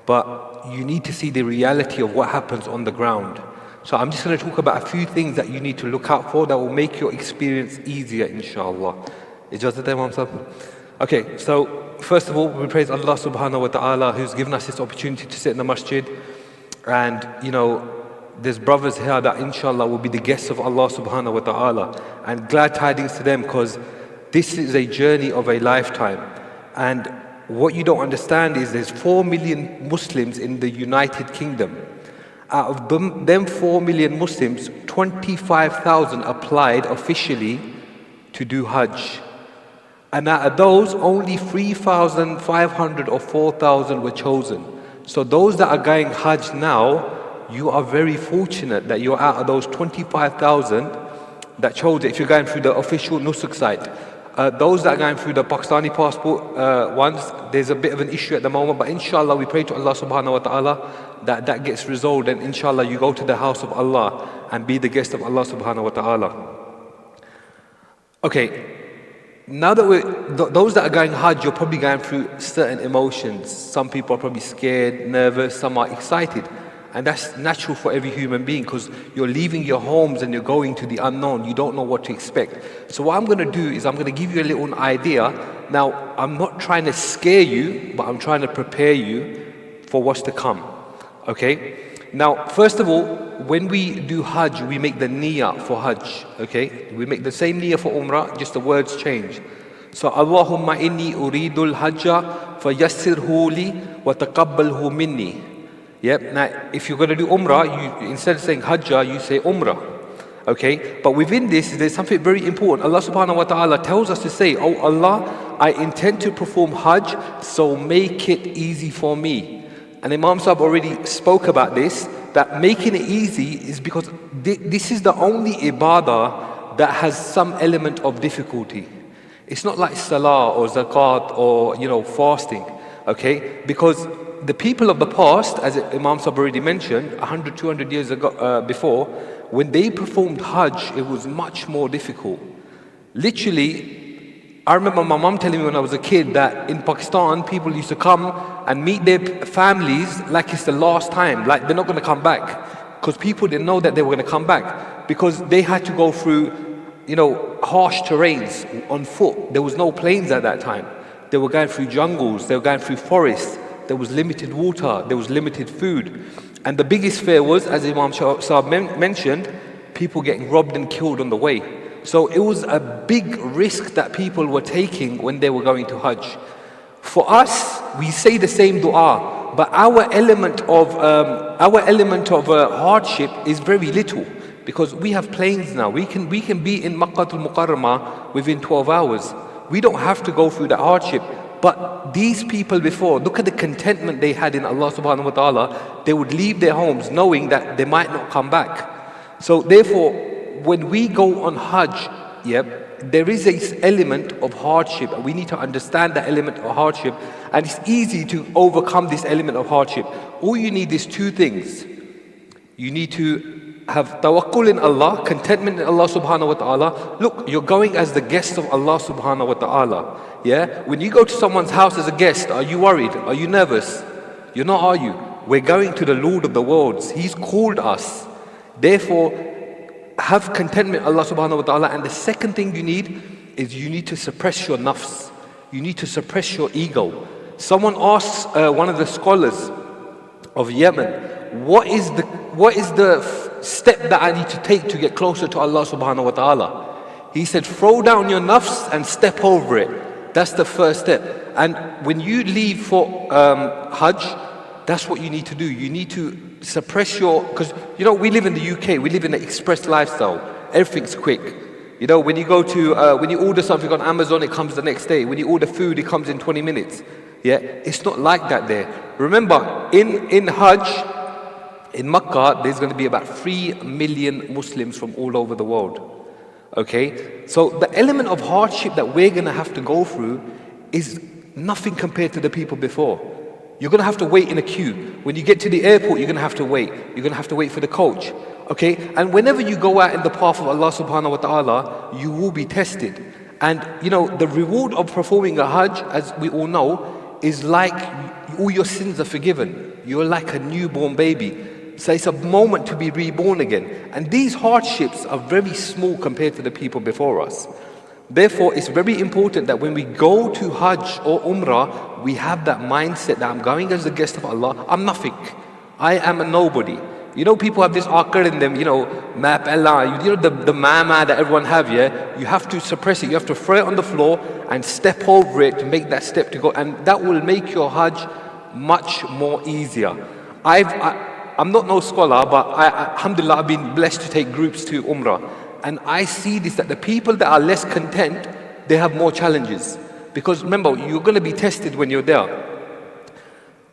but you need to see the reality of what happens on the ground. So I'm just going to talk about a few things that you need to look out for that will make your experience easier, inshallah. Ijazat, Imam Sahib? Okay, so first of all, we praise Allah subhanahu wa ta'ala who's given us this opportunity to sit in the masjid. And, you know, there's brothers here that inshallah will be the guests of Allah subhanahu wa ta'ala. And glad tidings to them, because this is a journey of a lifetime. And what you don't understand is there's 4 million Muslims in the United Kingdom. Out of them 4 million Muslims, 25,000 applied officially to do Hajj. And out of those, only 3,500 or 4,000 were chosen. So those that are going Hajj now, you are very fortunate that you're out of those 25,000 that chose it. If you're going through the official Nusuk site. Those that are going through the Pakistani passport ones, there's a bit of an issue at the moment, but inshallah we pray to Allah subhanahu wa ta'ala that gets resolved, and inshallah you go to the house of Allah and be the guest of Allah subhanahu wa ta'ala. Okay, now that those that are going Hajj, you're probably going through certain emotions. Some people are probably scared, nervous, some are excited. And that's natural for every human being, because you're leaving your homes and you're going to the unknown. You don't know what to expect. So what I'm going to do is I'm going to give you a little idea. Now, I'm not trying to scare you, but I'm trying to prepare you for what's to come. Okay? Now, first of all, when we do Hajj, we make the niyyah for Hajj. Okay? We make the same niyyah for Umrah, just the words change. So, Allahumma inni uridul hajja fayassirhu li wa taqabbalhu minni. Yep. Now, if you're going to do Umrah, you instead of saying Hajjah, you say Umrah. Okay? But within this, there's something very important. Allah subhanahu wa ta'ala tells us to say, Oh Allah, I intend to perform Hajj, so make it easy for me. And Imam Sahib already spoke about this, that making it easy is because this is the only ibadah that has some element of difficulty. It's not like salah or zakat or, fasting. Okay? Because the people of the past, as Imam Sahib already mentioned, 100, 200 years ago, before, when they performed Hajj, it was much more difficult. Literally, I remember my mom telling me when I was a kid that in Pakistan, people used to come and meet their families like it's the last time, like they're not going to come back. Because people didn't know that they were going to come back. Because they had to go through, harsh terrains on foot. There was no planes at that time. They were going through jungles, they were going through forests. There was limited water, there was limited food. And the biggest fear was, as Imam Sahib mentioned, people getting robbed and killed on the way. So it was a big risk that people were taking when they were going to Hajj. For us, we say the same dua, but our element of hardship is very little, because we have planes now. We can be in Makkah al-Mukarramah within 12 hours. We don't have to go through the hardship. But these people before, look at the contentment they had in Allah subhanahu wa ta'ala. They would leave their homes knowing that they might not come back. So therefore, when we go on Hajj, there is an element of hardship. We need to understand that element of hardship. And it's easy to overcome this element of hardship. All you need is two things. You need to have tawakkul in Allah, contentment in Allah subhanahu wa ta'ala. Look, you're going as the guest of Allah subhanahu wa ta'ala. Yeah? When you go to someone's house as a guest, are you worried? Are you nervous? You're not, are you? We're going to the Lord of the worlds. He's called us. Therefore, have contentment in Allah subhanahu wa ta'ala. And the second thing you need is you need to suppress your nafs. You need to suppress your ego. Someone asks one of the scholars of Yemen, what is the step that I need to take to get closer to Allah subhanahu wa ta'ala? He said, throw down your nafs and step over it. That's the first step. And when you leave for Hajj, that's what you need to do. You need to suppress because we live in the UK, we live in an express lifestyle. Everything's quick. When you go to, when you order something on Amazon, it comes the next day. When you order food, it comes in 20 minutes. Yeah, it's not like that there. Remember, in Hajj, in Makkah, there's going to be about 3 million Muslims from all over the world. Okay? So the element of hardship that we're going to have to go through is nothing compared to the people before. You're going to have to wait in a queue. When you get to the airport, you're going to have to wait. You're going to have to wait for the coach. Okay? And whenever you go out in the path of Allah subhanahu wa ta'ala, you will be tested. And, the reward of performing a Hajj, as we all know, is like all your sins are forgiven. You're like a newborn baby. So it's a moment to be reborn again. And these hardships are very small compared to the people before us. Therefore, it's very important that when we go to Hajj or Umrah, we have that mindset that I'm going as the guest of Allah. I'm nothing. I am a nobody. People have this akar in them, map Allah, the mama that everyone have, yeah? You have to suppress it. You have to throw it on the floor and step over it to make that step to go. And that will make your Hajj much more easier. I'm not no scholar, but alhamdulillah, I've been blessed to take groups to Umrah. And I see this, that the people that are less content, they have more challenges. Because remember, you're going to be tested when you're there.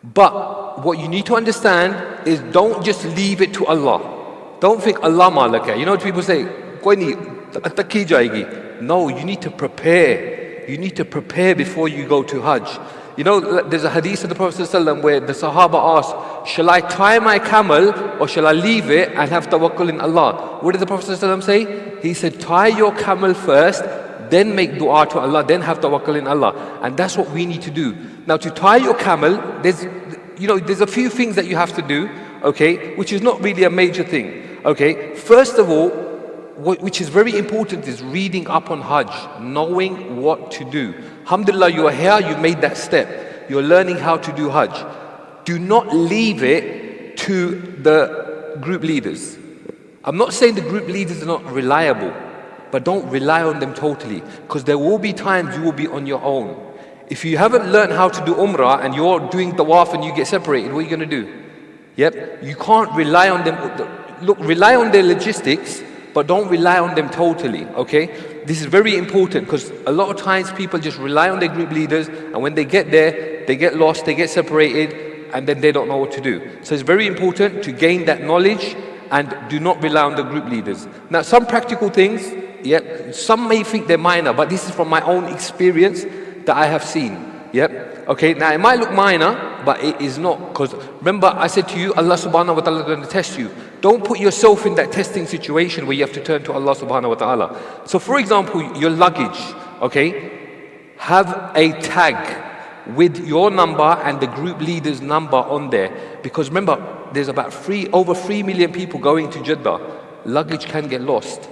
But what you need to understand is don't just leave it to Allah. Don't think Allah malak hai. You know what people say? Koi nahi, ataki jayegi. No, you need to prepare. You need to prepare before you go to Hajj. You know, there's a hadith of the Prophet ﷺ where the Sahaba asked, shall I tie my camel or shall I leave it and have tawakkul in Allah? What did the Prophet ﷺ say? He said, tie your camel first, then make dua to Allah, then have tawakkul in Allah. And that's what we need to do. Now, to tie your camel, there's a few things that you have to do, okay, which is not really a major thing, okay. First of all, which is very important, is reading up on Hajj, knowing what to do. Alhamdulillah, you are here, you made that step. You're learning how to do Hajj. Do not leave it to the group leaders. I'm not saying the group leaders are not reliable, but don't rely on them totally, because there will be times you will be on your own. If you haven't learned how to do Umrah and you're doing tawaf and you get separated, what are you going to do? Yep, you can't rely on them. Look, rely on their logistics, but don't rely on them totally, okay? This is very important, because a lot of times people just rely on their group leaders, and when they get there, they get lost, they get separated, and then they don't know what to do. So it's very important to gain that knowledge and do not rely on the group leaders. Now, some practical things, some may think they're minor, but this is from my own experience that I have seen. Okay, now it might look minor, but it is not, because remember I said to you, Allah subhanahu wa ta'ala is going to test you. Don't put yourself in that testing situation where you have to turn to Allah subhanahu wa ta'ala. So for example, your luggage, okay, have a tag with your number and the group leader's number on there, because remember, there's about over 3 million people going to Jeddah. Luggage can get lost.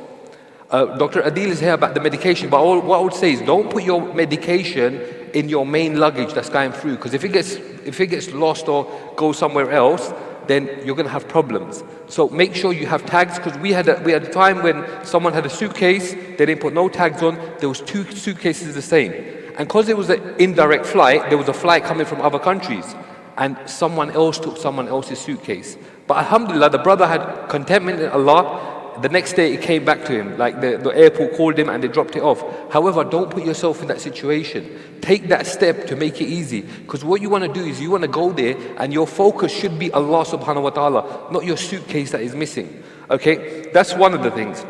Dr. Adeel is here about the medication, but what I would say is don't put your medication in your main luggage that's going through, because if it gets lost or goes somewhere else, then you're going to have problems. So make sure you have tags, because we had a time when someone had a suitcase, they didn't put no tags on, there was 2 suitcases the same. And because it was an indirect flight, there was a flight coming from other countries, and someone else took someone else's suitcase. But alhamdulillah, the brother had contentment in Allah. The next day it came back to him, like the airport called him and they dropped it off. However, don't put yourself in that situation. Take that step to make it easy, because what you want to do is you want to go there and your focus should be Allah subhanahu wa ta'ala, not your suitcase that is missing. Okay, that's one of the things.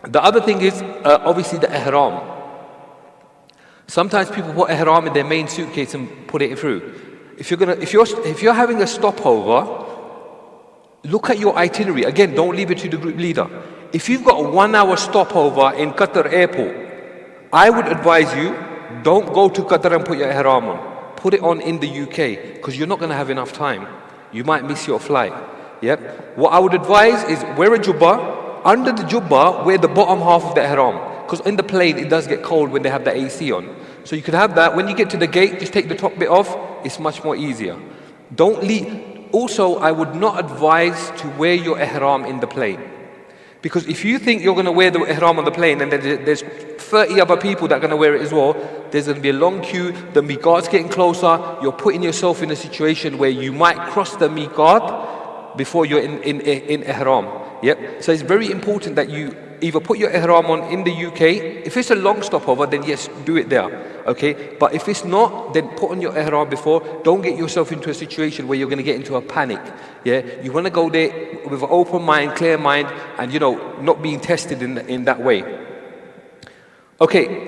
The other thing is obviously the ihram. Sometimes people put ihram in their main suitcase and put it through. If you're having a stopover, look at your itinerary. Again, don't leave it to the group leader. If you've got a 1 hour stopover in Qatar airport, I would advise you, don't go to Qatar and put your ihram on. Put it on in the UK, because you're not going to have enough time. You might miss your flight. Yep. What I would advise is wear a jubbah. Under the jubbah, wear the bottom half of the ihram, because in the plane it does get cold when they have the AC on. So you could have that. When you get to the gate, just take the top bit off. It's much more easier. Don't leave. Also, I would not advise to wear your ihram in the plane. Because if you think you're going to wear the ihram on the plane and then there's 30 other people that are going to wear it as well, there's going to be a long queue, the miqat's getting closer, you're putting yourself in a situation where you might cross the miqat before you're in ihram. Yep. So it's very important that you either put your ihram on in the UK. If it's a long stopover, then yes, do it there. Okay, but if it's not, then put on your ihram before. Don't get yourself into a situation where you're going to get into a panic. You want to go there with an open mind, clear mind, and not being tested in that way. Okay.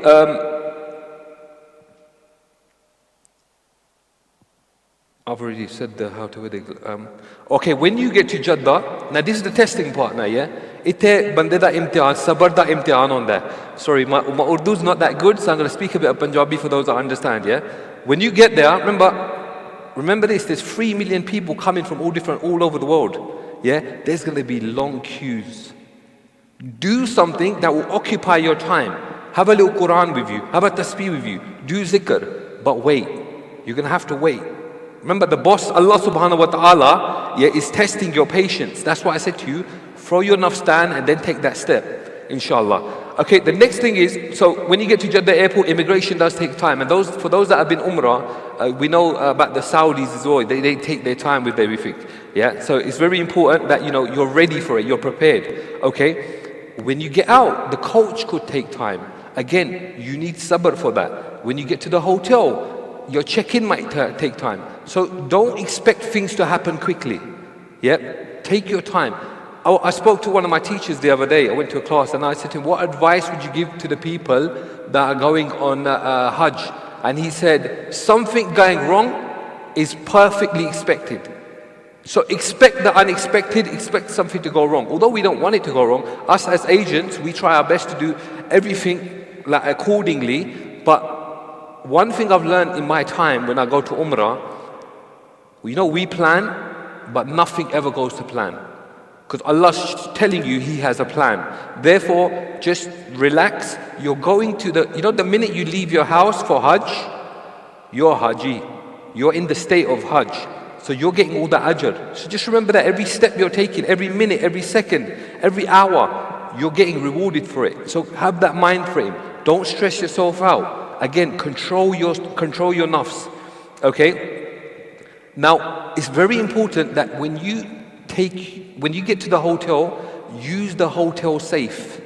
I've already said how to wear the. Okay, when you get to Jeddah, now this is the testing part now, Ite bande da imtihan, sabar da imtihan on that. Sorry, my Urdu's not that good, so I'm going to speak a bit of Punjabi for those that understand, When you get there, remember this, there's 3 million people coming from all over the world, There's going to be long queues. Do something that will occupy your time. Have a little Quran with you, have a tasbih with you, do zikr, but wait. You're going to have to wait. Remember, the boss, Allah subhanahu wa ta'ala, is testing your patience. That's why I said to you, throw your nafstan and then take that step, inshallah. Okay, the next thing is, so when you get to Jeddah airport, immigration does take time. And for those that have been Umrah, We know about the Saudis as well. They take their time with everything. Yeah. So it's very important that you're ready for it. You're prepared. Okay. When you get out, the coach could take time. Again, you need sabr for that. When you get to the hotel, your check-in might take time. So don't expect things to happen quickly. Yeah. Take your time. I spoke to one of my teachers the other day. I went to a class and I said to him, what advice would you give to the people that are going on Hajj? And he said, something going wrong is perfectly expected. So expect the unexpected, expect something to go wrong. Although we don't want it to go wrong, us as agents, we try our best to do everything accordingly. But one thing I've learned in my time when I go to Umrah, we plan, but nothing ever goes to plan. Because Allah's telling you He has a plan. Therefore, just relax. You're going to the minute you leave your house for Hajj, you're Haji. You're in the state of Hajj. So you're getting all the ajr. So just remember that every step you're taking, every minute, every second, every hour, you're getting rewarded for it. So have that mind frame. Don't stress yourself out. Again, control your nafs. Okay? Now, it's very important that when you get to the hotel, use the hotel safe.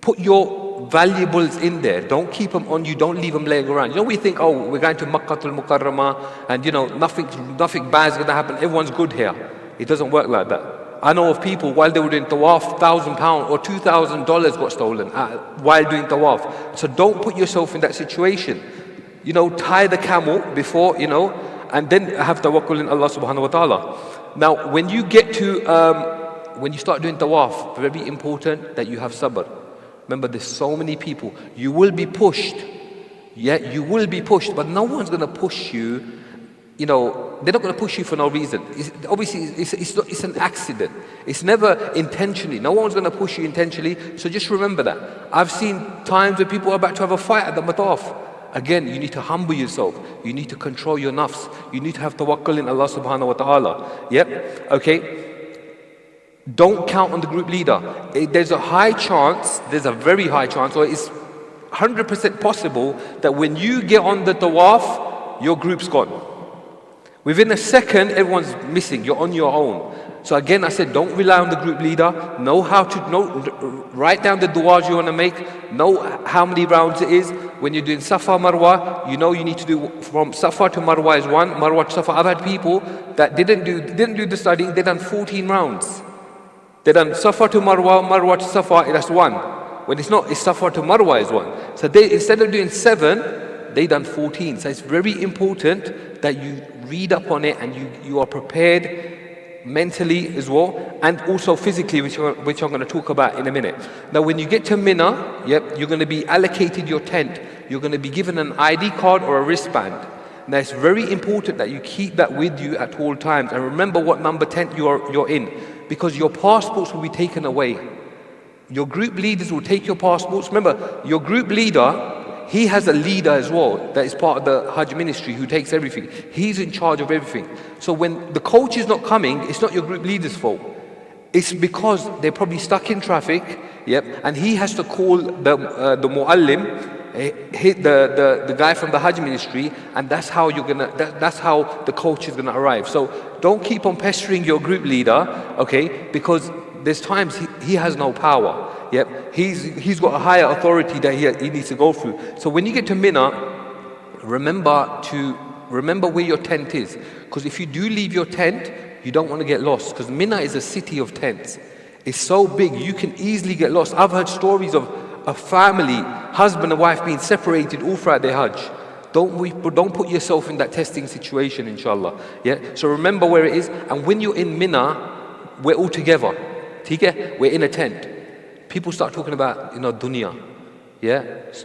Put your valuables in there. Don't keep them on you. Don't leave them laying around. We think, we're going to Makkah al-Mukarramah and nothing bad is going to happen. Everyone's good here. It doesn't work like that. I know of people while they were doing tawaf, £1,000 or $2,000 got stolen while doing tawaf. So don't put yourself in that situation. Tie the camel before, and then have tawakkul in Allah subhanahu wa ta'ala. Now, when you start doing tawaf, very important that you have sabr. Remember, there's so many people. You will be pushed. Yeah, you will be pushed, but no one's going to push you. They're not going to push you for no reason. It's an accident. It's never intentionally. No one's going to push you intentionally. So just remember that. I've seen times where people are about to have a fight at the mataf. Again, you need to humble yourself. You need to control your nafs. You need to have tawakkul in Allah subhanahu wa ta'ala. Yep. Okay. Don't count on the group leader. There's a very high chance, or it's 100% possible that when you get on the tawaf, your group's gone. Within a second, everyone's missing. You're on your own. So again, I said, don't rely on the group leader. Write down the du'as you want to make. Know how many rounds it is. When you're doing Safa, Marwa, you need to do from Safa to Marwa is 1, Marwa to Safa. I've had people that didn't do the studying. They done 14 rounds. They done Safa to Marwa, Marwa to Safa. That's 1. When it's not, it's Safa to Marwa is 1. So they, instead of doing 7, they done 14. So it's very important that you read up on it and you are prepared mentally as well, and also physically, which I'm going to talk about in a minute. Now, when you get to Mina, you're going to be allocated your tent. You're going to be given an ID card or a wristband. Now, it's very important that you keep that with you at all times, and remember what number tent you're in, because your passports will be taken away. Your group leaders will take your passports. Remember, your group leader, he has a leader as well that is part of the Hajj ministry who takes everything. He's in charge of everything. So when the coach is not coming, it's not your group leader's fault. It's because they're probably stuck in traffic, and he has to call the muallim, the guy from the Hajj ministry, and that's how that's how the coach is gonna arrive. So don't keep on pestering your group leader, okay? Because there's times he has no power. He's got a higher authority that he needs to go through. So when you get to Mina, remember where your tent is. Because if you do leave your tent, you don't want to get lost. Because Mina is a city of tents. It's so big, you can easily get lost. I've heard stories of a family, husband and wife being separated all throughout their Hajj. Don't put yourself in that testing situation, inshallah. So remember where it is. And when you're in Mina, we're all together. We're in a tent. People start talking about, dunya.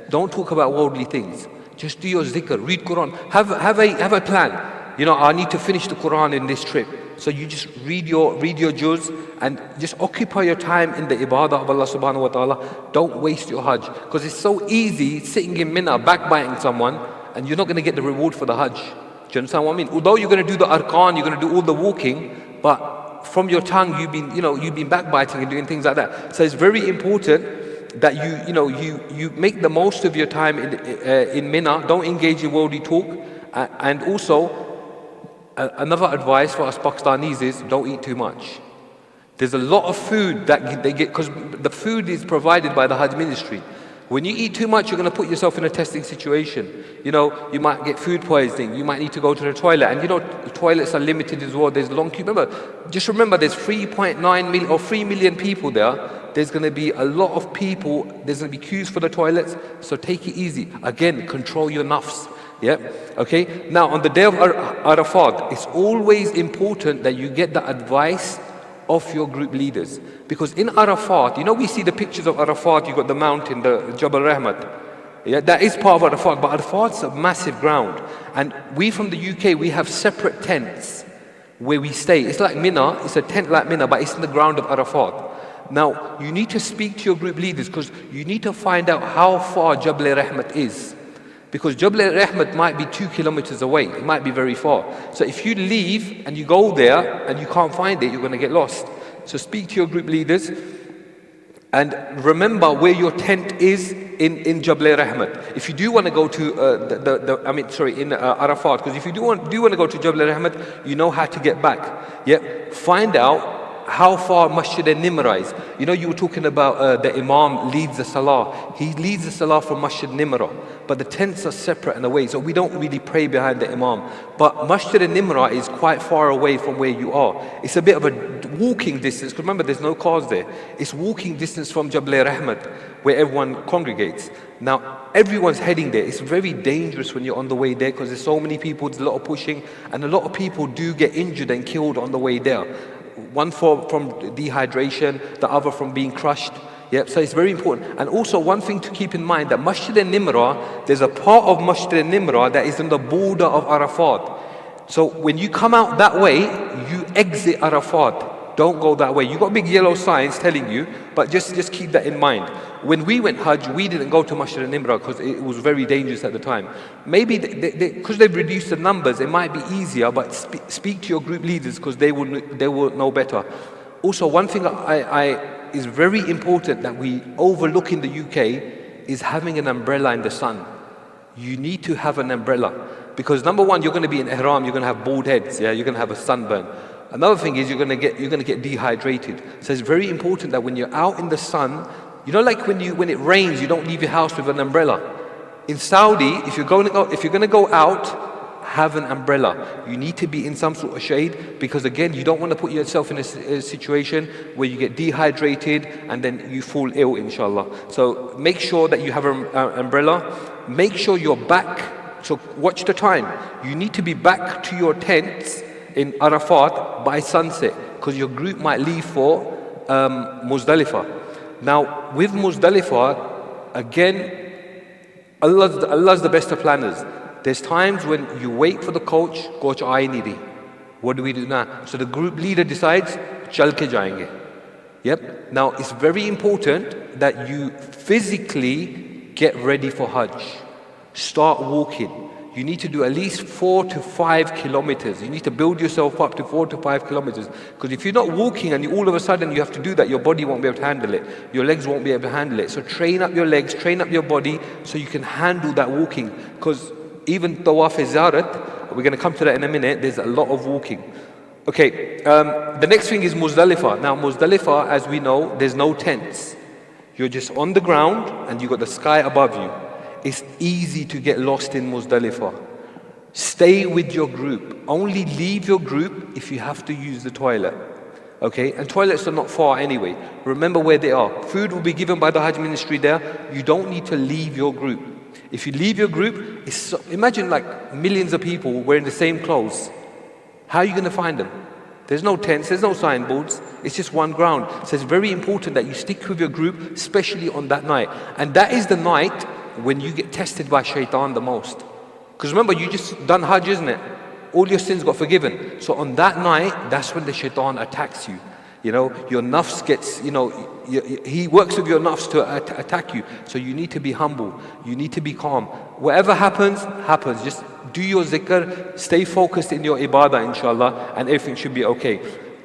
Don't talk about worldly things. Just do your zikr, read Quran. Have a plan. I need to finish the Quran in this trip. So you just read your juz and just occupy your time in the ibadah of Allah subhanahu wa ta'ala. Don't waste your Hajj. Because it's so easy sitting in Mina, backbiting someone, and you're not going to get the reward for the Hajj. Do you understand what I mean? Although you're going to do the arkan, you're going to do all the walking, but from your tongue you've been backbiting and doing things like that. So it's very important that you make the most of your time in Mina. Don't engage in worldly talk, And also, another advice for us Pakistanis is don't eat too much. There's a lot of food that they get, because the food is provided by the Hajj ministry. When you eat too much, you're going to put yourself in a testing situation. You know, you might get food poisoning, you might need to go to the toilet, and you know, toilets are limited as well. There's long queue. Just remember, there's 3.9 million or 3 million people there. There's going to be a lot of people, there's going to be queues for the toilets, so take it easy. Again, control your nafs. Yeah, okay? Now, on the day of Arafat, it's always important that you get the advice of your group leaders. Because in Arafat, you know, we see the pictures of Arafat, you got the mountain, the Jabal Rahmat. Yeah, that is part of Arafat, but Arafat's a massive ground. And we from the UK, we have separate tents where we stay. It's like Mina, it's a tent like Mina, but it's in the ground of Arafat. Now, you need to speak to your group leaders because you need to find out how far Jabal Rahmat is. Because Jabal Rahmat might be 2 kilometers away. It might be very far. So if you leave and you go there and you can't find it, you're going to get lost. So speak to your group leaders and remember where your tent is in Jabal Rahmat. If you do want to go to in Arafat, because if you do want to go to Jabal Rahmat, you know how to get back. Yeah, find out how far Masjid al-Nimra is. You know, you were talking about the Imam leads the Salah. He leads the Salah from Masjid al-Nimra, but the tents are separate and away, so we don't really pray behind the Imam. But Masjid al-Nimra is quite far away from where you are. It's a bit of a walking distance, because remember, there's no cars there. It's walking distance from Jabal Rahmat, where everyone congregates. Now, everyone's heading there. It's very dangerous when you're on the way there, because there's so many people, there's a lot of pushing, and a lot of people do get injured and killed on the way there. One from dehydration, the other from being crushed. Yep, so it's very important. And also one thing to keep in mind, that Masjid al-Nimra, there's a part of Masjid al-Nimra that is on the border of Arafat. So when you come out that way, you exit Arafat. Don't go that way. You got big yellow signs telling you, but just keep that in mind. When we went Hajj, we didn't go to Masjid al-Nimra because it was very dangerous at the time. Maybe because they've reduced the numbers, it might be easier, but speak to your group leaders because they will know better. Also, one thing is very important that we overlook in the UK is having an umbrella in the sun. You need to have an umbrella because number one, you're going to be in Ihram, you're going to have bald heads, yeah, you're going to have a sunburn. Another thing is you're going to get dehydrated. So it's very important that when you're out in the sun, you know, like when it rains, you don't leave your house with an umbrella. In Saudi, if you're going to go out, have an umbrella. You need to be in some sort of shade because again, you don't want to put yourself in a situation where you get dehydrated and then you fall ill, inshallah. So make sure that you have an umbrella. Make sure you're back. So watch the time. You need to be back to your tents in Arafat by sunset because your group might leave for Muzdalifah. Now with Muzdalifah, again, Allah's the best of planners. There's times when you wait for the coach, coach aaye nahi rahi. What do we do now? So the group leader decides, chal ke jayenge. Yep. Now it's very important that you physically get ready for Hajj. Start walking. You need to do at least 4 to 5 kilometers. You need to build yourself up to 4 to 5 kilometers. Because if you're not walking and all of a sudden you have to do that, your body won't be able to handle it. Your legs won't be able to handle it. So train up your legs, train up your body so you can handle that walking. Because even Tawaf Ziyarat, we're going to come to that in a minute, there's a lot of walking. Okay, the next thing is Muzdalifah. Now Muzdalifah, as we know, there's no tents. You're just on the ground and you've got the sky above you. It's easy to get lost in Muzdalifah. Stay with your group. Only leave your group if you have to use the toilet. Okay, and toilets are not far anyway. Remember where they are. Food will be given by the Hajj ministry there. You don't need to leave your group. If you leave your group, imagine like millions of people wearing the same clothes. How are you going to find them? There's no tents, there's no signboards. It's just one ground. So it's very important that you stick with your group, especially on that night. And that is the night when you get tested by shaitan the most. Because remember, you just done Hajj, isn't it? All your sins got forgiven. So on that night, that's when the shaitan attacks you. You know, your nafs gets, you know, he works with your nafs to attack you. So you need to be humble. You need to be calm. Whatever happens, happens. Just do your zikr, stay focused in your ibadah, inshallah, and everything should be okay.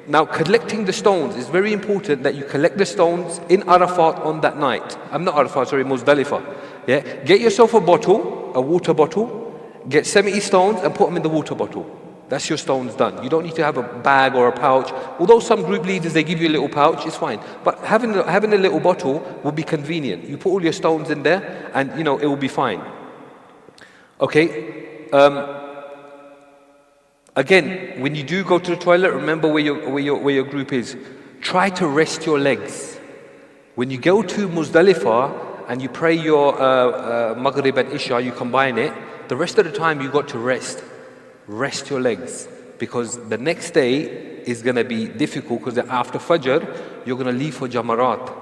Now, collecting the stones is very important that you collect the stones in Arafat on that night. Muzdalifah. Yeah, get yourself a bottle, a water bottle. get 70 stones and put them in the water bottle. That's your stones done. You don't need to have a bag or a pouch. Although some group leaders, they give you a little pouch, it's fine. But having a little bottle will be convenient. You put all your stones in there and it will be fine. Okay. Again, when you do go to the toilet, remember where your group is. Try to rest your legs. When you go to Muzdalifah and you pray your Maghrib and Isha, you combine it, the rest of the time you got to rest. Rest your legs, because the next day is going to be difficult, because after Fajr, you're going to leave for Jamarat.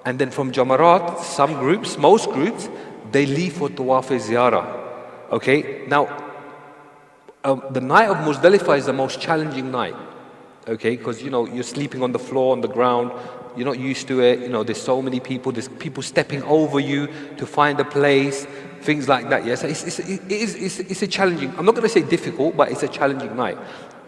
And then from Jamarat, some groups, most groups, they leave for Tawaf-e-Ziyarah. Okay, now, the night of Muzdalifah is the most challenging night. Okay, because you're sleeping on the floor, on the ground, you're not used to it, there's so many people, there's people stepping over you to find a place, things like that. Yes, it's a challenging, I'm not going to say difficult, but it's a challenging night.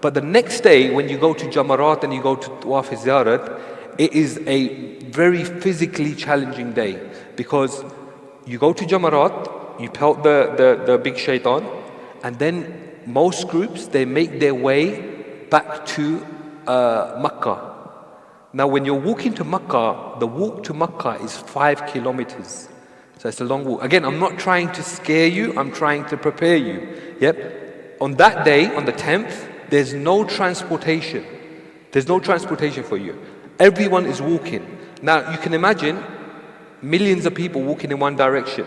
But the next day, when you go to Jamarat and you go to Tawaf-e-Ziyarat, it is a very physically challenging day, because you go to Jamarat, you pelt the big shaitan, and then most groups, they make their way back to Makkah. Now, when you're walking to Makkah, the walk to Makkah is 5 kilometers. So it's a long walk. Again, I'm not trying to scare you, I'm trying to prepare you. Yep. On that day, on the 10th, there's no transportation. There's no transportation for you. Everyone is walking. Now, you can imagine millions of people walking in one direction.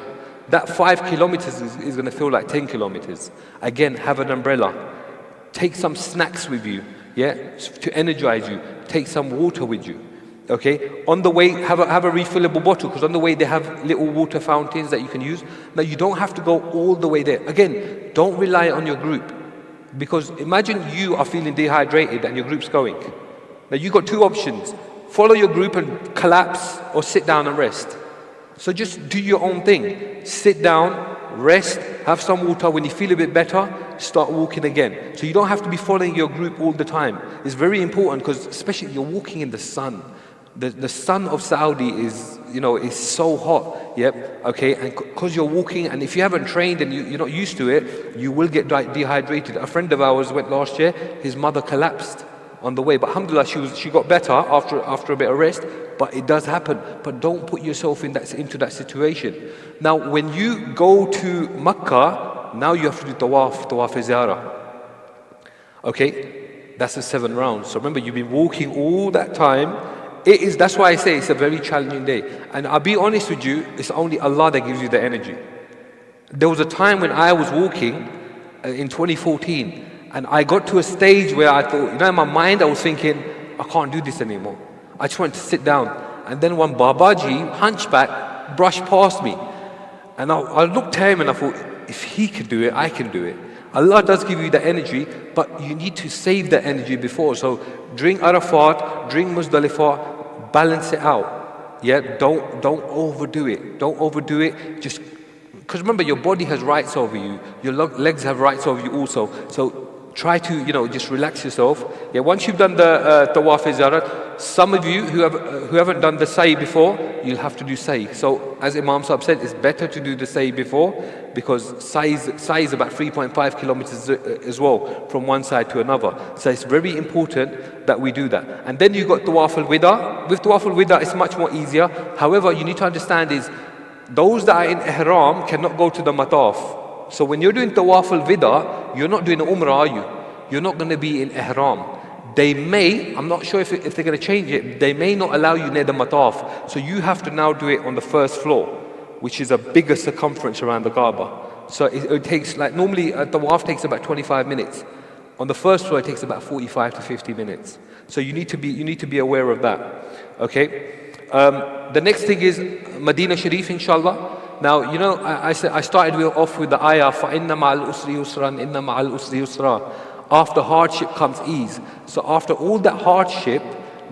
That 5 kilometers is going to feel like 10 kilometers. Again, have an umbrella. Take some snacks with you. Yeah, to energize you. Take some water with you. Okay, on the way, have a refillable bottle, because on the way they have little water fountains that you can use. Now, you don't have to go all the way there. Again, don't rely on your group, because imagine you are feeling dehydrated and your group's going. Now, you've got two options: follow your group and collapse, or sit down and rest. So just do your own thing. Sit down, rest, have some water. When you feel a bit better, start walking again. So you don't have to be following your group all the time. It's very important, because especially you're walking in the sun. The sun of Saudi is, is so hot. Yep. Okay. And because you're walking, and if you haven't trained and you're not used to it, you will get dehydrated. A friend of ours went last year. His mother collapsed on the way, but alhamdulillah, she got better after a bit of rest. But it does happen. But don't put yourself into that situation. Now, when you go to Makkah, now you have to do Tawaf-e-Ziyarah. Okay, that's the 7 rounds. So remember, you've been walking all that time. That's why I say it's a very challenging day. And I'll be honest with you, it's only Allah that gives you the energy. There was a time when I was walking in 2014, and I got to a stage where I thought, in my mind I was thinking, I can't do this anymore. I just wanted to sit down. And then one Babaji, hunchback, brushed past me. And I looked at him and I thought, if he can do it, I can do it. Allah does give you the energy, but you need to save the energy before. So drink Arafat, drink Muzdalifah, balance it out. Yeah, don't overdo it. Don't overdo it. Just because remember, your body has rights over you. Your legs have rights over you also. So try to, just relax yourself. Yeah, once you've done the Tawaf-e-Ziyarah, some of you who haven't done the Sa'i before, you'll have to do Sa'i. So as Imam Sahib said, it's better to do the Sa'i before, because Sa'i is about 3.5 kilometers as well, from one side to another. So it's very important that we do that. And then you've got Tawaf al-Wida. With Tawaf al-Wida, it's much more easier. However, you need to understand is, those that are in Ihram cannot go to the Mataf. So when you're doing Tawaf al-Wida, you're not doing Umrah, are you? You're not going to be in Ihram. They may, I'm not sure if they're going to change it, they may not allow you near the Mataf. So you have to now do it on the first floor, which is a bigger circumference around the Kaaba. So it takes, normally a Tawaf takes about 25 minutes. On the first floor, it takes about 45 to 50 minutes. So you need to be aware of that. Okay? The next thing is Madinah Sharif, inshallah. Now, I started off with the ayah, فَإِنَّ مَعَ الْأُسْرِ يُسْرًا إِنَّ مَعَ الْأُسْرِ يُسْرًا. After hardship comes ease. So after all that hardship,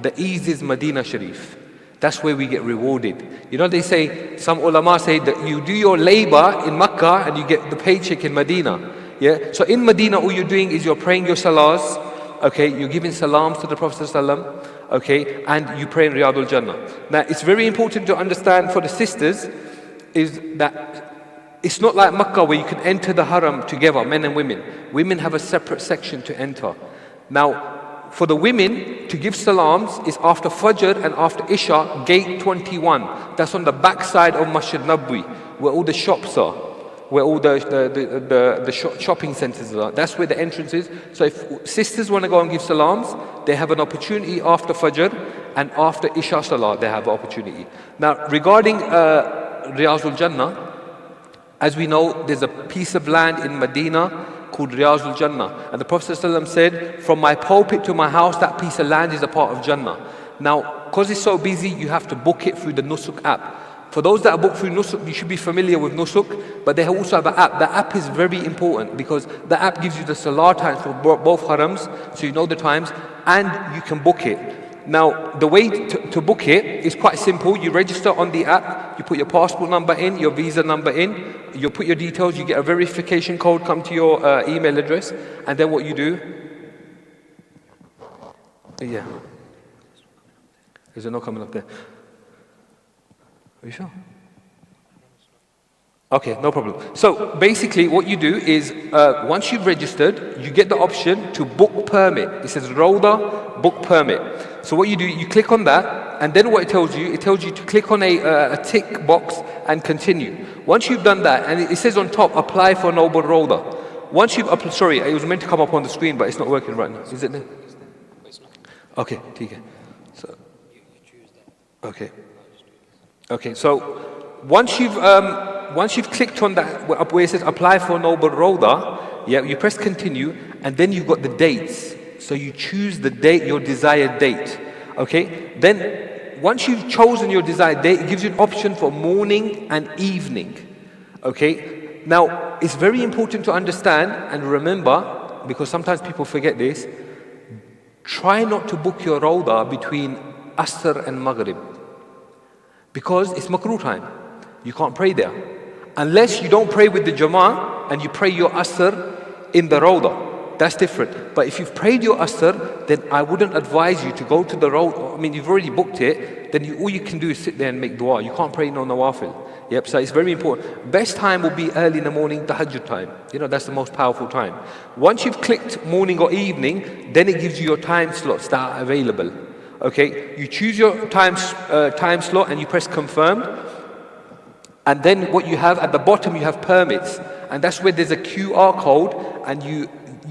the ease is Madinah Sharif. That's where we get rewarded. They say, some ulama say that you do your labor in Makkah and you get the paycheck in Medina. Yeah. So in Medina, all you're doing is you're praying your salahs. Okay. You're giving salams to the Prophet ﷺ. Okay. And you pray in Riyadul Jannah. Now, it's very important to understand for the sisters is that it's not like Makkah where you can enter the haram together, men and women. Women have a separate section to enter. Now, for the women to give salams is after Fajr and after Isha, gate 21. That's on the back side of Masjid Nabwi, where all the shops are, where all the shopping centers are. That's where the entrance is. So if sisters want to go and give salams, they have an opportunity after Fajr, and after Isha Salah, they have an opportunity. Now, regarding Riyazul Jannah, as we know, there's a piece of land in Medina called Riyazul Jannah. And the Prophet ﷺ said, from my pulpit to my house, that piece of land is a part of Jannah. Now, because it's so busy, you have to book it through the Nusuk app. For those that are booked through Nusuk, you should be familiar with Nusuk, but they also have an app. The app is very important because the app gives you the salah times for both harams, so you know the times, and you can book it. Now, the way to book it is quite simple. You register on the app, you put your passport number in, your visa number in, you put your details, you get a verification code come to your email address, and then what you do, yeah. Is it not coming up there? Are you sure? Okay, no problem. So basically what you do is, once you've registered, you get the option to book permit. It says Rauda, book permit. So what you do, you click on that, and then what it tells you to click on a tick box and continue. Once you've done that, and it says on top, apply for Noble Rauda. Once you've applied, sorry, it was meant to come up on the screen, but it's not working right now. Is it there? Okay, okay. So, okay. Okay, so once you've clicked on that where it says apply for Noble Rauda, yeah, you press continue, and then you've got the dates. So you choose the date, your desired date. Okay? Then once you've chosen your desired date, it gives you an option for morning and evening. Okay? Now, it's very important to understand and remember, because sometimes people forget this, try not to book your Rauda between Asr and Maghrib. Because it's makruh time. You can't pray there. Unless you don't pray with the Jama'ah and you pray your Asr in the Rauda. That's different. But if you've prayed your Asr, then I wouldn't advise you to go to the Rauda. I mean, you've already booked it, then all you can do is sit there and make dua. You can't pray no nawafil. Yep, so it's very important. Best time will be early in the morning, tahajjud time. You know, that's the most powerful time. Once you've clicked morning or evening, then it gives you your time slots that are available. Okay, you choose your time slot and you press confirmed. And then what you have at the bottom, you have permits. And that's where there's a QR code, and you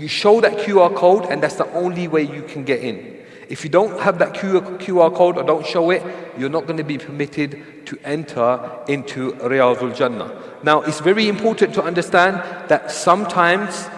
show that QR code, and that's the only way you can get in. If you don't have that QR code or don't show it, you're not going to be permitted to enter into Riyazul Jannah. Now, it's very important to understand that sometimes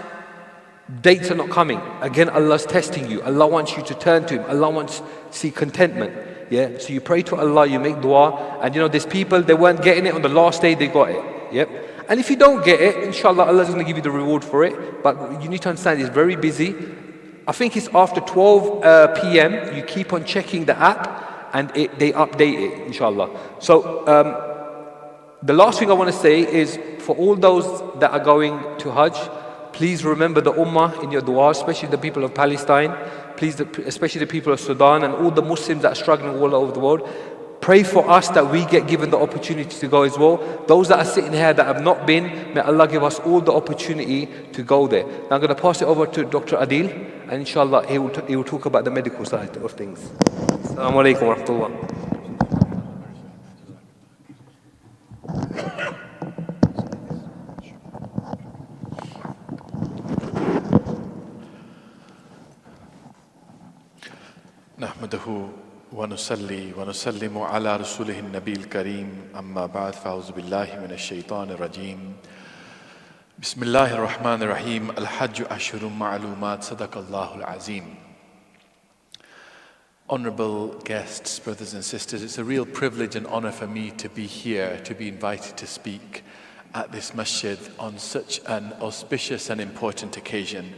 dates are not coming. Again, Allah's testing you. Allah wants you to turn to Him. Allah wants to see contentment. Yeah, so you pray to Allah, you make dua, and you know, there's people, they weren't getting it on the last day, they got it. Yep. And if you don't get it, inshallah, Allah's going to give you the reward for it. But you need to understand, it's very busy. I think it's after 12 p.m. You keep on checking the app, and they update it, inshallah. So the last thing I want to say is, for all those that are going to Hajj, please remember the Ummah in your dua, especially the people of Palestine, especially the people of Sudan and all the Muslims that are struggling all over the world. Pray for us that we get given the opportunity to go as well. Those that are sitting here that have not been, may Allah give us all the opportunity to go there. Now I'm going to pass it over to Dr. Adeel, and inshallah he will talk about the medical side of things. Assalamu alaikum wa rahmatullah. نحمده ونصلي ونسلم على رسوله النبي الكريم أما بعد فأعوذ بالله من الشيطان الرجيم بسم الله الرحمن الرحيم الحج أشهر معلومات صدق الله العظيم. Honorable guests, brothers and sisters, it's a real privilege and honor for me to be here, to be invited to speak at this masjid on such an auspicious and important occasion.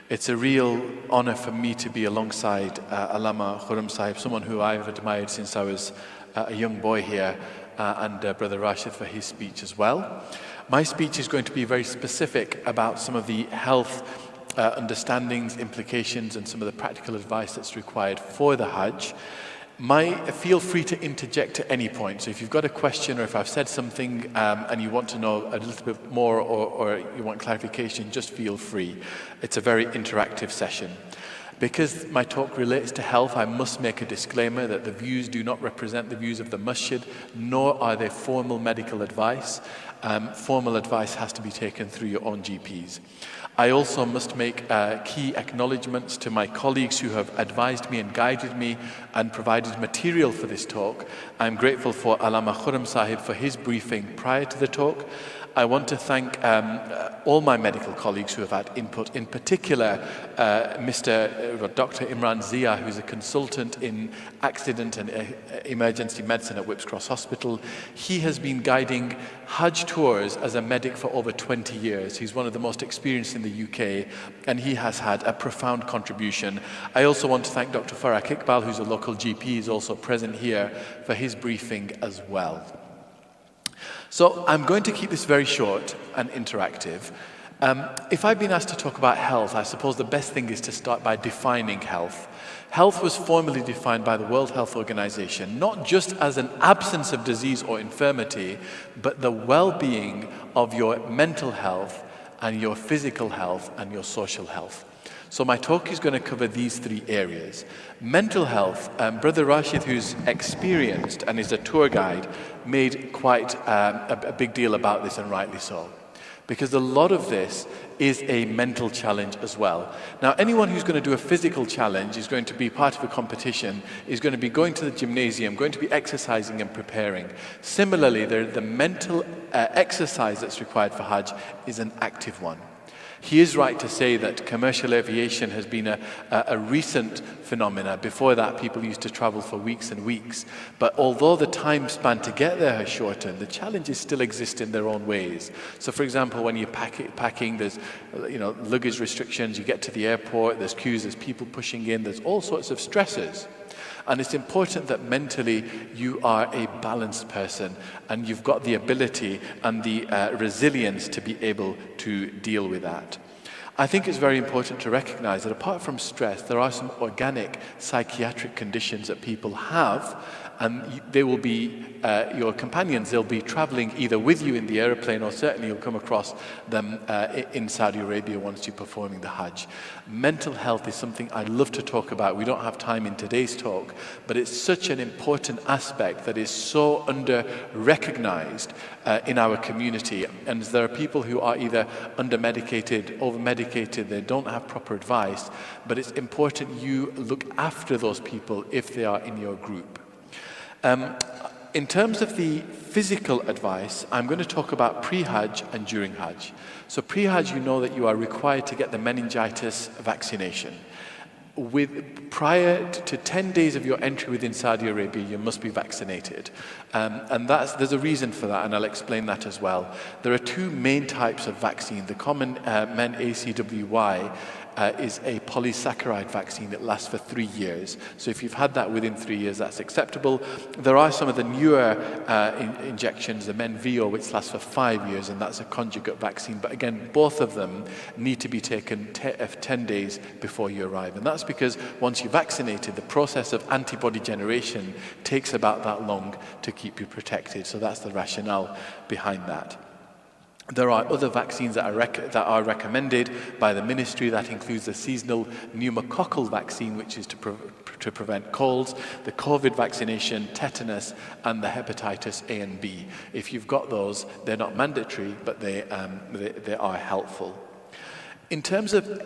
It's a real honor for me to be alongside Allama Khurram Sahib, someone who I've admired since I was a young boy here, and Brother Rashid for his speech as well. My speech is going to be very specific about some of the health understandings, implications, and some of the practical advice that's required for the Hajj. Feel free to interject at any point. So if you've got a question or if I've said something and you want to know a little bit more or you want clarification, just feel free. It's a very interactive session. Because my talk relates to health, I must make a disclaimer that the views do not represent the views of the masjid, nor are they formal medical advice. Formal advice has to be taken through your own GPs. I also must make key acknowledgements to my colleagues who have advised me and guided me and provided material for this talk. I'm grateful for Allama Khurram Sahib for his briefing prior to the talk. I want to thank all my medical colleagues who have had input, in particular Dr. Imran Zia, who's a consultant in accident and emergency medicine at Whipps Cross Hospital. He has been guiding Hajj tours as a medic for over 20 years. He's one of the most experienced in the UK, and he has had a profound contribution. I also want to thank Dr. Iqbal, who's a local GP, is also present here for his briefing as well. So I'm going to keep this very short and interactive. If I've been asked to talk about health, I suppose the best thing is to start by defining health. Health was formally defined by the World Health Organization, not just as an absence of disease or infirmity, but the well-being of your mental health and your physical health and your social health. So my talk is going to cover these three areas. Mental health, Brother Rashid, who's experienced and is a tour guide, made quite a big deal about this, and rightly so. Because a lot of this is a mental challenge as well. Now, anyone who's going to do a physical challenge is going to be part of a competition, is going to be going to the gymnasium, going to be exercising and preparing. Similarly, the mental exercise that's required for Hajj is an active one. He is right to say that commercial aviation has been a recent phenomena. Before that, people used to travel for weeks and weeks. But although the time span to get there has shortened, the challenges still exist in their own ways. So, for example, when you're packing, there's luggage restrictions. You get to the airport, there's queues, there's people pushing in, there's all sorts of stresses. And it's important that mentally you are a balanced person and you've got the ability and the resilience to be able to deal with that. I think it's very important to recognize that apart from stress, there are some organic psychiatric conditions that people have, and they will be your companions. They'll be traveling either with you in the airplane, or certainly you'll come across them in Saudi Arabia once you're performing the Hajj. Mental health is something I love to talk about. We don't have time in today's talk, but it's such an important aspect that is so under-recognized in our community. And there are people who are either under-medicated, over-medicated, they don't have proper advice, but it's important you look after those people if they are in your group. In terms of the physical advice, I'm going to talk about pre-Hajj and during Hajj. So pre-Hajj, you know that you are required to get the meningitis vaccination. Prior to 10 days of your entry within Saudi Arabia, you must be vaccinated. And there's a reason for that, and I'll explain that as well. There are two main types of vaccine. The common MenACWY is a polysaccharide vaccine that lasts for 3 years. So if you've had that within 3 years, that's acceptable. There are some of the newer injections, the MenVio, which lasts for 5 years, and that's a conjugate vaccine. But again, both of them need to be taken 10 days before you arrive. And that's because once you're vaccinated, the process of antibody generation takes about that long to keep you protected. So that's the rationale behind that. There are other vaccines that are recommended by the ministry. That includes the seasonal pneumococcal vaccine, which is to prevent colds, the COVID vaccination, tetanus, and the hepatitis A and B. If you've got those, they're not mandatory, but they are helpful. In terms of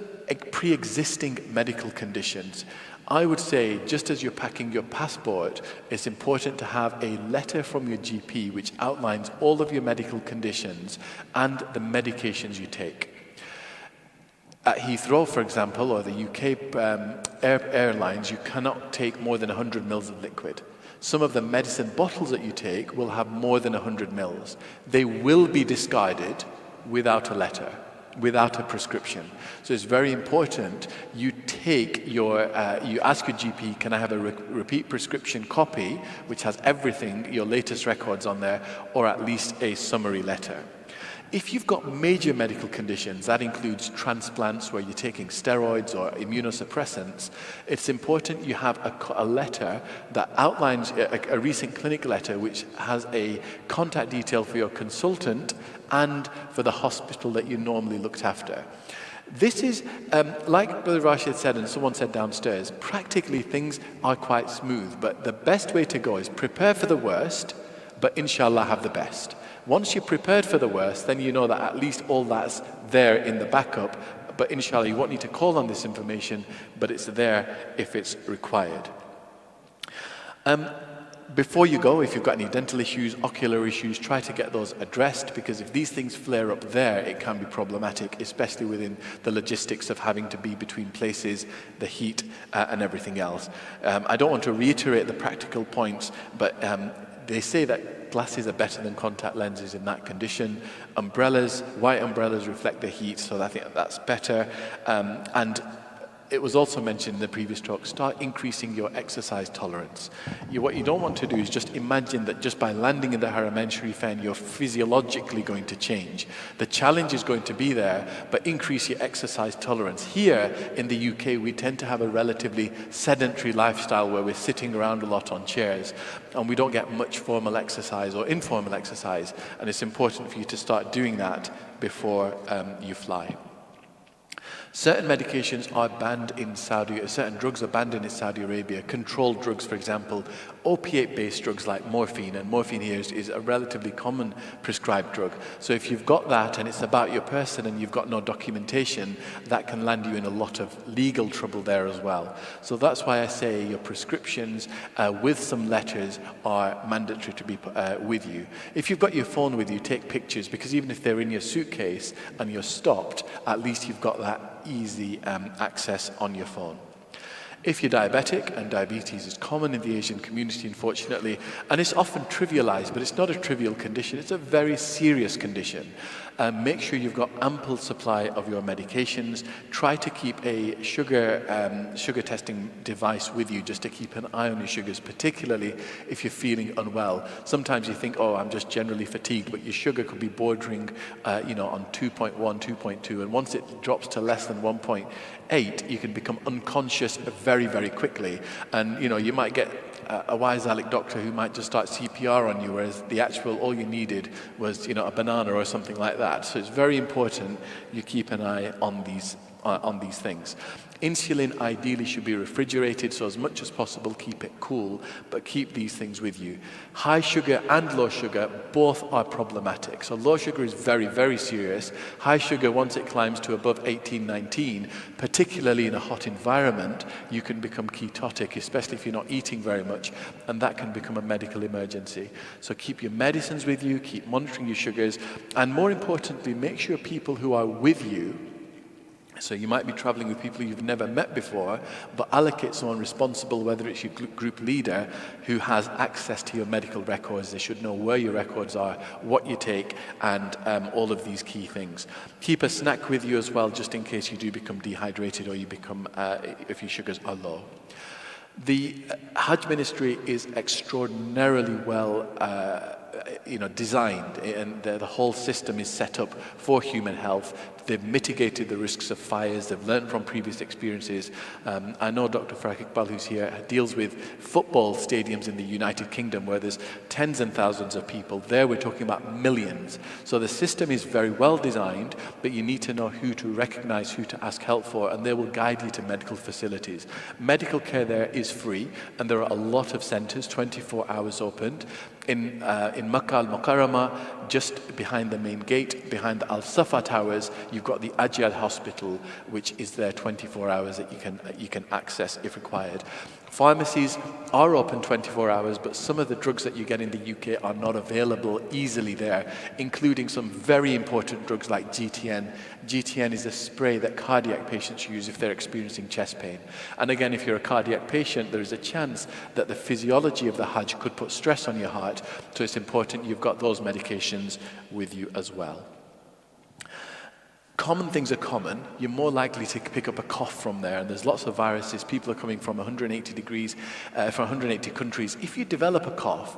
pre-existing medical conditions, I would say, just as you're packing your passport, it's important to have a letter from your GP which outlines all of your medical conditions and the medications you take. At Heathrow, for example, or the UK airlines, you cannot take more than 100 mils of liquid. Some of the medicine bottles that you take will have more than 100 mils. They will be discarded without a letter, without a prescription. So it's very important you take you ask your GP, can I have a repeat prescription copy which has everything, your latest records on there, or at least a summary letter. If you've got major medical conditions, that includes transplants where you're taking steroids or immunosuppressants, it's important you have a letter that outlines, a recent clinic letter which has a contact detail for your consultant and for the hospital that you normally looked after. This is, like Brother Rashid said and someone said downstairs, practically things are quite smooth, but the best way to go is prepare for the worst, but inshallah have the best. Once you're prepared for the worst, then you know that at least all that's there in the backup, but inshallah you won't need to call on this information, but it's there if it's required. Before you go, if you've got any dental issues, ocular issues, try to get those addressed, because if these things flare up there, it can be problematic, especially within the logistics of having to be between places, the heat, and everything else. I don't want to reiterate the practical points, but they say that glasses are better than contact lenses in that condition. Umbrellas, white umbrellas reflect the heat, so I think that's better. And it was also mentioned in the previous talk, start increasing your exercise tolerance. What you don't want to do is just imagine that just by landing in the Haramain Sharifain, you're physiologically going to change. The challenge is going to be there, but increase your exercise tolerance. Here in the UK, we tend to have a relatively sedentary lifestyle where we're sitting around a lot on chairs, and we don't get much formal exercise or informal exercise, and it's important for you to start doing that before you fly. Certain medications are banned in Saudi, certain drugs are banned in Saudi Arabia. Controlled drugs, for example, opiate-based drugs like morphine, and morphine here is a relatively common prescribed drug. So if you've got that and it's about your person and you've got no documentation, that can land you in a lot of legal trouble there as well. So that's why I say your prescriptions with some letters are mandatory to be with you. If you've got your phone with you, take pictures, because even if they're in your suitcase and you're stopped, at least you've got that easy access on your phone. If you're diabetic, and diabetes is common in the Asian community, unfortunately, and it's often trivialized, but it's not a trivial condition, it's a very serious condition. Make sure you've got ample supply of your medications. Try to keep a sugar testing device with you just to keep an eye on your sugars, particularly if you're feeling unwell. Sometimes you think, oh, I'm just generally fatigued, but your sugar could be bordering on 2.1, 2.2, and once it drops to less than 1.8, you can become unconscious very, very quickly. And you might get a wise Alec doctor who might just start CPR on you, whereas the actual, all you needed was, a banana or something like that. So it's very important you keep an eye on these things. Insulin ideally should be refrigerated, so as much as possible keep it cool, but keep these things with you. High sugar and low sugar both are problematic. So low sugar is very, very serious. High sugar, once it climbs to above 18, 19, particularly in a hot environment, you can become ketotic, especially if you're not eating very much, and that can become a medical emergency. So keep your medicines with you, keep monitoring your sugars, and more importantly, make sure people who are with you, so you might be traveling with people you've never met before, but allocate someone responsible, whether it's your group leader, who has access to your medical records. They should know where your records are, what you take, and all of these key things. Keep a snack with you as well, just in case you do become dehydrated or you become, if your sugars are low. The Hajj ministry is extraordinarily well designed, and the whole system is set up for human health. They've mitigated the risks of fires. They've learned from previous experiences. I know Dr. Iqbal, who's here, deals with football stadiums in the United Kingdom where there's tens and thousands of people. There we're talking about millions. So the system is very well designed, but you need to know who to recognize, who to ask help for, and they will guide you to medical facilities. Medical care there is free, and there are a lot of centers, 24 hours opened. In Makkah Al Mukarramah, just behind the main gate, behind the Al Safa Towers, you've got the Adeel hospital, which is there 24 hours that you can access if required. Pharmacies are open 24 hours, but some of the drugs that you get in the UK are not available easily there, including some very important drugs like GTN. GTN is a spray that cardiac patients use if they're experiencing chest pain. And again, if you're a cardiac patient, there is a chance that the physiology of the Hajj could put stress on your heart, so it's important you've got those medications with you as well. Common things are common. You're more likely to pick up a cough from there, and there's lots of viruses. People are coming from 180 degrees, from 180 countries. If you develop a cough,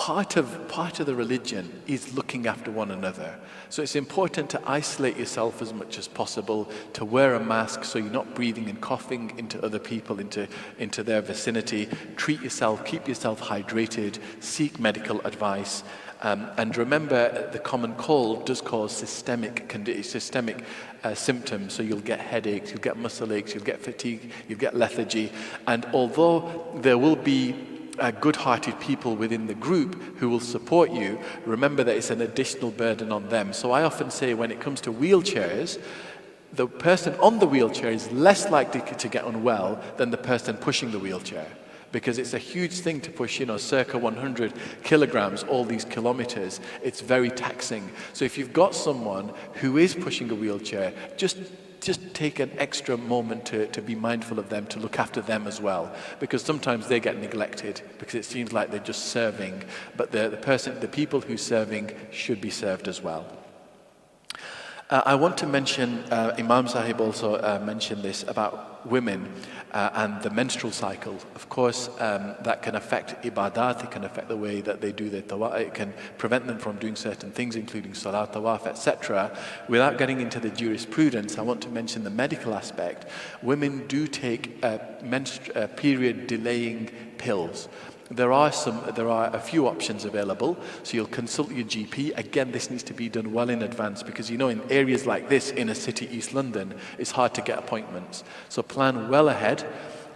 part of the religion is looking after one another. So it's important to isolate yourself as much as possible, to wear a mask so you're not breathing and coughing into other people, into their vicinity. Treat yourself, keep yourself hydrated, seek medical advice. And remember, the common cold does cause systemic symptoms. So you'll get headaches, you'll get muscle aches, you'll get fatigue, you'll get lethargy. And although there will be good-hearted people within the group who will support you, remember that it's an additional burden on them. So I often say, when it comes to wheelchairs, the person on the wheelchair is less likely to get unwell than the person pushing the wheelchair, because it's a huge thing to push, circa 100 kilograms, all these kilometers. It's very taxing. So if you've got someone who is pushing a wheelchair, just take an extra moment to be mindful of them, to look after them as well, because sometimes they get neglected because it seems like they're just serving, but the people who's serving should be served as well. I want to mention, Imam Sahib also mentioned this about women and the menstrual cycle. Of course, that can affect ibadat, it can affect the way that they do their tawaf, it can prevent them from doing certain things, including salat, tawaf, etc. Without getting into the jurisprudence, I want to mention the medical aspect. Women do take period delaying pills. There are a few options available. So you'll consult your GP. Again, this needs to be done well in advance, because in areas like this, inner city, East London, it's hard to get appointments. So plan well ahead.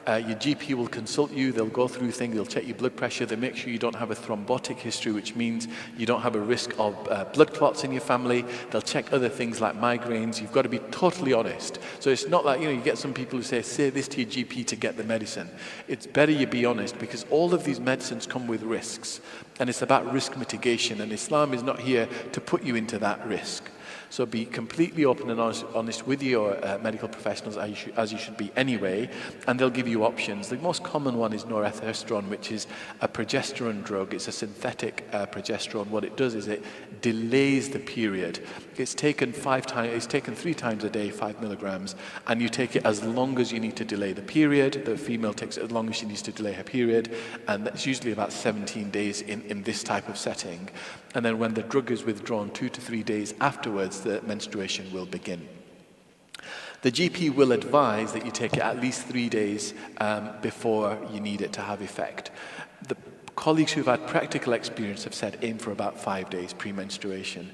Your GP will consult you, they'll go through things, they'll check your blood pressure, they make sure you don't have a thrombotic history, which means you don't have a risk of blood clots in your family. They'll check other things like migraines. You've got to be totally honest. So it's not like, you get some people who say this to your GP to get the medicine. It's better you be honest, because all of these medicines come with risks, and it's about risk mitigation, and Islam is not here to put you into that risk. So be completely open and honest with your medical professionals, as you should be anyway, and they'll give you options. The most common one is norethindrone, which is a progesterone drug. It's a synthetic progesterone. What it does is it delays the period. It's taken 3 times a day, 5 milligrams, and you take it as long as you need to delay the period. The female takes it as long as she needs to delay her period, and that's usually about 17 days in this type of setting. And then when the drug is withdrawn, 2 to 3 days afterwards, the menstruation will begin. The GP will advise that you take it at least 3 days before you need it to have effect. The colleagues who've had practical experience have said aim for about 5 days pre-menstruation,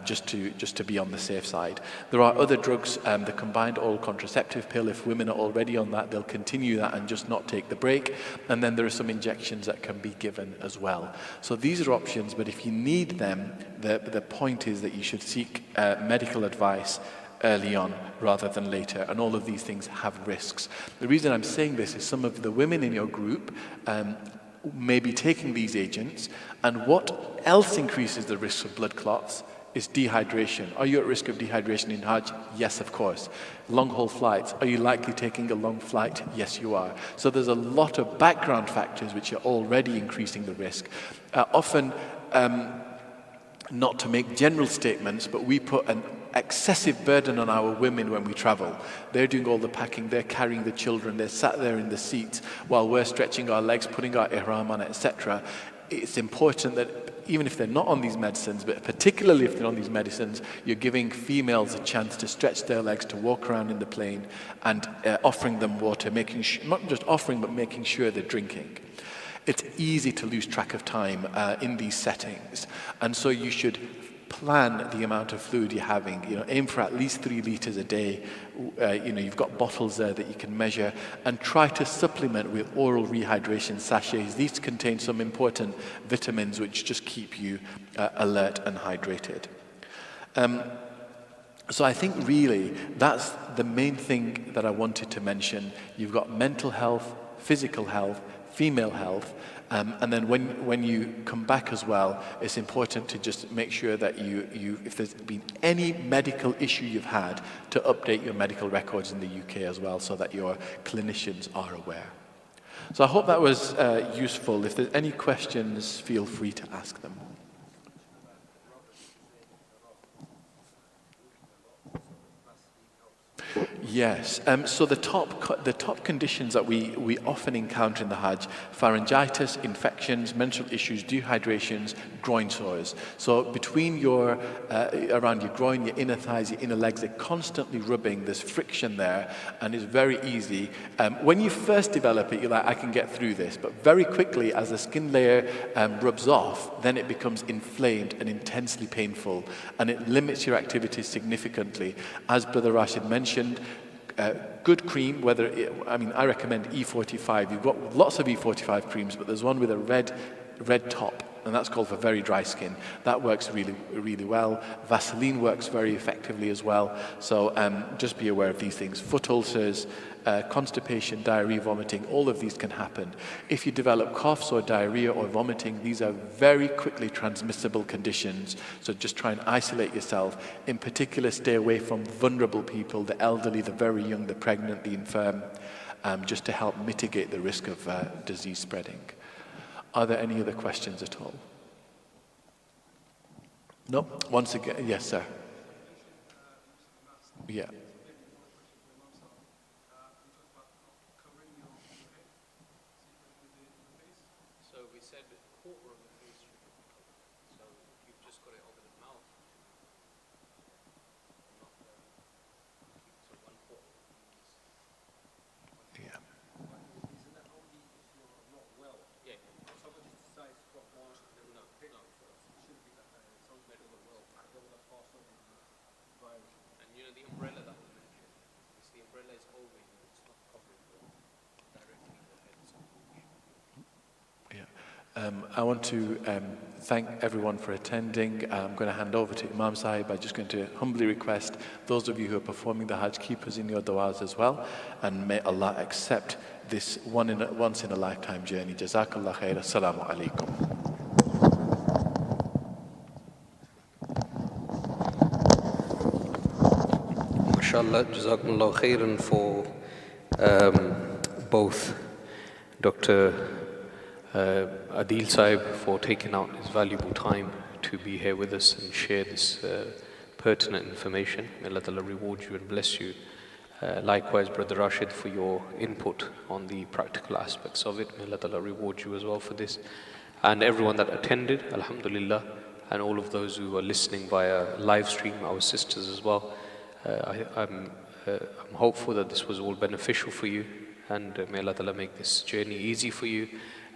just to be on the safe side. There are other drugs, the combined oral contraceptive pill. If women are already on that, they'll continue that and just not take the break. And then there are some injections that can be given as well. So these are options, but if you need them, the point is that you should seek medical advice early on rather than later, and all of these things have risks. The reason I'm saying this is some of the women in your group may be taking these agents, and what else increases the risk of blood clots is dehydration. Are you at risk of dehydration in Hajj? Yes, of course. Long-haul flights. Are you likely taking a long flight? Yes, you are. So there's a lot of background factors which are already increasing the risk. Often, not to make general statements, but we put an excessive burden on our women when we travel. They're doing all the packing, they're carrying the children, they're sat there in the seats while we're stretching our legs, putting our ihram on, etc. It's important that even if they're not on these medicines, but particularly if they're on these medicines, you're giving females a chance to stretch their legs, to walk around in the plane, and offering them water, not just offering, but making sure they're drinking. It's easy to lose track of time in these settings, and so you should plan the amount of fluid you're having. Aim for at least 3 liters a day. You've got bottles there that you can measure, and try to supplement with oral rehydration sachets. These contain some important vitamins which just keep you alert and hydrated. So I think really that's the main thing that I wanted to mention. You've got mental health, physical health, female health, and then when you come back as well, it's important to just make sure that you if there's been any medical issue you've had, to update your medical records in the UK as well, so that your clinicians are aware. So I hope that was useful. If there's any questions, feel free to ask them. Yes. So the top conditions that we often encounter in the Hajj: pharyngitis, infections, menstrual issues, dehydrations, groin sores. So between your around your groin, your inner thighs, your inner legs, they're constantly rubbing. There's friction there, and it's very easy. When you first develop it, you're like, I can get through this. But very quickly, as the skin layer rubs off, then it becomes inflamed and intensely painful, and it limits your activities significantly. As Brother Rashid mentioned, good cream, I recommend E45. You've got lots of E45 creams, but there's one with a red top, and that's called for very dry skin. That works really, really well. Vaseline works very effectively as well. So just be aware of these things. Foot ulcers, constipation, diarrhea, vomiting, all of these can happen. If you develop coughs or diarrhea or vomiting, these are very quickly transmissible conditions. So just try and isolate yourself. In particular, stay away from vulnerable people, the elderly, the very young, the pregnant, the infirm, just to help mitigate the risk of disease spreading. Are there any other questions at all? No? Once again, yes, sir. Yeah. So we said quarter of the face should be covered. So you've just got it over the mouth. So one quarter. Yeah. Isn't that only if you're not well? Yeah. Somebody decides to put one, No. it shouldn't be that kind of some medical well. They will have passed on the virus. And you know the umbrella that was mentioned? It's the umbrella is over you, it's not covering directly the head. I want to thank everyone for attending. I'm going to hand over to Imam Sahib. I'm just going to humbly request those of you who are performing the Hajj, keep us in your du'as as well, and may Allah accept this once in a lifetime journey. Jazakallah khair. Assalamu alaikum. MashaAllah, Jazakumullah khairan for both Dr. Adeel Sahib for taking out his valuable time to be here with us and share this pertinent information. May Allah Ta'ala reward you and bless you. Likewise, Brother Rashid, for your input on the practical aspects of it. May Allah Ta'ala reward you as well for this. And everyone that attended, Alhamdulillah, and all of those who are listening via live stream, our sisters as well. I'm hopeful that this was all beneficial for you, and may Allah Ta'ala make this journey easy for you.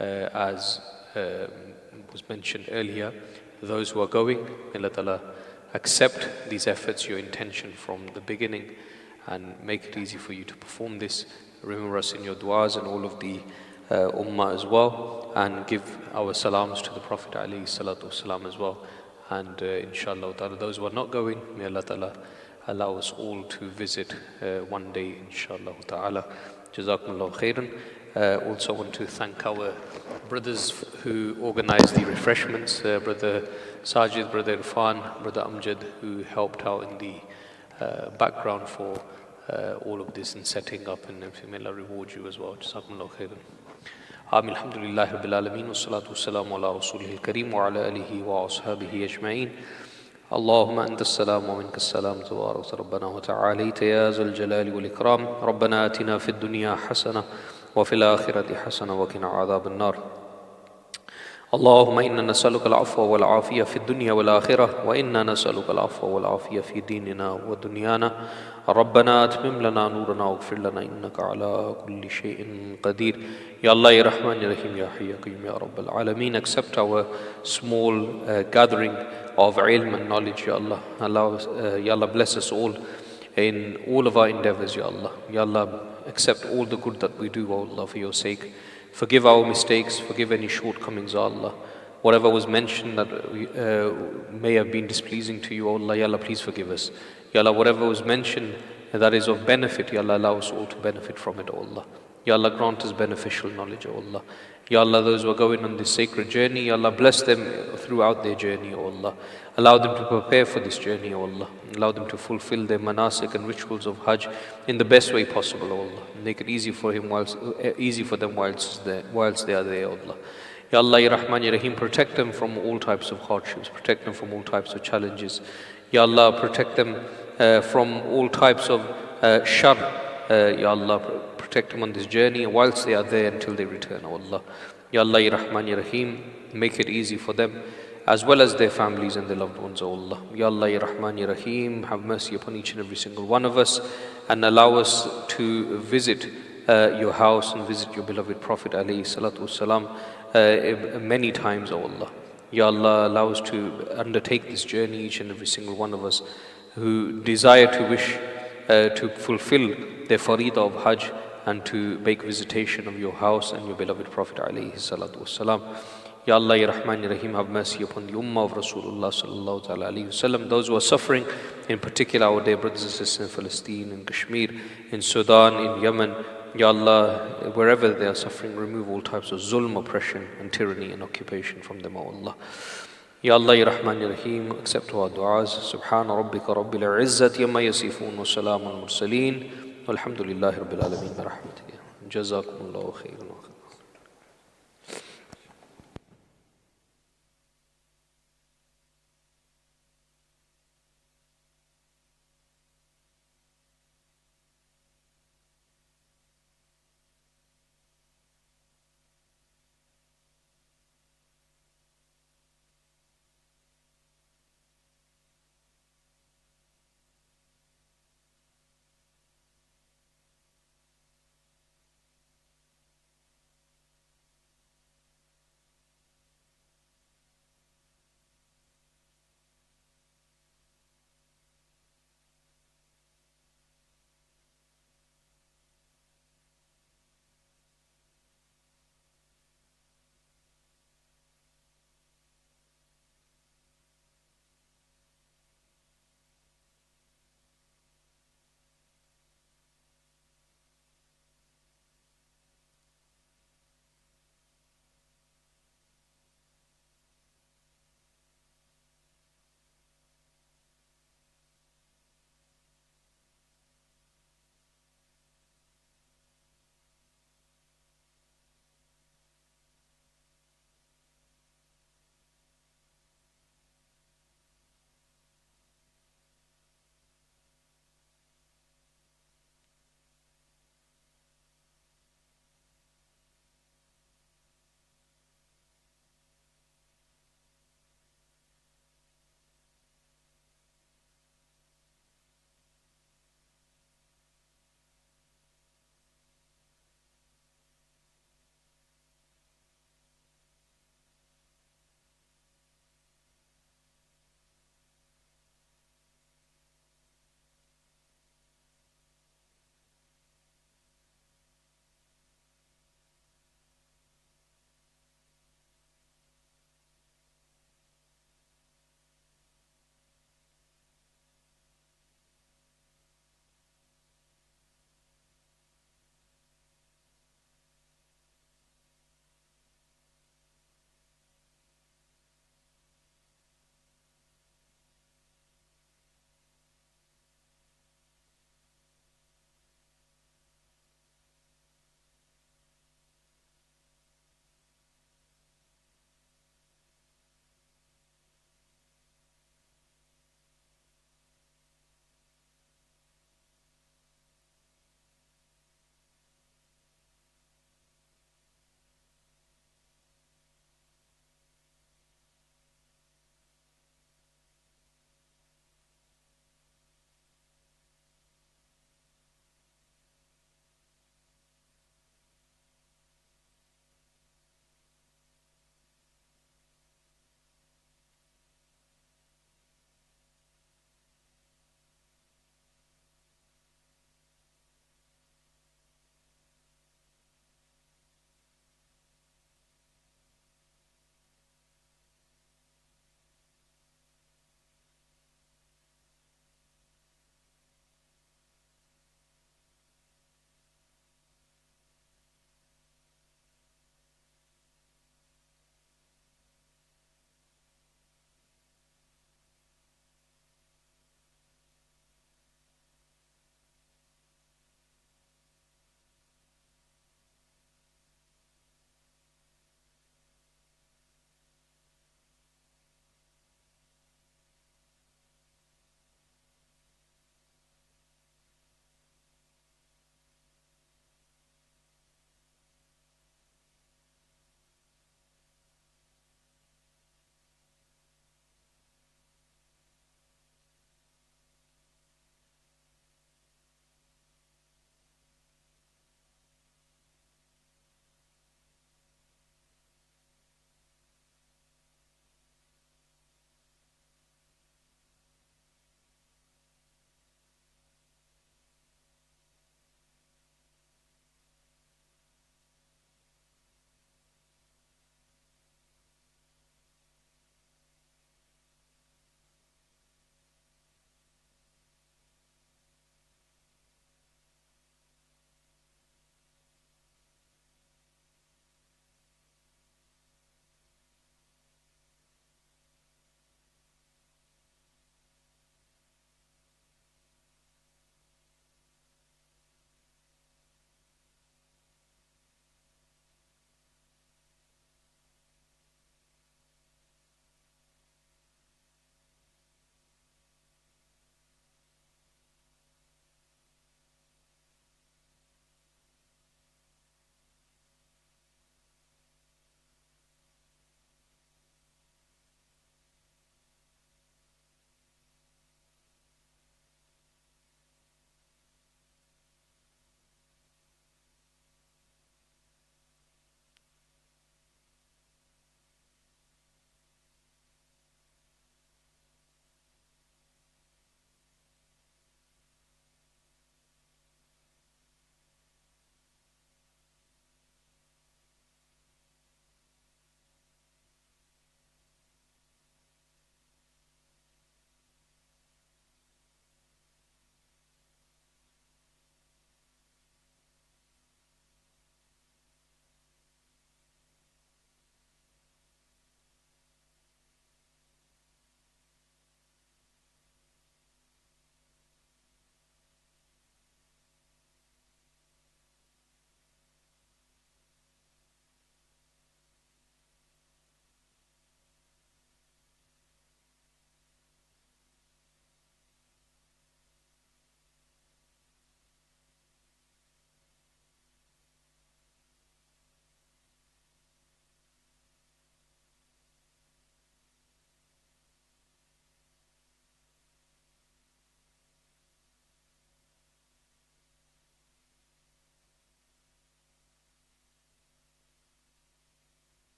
As was mentioned earlier, those who are going, may Allah Ta'ala accept these efforts, your intention from the beginning, and make it easy for you to perform this. Remember us in your du'as and all of the ummah as well, and give our salams to the Prophet alayhi salatu wasalam as well. And inshallah ta'ala, those who are not going, may Allah Ta'ala allow us all to visit one day, inshallah ta'ala. Jazakumullah khairan. Also want to thank our brothers who organized the refreshments, Brother Sajid, Brother Irfan, Brother Amjad, who helped out in the background for all of this and setting up, and may Allah reward you as well. Jazakumullah khairan. Alhamdulillah Rabbil Alameen, wassalatu wassalamu ala rasulihil kareem wa ala alihi wa ashabihi ajma'in. اللهم أنت السلام ومنك السلام تبارك ربنا وتعاليت يا ذا الجلال والإكرام ربنا آتنا في الدنيا حسنة وفي الآخرة حسنة وقنا عذاب النار اللهم إنا نسألك العفو والعافية في الدنيا والآخرة وإنا نسألك العفو والعافية في ديننا ودنيانا ربنا أتمم لنا نورنا واغفر لنا إنك على كل شيء قدير Ya Allah, Ya Rahman, Ya Rahim, Ya Hayy, Ya Qayyum, Ya Rabbal Alameen. Accept our small gathering of ilm and knowledge, Ya Allah. Ya Allah, bless us all in all of our endeavors, Ya Allah. Ya Allah, accept all the good that we do, O Allah, for your sake. Forgive our mistakes, forgive any shortcomings, O Allah. Whatever was mentioned that may have been displeasing to you, O Allah, Ya Allah, please forgive us. Ya Allah, whatever was mentioned that is of benefit, Ya Allah, allow us all to benefit from it, O Allah. Ya Allah, grant us beneficial knowledge, O Allah. Ya Allah, those who are going on this sacred journey, Ya Allah, bless them throughout their journey, O Allah. Allow them to prepare for this journey, O Allah. Allow them to fulfill their manasik and rituals of Hajj in the best way possible, O Allah. Make it easy for them whilst they are there, O Allah. Ya Allah, Ya Rahman, Ya Rahim, protect them from all types of hardships, protect them from all types of challenges. Ya Allah, protect them from all types of shar. Ya Allah, protect them on this journey whilst they are there until they return, O Allah. Ya Allah, Ya Rahman, Ya Rahim, make it easy for them as well as their families and their loved ones, O Allah. Ya Allah, Ya Rahman, Ya Rahim, have mercy upon each and every single one of us and allow us to visit your house and visit your beloved Prophet alayhi salatu wasalam many times, O Allah. Ya Allah, allow us to undertake this journey, each and every single one of us who desire to wish to fulfill their faridah of Hajj and to make visitation of your house and your beloved Prophet alayhi salatu wasalam. Ya Allah, Ya Rahman, Ya Rahim, have mercy upon the ummah of Rasulullah sallallahu alayhi wasallam, those who are suffering, in particular our dear brothers and sisters in Palestine, in Kashmir, in Sudan, in Yemen. Ya Allah, wherever they are suffering, remove all types of zulm, oppression and tyranny and occupation from them, O Allah. Ya Allah, Ya Rahman, Ya Rahim, accept our du'as. Subhana rabbika rabbil izzati yamma yasifun wa salamun mursaleen. Walhamdulillahi rabbil alameen. Rahmatullah. Jazakumullahu khairan.